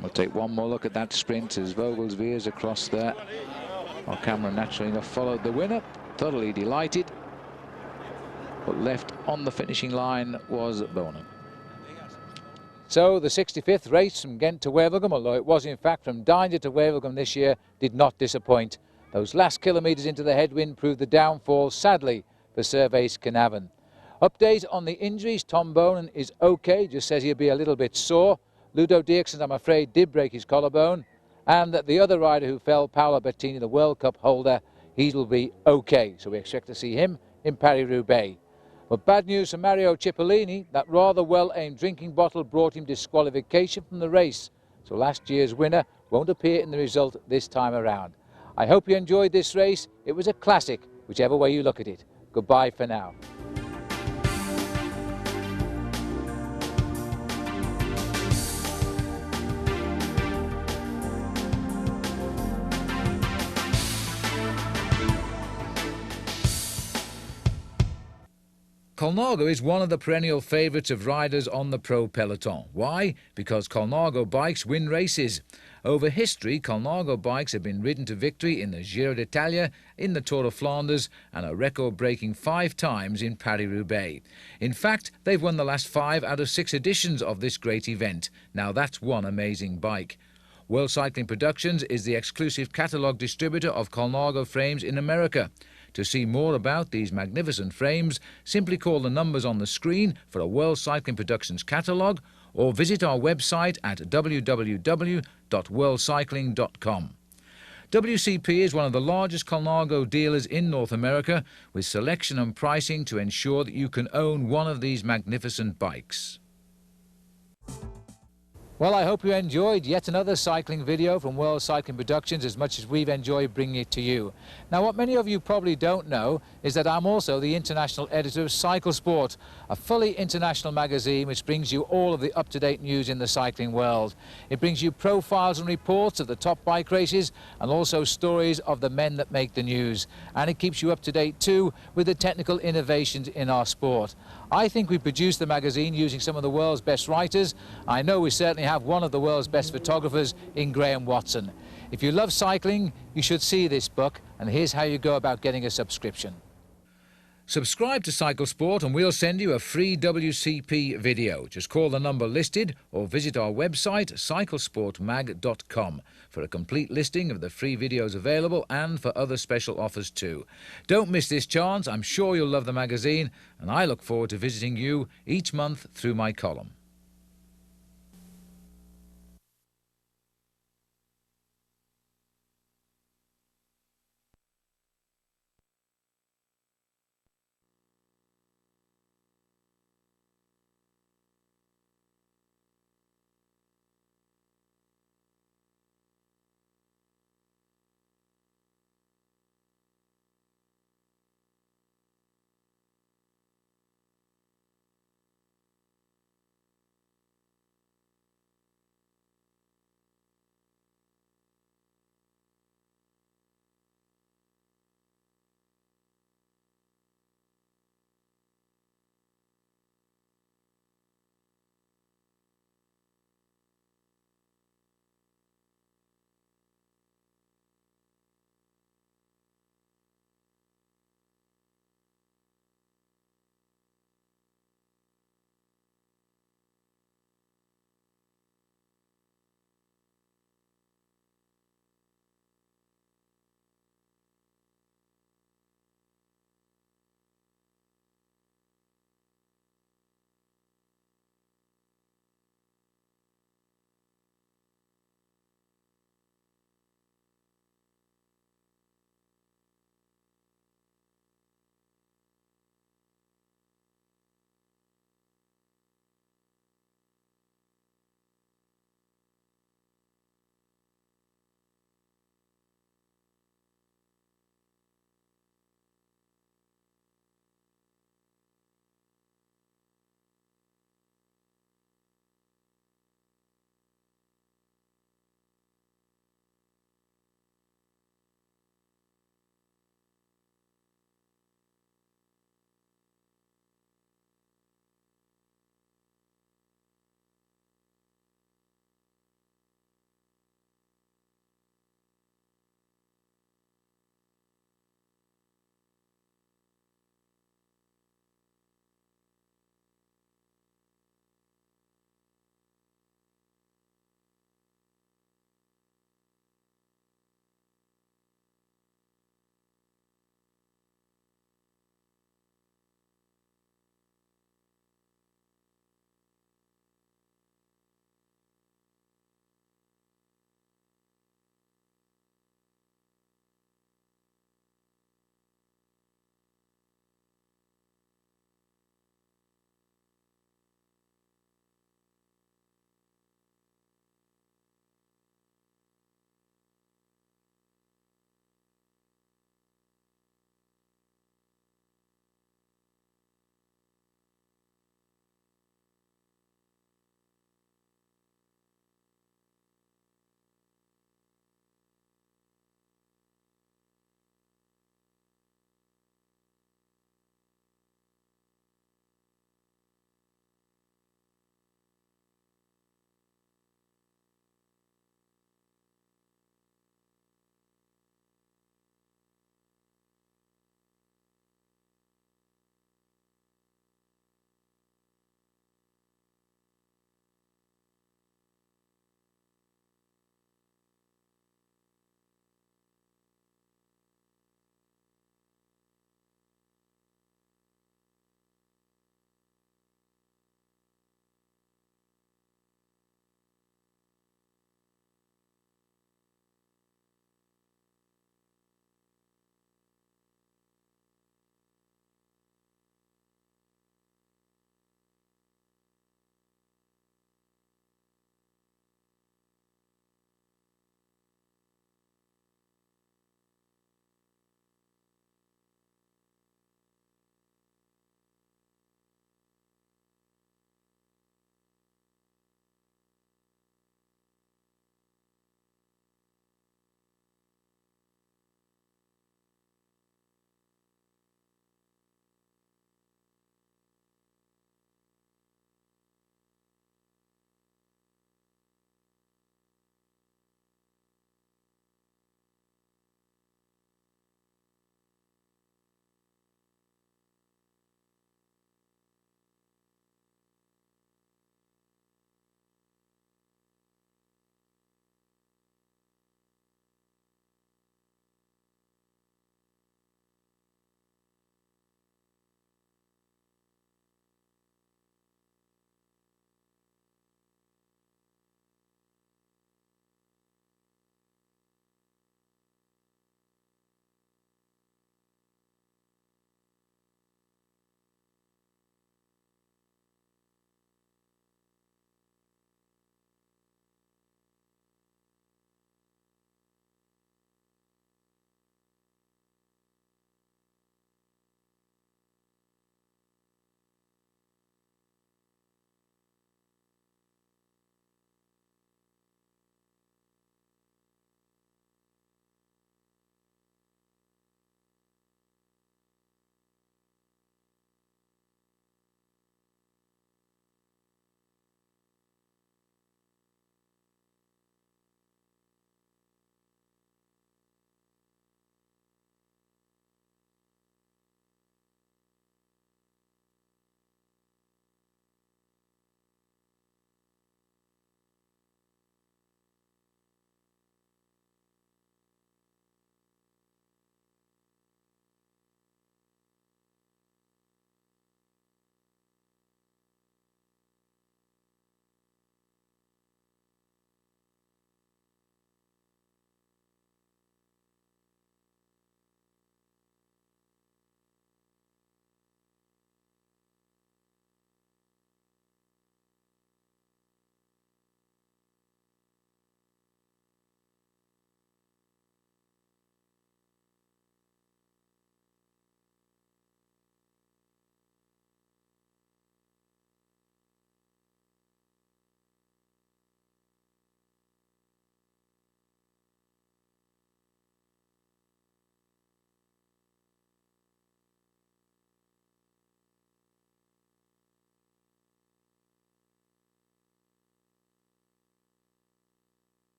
[SPEAKER 1] We'll take one more look at that sprint as Vogels veers across there. Our camera naturally enough followed the winner, thoroughly delighted. But left on the finishing line was Boonen. So the 65th race from Ghent to Wevelgem, although it was in fact from Danger to Wevelgem this year, did not disappoint. Those last kilometres into the headwind proved the downfall, sadly, for Servais Knaven. Update on the injuries: Tom Boonen is okay, just says he'll be a little bit sore. Ludo Dierksen, I'm afraid, did break his collarbone. And the other rider who fell, Paolo Bettini, the World Cup holder, he will be okay. So we expect to see him in Paris-Roubaix. But bad news for Mario Cipollini. That rather well-aimed drinking bottle brought him disqualification from the race. So last year's winner won't appear in the result this time around. I hope you enjoyed this race. It was a classic, whichever way you look at it. Goodbye for now. Colnago is one of the perennial favourites of riders on the pro peloton. Why? Because Colnago bikes win races. Over history, Colnago bikes have been ridden to victory in the Giro d'Italia, in the Tour of Flanders, and a record-breaking 5 times in Paris-Roubaix. In fact, they've won the last 5 out of 6 editions of this great event. Now that's one amazing bike. World Cycling Productions is the exclusive catalogue distributor of Colnago frames in America. To see more about these magnificent frames, simply call the numbers on the screen for a World Cycling Productions catalogue or visit our website at www.worldcycling.com. WCP is one of the largest Colnago dealers in North America, with selection and pricing to ensure that you can own one of these magnificent bikes. Well, I hope you enjoyed yet another cycling video from World Cycling Productions as much as we've enjoyed bringing it to you. Now, what many of you probably don't know is that I'm also the international editor of Cycle Sport, a fully international magazine which brings you all of the up-to-date news in the cycling world. It brings you profiles and reports of the top bike races and also stories of the men that make the news. And it keeps you up to date too with the technical innovations in our sport. I think we produced the magazine using some of the world's best writers. I know we certainly have one of the world's best photographers in Graham Watson. If you love cycling, you should see this book, and here's how you go about getting a subscription. Subscribe to Cycle Sport and we'll send you a free WCP video. Just call the number listed or visit our website cyclesportmag.com for a complete listing of the free videos available and for other special offers too. Don't miss this chance. I'm sure you'll love the magazine, and I look forward to visiting you each month through my column.